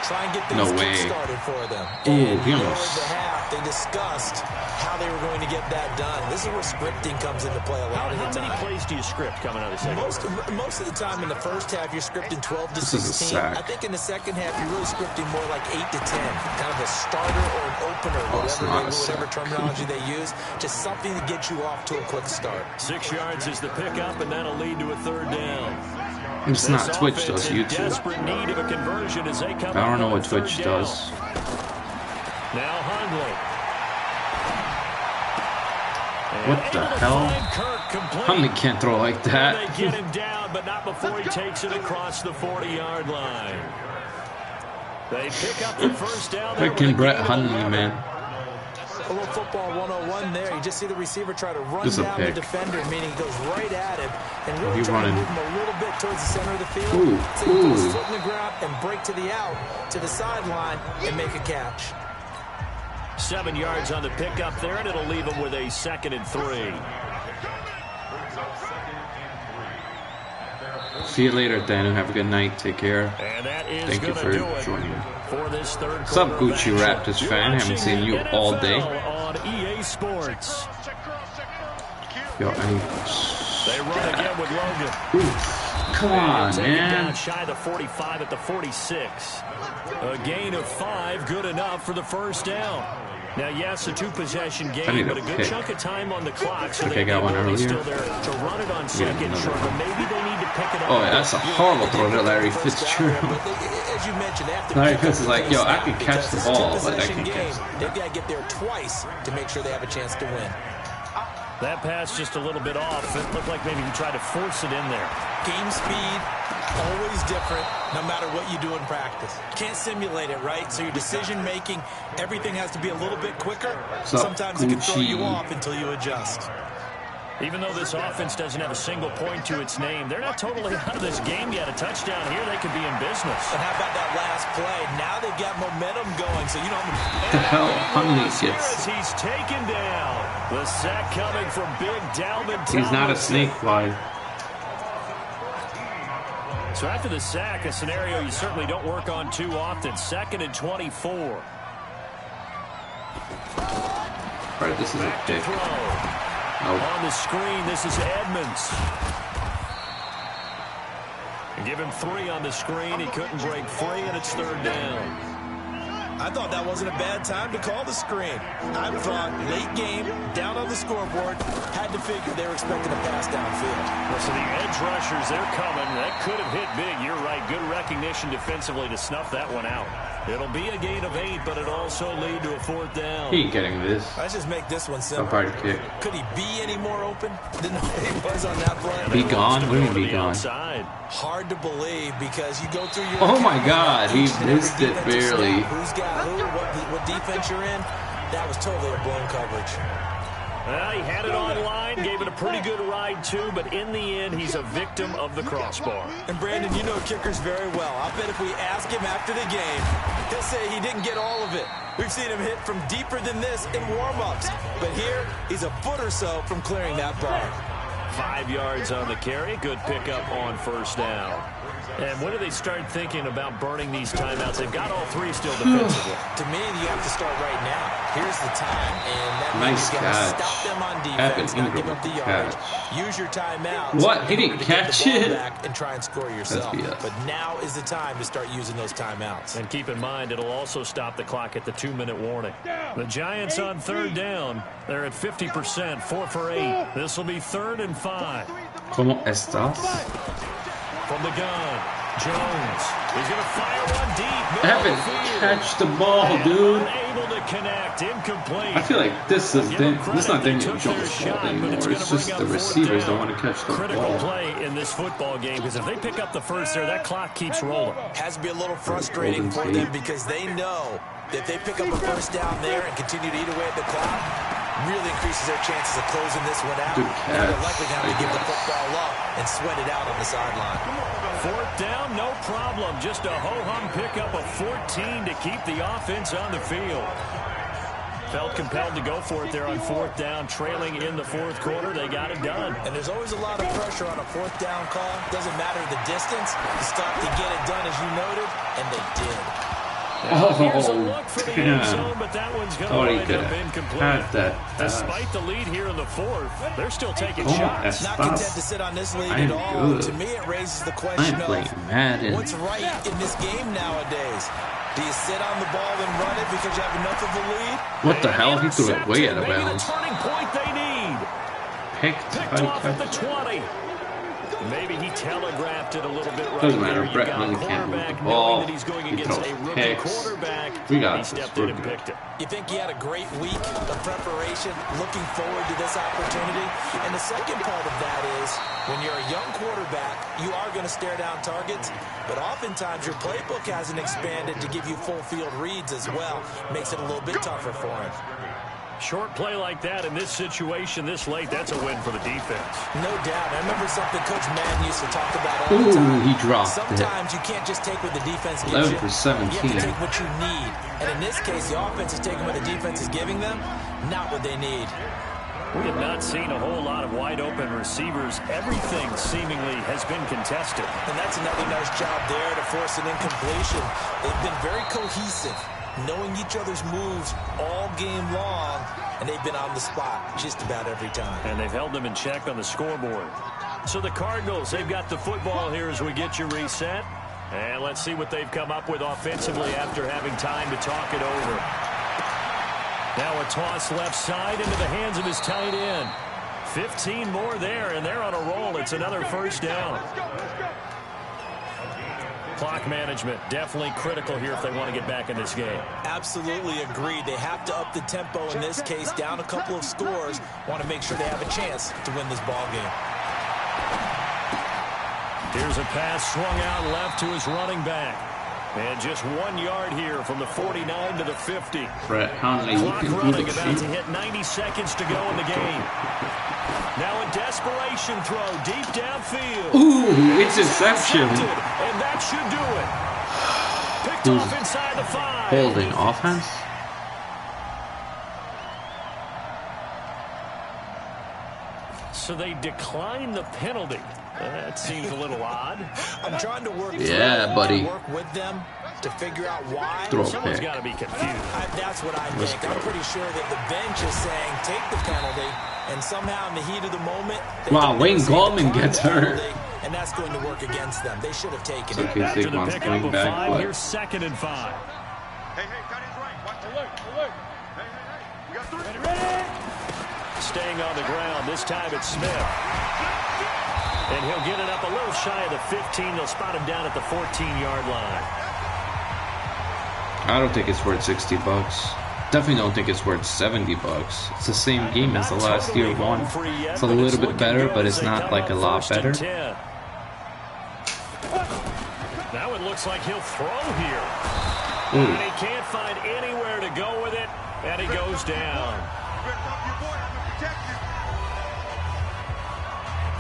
Try and get things No way. started for them. Ooh, he At almost. the half, they discussed how they were going to get that done. This is where scripting comes into play a lot of the time. How many plays do you script coming out of the second? Most of the time in the first half, you're scripting 12 to This is a 16. sack. I think in the second half, you're really scripting more like 8 to 10. Kind of a starter or an opener, it's not a whatever sack. terminology they use. Just something to get you off to a quick start. 6 yards is the pickup, and that'll lead to a 3rd down. It's not Twitch, though, it's YouTube. Desperate need of a conversion as they come I don't know up what on 3rd Twitch down. does. Now Hundley. What the hell? Huntley can't throw like that. They get him down, but not before he takes it across the 40-yard line. They pick up the first down. Freaking Brett Hundley, man. A little football 101 there. You just see the receiver try to run down the defender, meaning he goes right at him and really try to move him a little bit towards the center of the field. So he puts his foot in the ground and break to the out, to the sideline, and make a catch. 7 yards on the pickup there, and it'll leave him with a 2nd and 3. See you later, Daniel. Have a good night. Take care. And that is Thank you for joining me. For this third What's up, Gucci Raptors fan? Haven't seen you all day. On EA Sports. Yo, they run again with Logan. Ooh, come on, man. Shy the 45 at the 46. A gain of 5, good enough for the first down. Now, yes, a 2-possession game, but a good chunk of time on the clock. So I got one earlier. Still there to run it on second try, but maybe they need to pick it up. Oh, that's a horrible throw to Larry Fitzgerald. As you mentioned, Larry Fitz is like, yo, I can catch the ball, but I can catch it. They've got to get there twice to make sure they have a chance to win. That pass just a little bit off. It looked like maybe he tried to force it in there. Game speed, always different, no matter what you do in practice. Can't simulate it, right? So your decision-making, everything has to be a little bit quicker. Sometimes it can throw you off until you adjust. Even though this offense doesn't have a single point to its name, they're not totally out of this game yet. A touchdown here, they could be in business. And how about that last play? Now they've got momentum going, so you know. What the hell? Hundley gets. He's taken down. The sack coming from Big Dalvin Tomlinson. He's not a snake fly. So after the sack, a scenario you certainly don't work on too often. 2nd and 24. All right, this is a pick. On the screen, this is Edmonds. And give him 3 on the screen. He couldn't break free, and it's 3rd down. I thought that wasn't a bad time to call the screen. I thought late game, down on the scoreboard, had to figure they were expecting a pass downfield. Well, so the edge rushers, they're coming. That could have hit big. You're right. Good recognition defensively to snuff that one out. It'll be a gain of 8, but it also lead to a 4th down. He ain't getting this. Let's just make this one simple. Hard kick. Could he be any more open than he was on that play? Be gone? What do you mean be gone? Hard to believe because you go through your... Oh my God, he missed it barely. Who's got who? What defense you're in? That was totally a blown coverage. Well, he had it online, gave it a pretty good ride too, but in the end, he's a victim of the crossbar. And Brandon, you know kickers very well. I bet if we ask him after the game, he'll say he didn't get all of it. We've seen him hit from deeper than this in warm-ups. But here, he's a foot or so from clearing that bar. 5 yards on the carry. Good pickup on 1st down. And when do they start thinking about burning these timeouts? They've got all 3 still defensively. To me, you have to start right now. Here's the time, and that means you got to stop them on defense, not give up the yardage. Use your timeouts. What? He didn't catch it? And try and score yourself. But now is the time to start using those timeouts. And keep in mind, it'll also stop the clock at the 2-minute warning. The Giants on 3rd down. They're at 50%, 4 for 8. This will be 3rd and 5. ¿Cómo estás? From the gun, Jones. He's going to fire one deep. Evan, catch the ball, dude. Unable to connect, incomplete. I feel like this is not Daniel Jones' fault anymore. It's just the receivers don't want to catch the ball. Critical play in this football game because if they pick up the first there, that clock keeps rolling. Has to be a little frustrating for them because they know that if they pick up a first down there and continue to eat away at the clock, really increases their chances of closing this one out. They're likely going to have to give the football up and sweat it out on the sideline. 4th down, no problem. Just a ho-hum pickup of 14 to keep the offense on the field. Felt compelled to go for it there on 4th down, trailing in the 4th quarter. They got it done. And there's always a lot of pressure on a 4th down call. Doesn't matter the distance. You stop to get it done, as you noted, and they did. Here's a look for the end zone, but that one's going to wind up incomplete. Despite the lead here in the 4th, they're still taking shots. Not content to sit on this lead at all. To me, it raises the question of Madden. What's right in this game nowadays? Do you sit on the ball and run it because you have enough of a lead? What the hell? He threw it way out of bounds. The turning point they need. Picked off at the 20. Maybe he telegraphed it a little bit right. Doesn't matter. There. Brett Hundley can't move the ball. That he's going against a rookie quarterback. We got this. Stepped in and picked it. You think he had a great week of preparation, looking forward to this opportunity? And the second part of that is, when you're a young quarterback, you are going to stare down targets, but oftentimes your playbook hasn't expanded to give you full field reads as well. Makes it a little bit tougher for him. Short play like that in this situation this late, that's a win for the defense. No doubt. I remember something Coach Madden used to talk about all the time. He dropped Sometimes you can't just take what the defense gives 11 you. for 17. You have to take what you need. And in this case, the offense is taking what the defense is giving them, not what they need. We have not seen a whole lot of wide-open receivers. Everything seemingly has been contested. And that's another nice job there to force an incompletion. They've been very cohesive, knowing each other's moves all game long, and they've been on the spot just about every time. And they've held them in check on the scoreboard. So the Cardinals, they've got the football here as we get you reset. And let's see what they've come up with offensively after having time to talk it over. Now a toss left side into the hands of his tight end. 15 more there, and they're on a roll. It's another first down. Clock management definitely critical here if they want to get back in this game. Absolutely agreed. They have to up the tempo in this case, down a couple of scores. Want to make sure they have a chance to win this ball game. Here's a pass swung out left to his running back. And just 1 yard here from the 49 to the 50. Brett Hundley, clock running, about to hit 90 seconds to go in the game. Now a desperation throw deep downfield. Ooh, interception. And that should do it. Picked off inside the 5. Holding offense. So they decline the penalty. That seems a little odd. I'm trying to work buddy. Work with them to figure out why. Someone's got to be confused. That's what I think. I'm pretty sure that the bench is saying take the penalty, and somehow in the heat of the moment, wow, Wayne Gallman gets hurt. And that's going to work against them. They should have taken it. Okay, After the Saquon's pickup coming of back, 5, but here's 2nd and 5. Hey, got his right. Watch alert, alert. Hey. We got 3. Ready. Staying on the ground. This time it's Smith. And he'll get it up a little shy of the 15. They'll spot him down at the 14-yard line. I don't think it's worth $60. Definitely don't think it's worth $70. It's the same game as the last year one. It's a little bit better, but it's not like a lot better. Now it looks like he'll throw here. Ooh. And he can't find anywhere to go with it, and he goes down.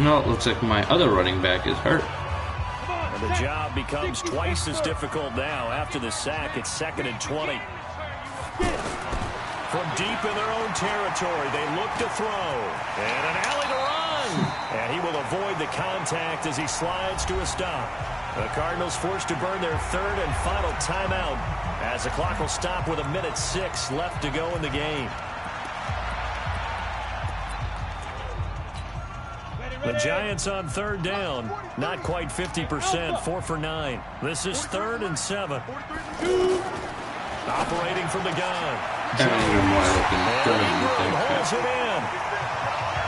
No, it looks like my other running back is hurt. And the job becomes twice as difficult now. After the sack, it's 2nd and 20. From deep in their own territory, they look to throw. And an alley to run. And he will avoid the contact as he slides to a stop. The Cardinals forced to burn their 3rd and final timeout as the clock will stop with 1:06 left to go in the game. The Giants on 3rd down. Not quite 50%, 4 for 9. This is 3rd and 7. Operating from the gun. Holds it in.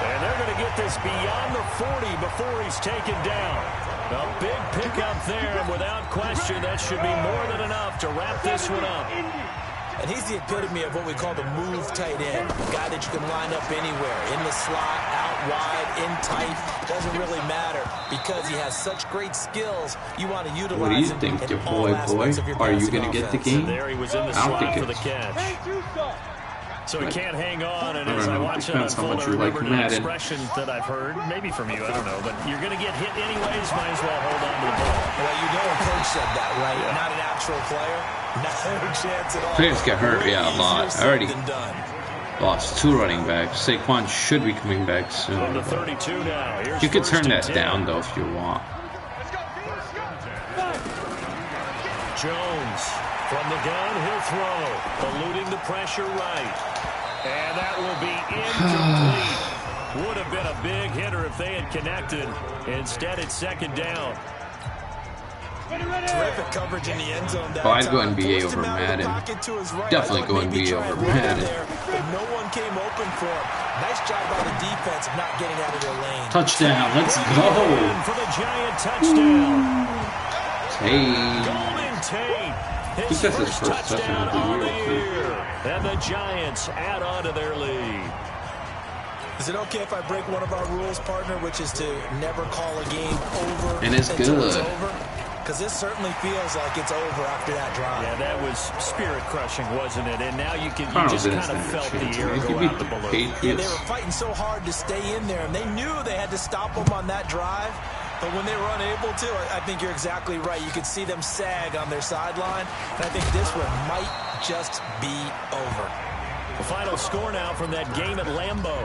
And they're going to get this beyond the 40 before he's taken down. A big pickup there, and without question, that should be more than enough to wrap this one up. And he's the epitome of what we call the move tight end. A guy that you can line up anywhere. In the slot, out wide, in tight. Doesn't really matter because he has such great skills. You want to utilize what do you think, your boy? Are you going to get the game? There he was in the slot for the catch. So he can't hang on, and as I watch it unfold, I remember an expression that I've heard, maybe from you, I don't know, but you're going to get hit anyways, might as well hold on to the ball. Well, you know a coach said that, right? Yeah. Not an actual player. No chance at all. Players get hurt, yeah, a lot. I already lost 2 running backs. Saquon should be coming back soon. On the 32 now. You could turn that down, though, if you want. Jones from the gun, he'll throw, eluding the pressure right. And that will be incomplete. Would have been a big hitter if they had connected. Instead, it's 2nd down. Terrific coverage in the end zone. Oh, I'd go NBA over Madden. Definitely go NBA over Madden. No one one came open for him. Nice job by the defense of not getting out of their lane. Touchdown. Let's go. For the Giant touchdown. Tate. Golden Tate. His That's his first first touchdown touchdown of the on the year. year. And the Giants add on to their lead. Is it okay if I break one of our rules, partner, which is to never call a game over And it's until good. it's over? Because this certainly feels like it's over after that drive. Yeah, that was spirit-crushing, wasn't it? And now you Cardinals just didn't kind of stand a felt the chance. air They go could out beat the the balloon. Yeah, they Patriots. were fighting so hard to stay in there, and they knew they had to stop them on that drive. But when they were unable to, I think you're exactly right. You could see them sag on their sideline, and I think this one might just be over. The final score now from that game at Lambeau.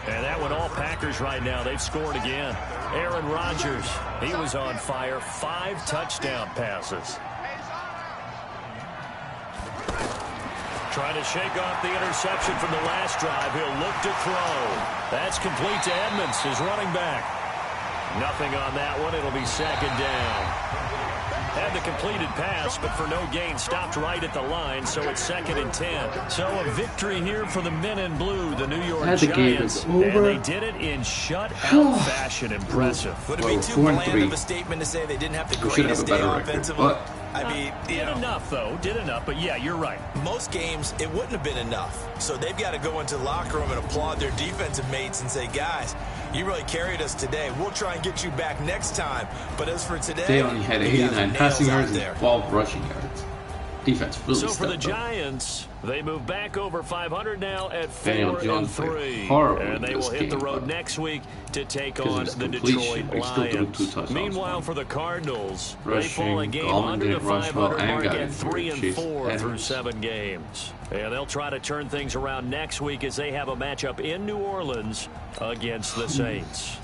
And that one all Packers right now. They've scored again. Aaron Rodgers, he was on fire. 5 touchdown passes. Trying to shake off the interception from the last drive. He'll look to throw. That's complete to Edmonds, his running back. Nothing on that one. It'll be second down. Had the completed pass, but for no gain, stopped right at the line, so it's 2nd and 10. So a victory here for the men in blue, the New York The game Giants. is And over. they did it in shutout fashion. Impressive. Would it Well, be too 4-3. bland of a statement to say they didn't have the We should have greatest a day better record, offensively? but I mean, you Did know, enough, though. Did enough, but yeah, you're right. most games, it wouldn't have been enough. So they've got to go into the locker room and applaud their defensive mates and say, guys, you really carried us today. We'll try and get you back next time. But as for today, they only had you guys are 89 passing nails out yards there. and 12 rushing yards. Defense really So for the stepped up. Giants, they move back over 500 now at Daniel 4 Jones and played 3, horrible and in they this will hit the game, road but next week to take because of on his the completion, Detroit he still threw 2 Lions. touchdowns. Meanwhile, for the Cardinals, they Rushing, fall a game Gallman under the didn't rush well 500 and mark got at it through 3 and Chase 4 through Edmonds. 7 games, and they'll try to turn things around next week as they have a matchup in New Orleans against the Saints.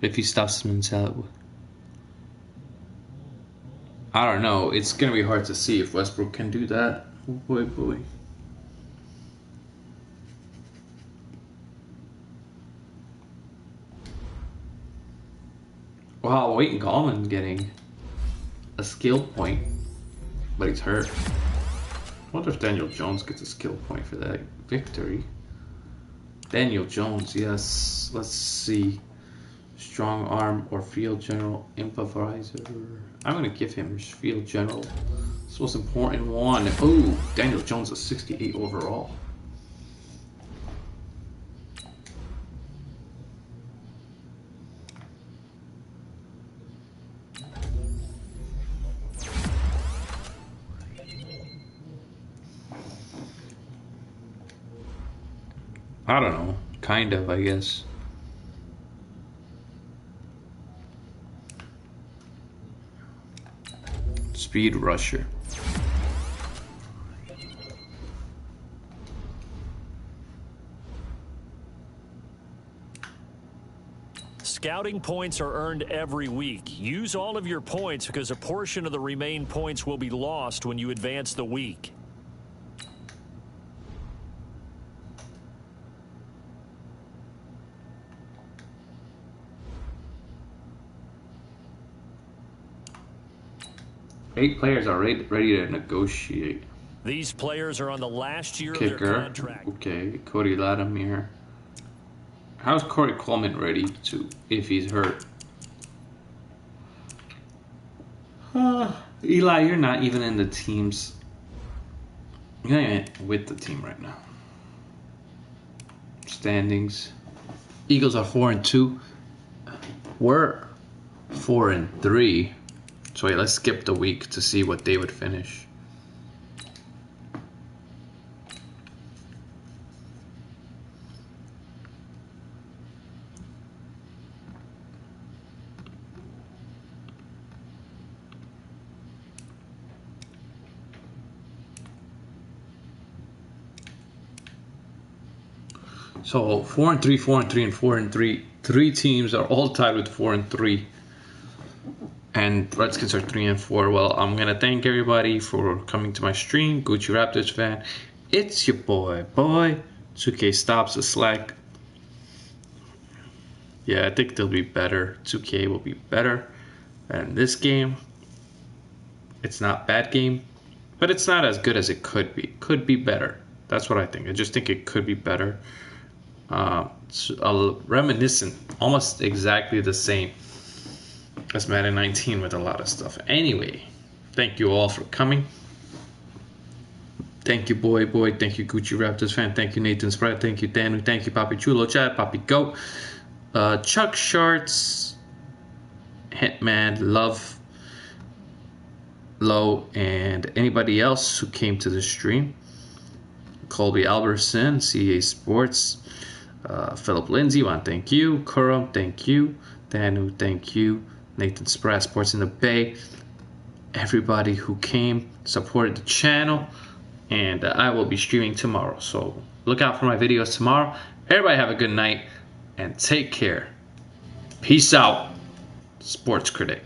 If he stops him inside, I don't know. It's gonna be hard to see if Westbrook can do that. Oh boy, boy. Wow, Wayton Gallman getting a skill point, but he's hurt. I wonder if Daniel Jones gets a skill point for that victory. Daniel Jones, yes. Let's see. Strong arm or field general improviser. I'm going to give him field general. This was important one. Oh, Daniel Jones is 68 overall. I don't know. Kind of, I guess. Speed rusher. Scouting points are earned every week. Use all of your points because a portion of the remaining points will be lost when you advance the week. Eight players are ready to negotiate. These players are on the last year of their Kicker. contract. Okay, Cody Latimer. How's Corey Coleman ready to, if he's hurt? Eli, you're not even in the teams. You're not even with the team right now. Standings. Eagles are 4-2. We're 4-3. So wait, let's skip the week to see what they would finish. So 4-3, 4-3, and 4-3. 3 teams are all tied with 4-3. And Redskins are 3-4. Well, I'm gonna thank everybody for coming to my stream. Gucci Raptors fan. It's your boy 2K stops the slack. Yeah, I think they'll be better. 2K will be better. And this game, It's not a bad game, but it's not as good as it could be. Could be better. That's what I think. I just think it could be better. It's reminiscent, almost exactly the same as Madden 19 with a lot of stuff. Anyway, thank you all for coming. Thank you, Boy. Thank you, Gucci Raptors fan. Thank you, Nathan Spread. Thank you, Danu. Thank you, Papi Chulo Chat, Papi Goat, Chuck Sharts, Hitman, Love, Low, and anybody else who came to the stream. Colby Albertson, CA Sports, Philip Lindsay, thank you. Kurum, thank you. Danu, thank you. Nathan Spratt, Sports in the Bay. Everybody who came, supported the channel. And I will be streaming tomorrow. So look out for my videos tomorrow. Everybody have a good night and take care. Peace out, Sports Critic.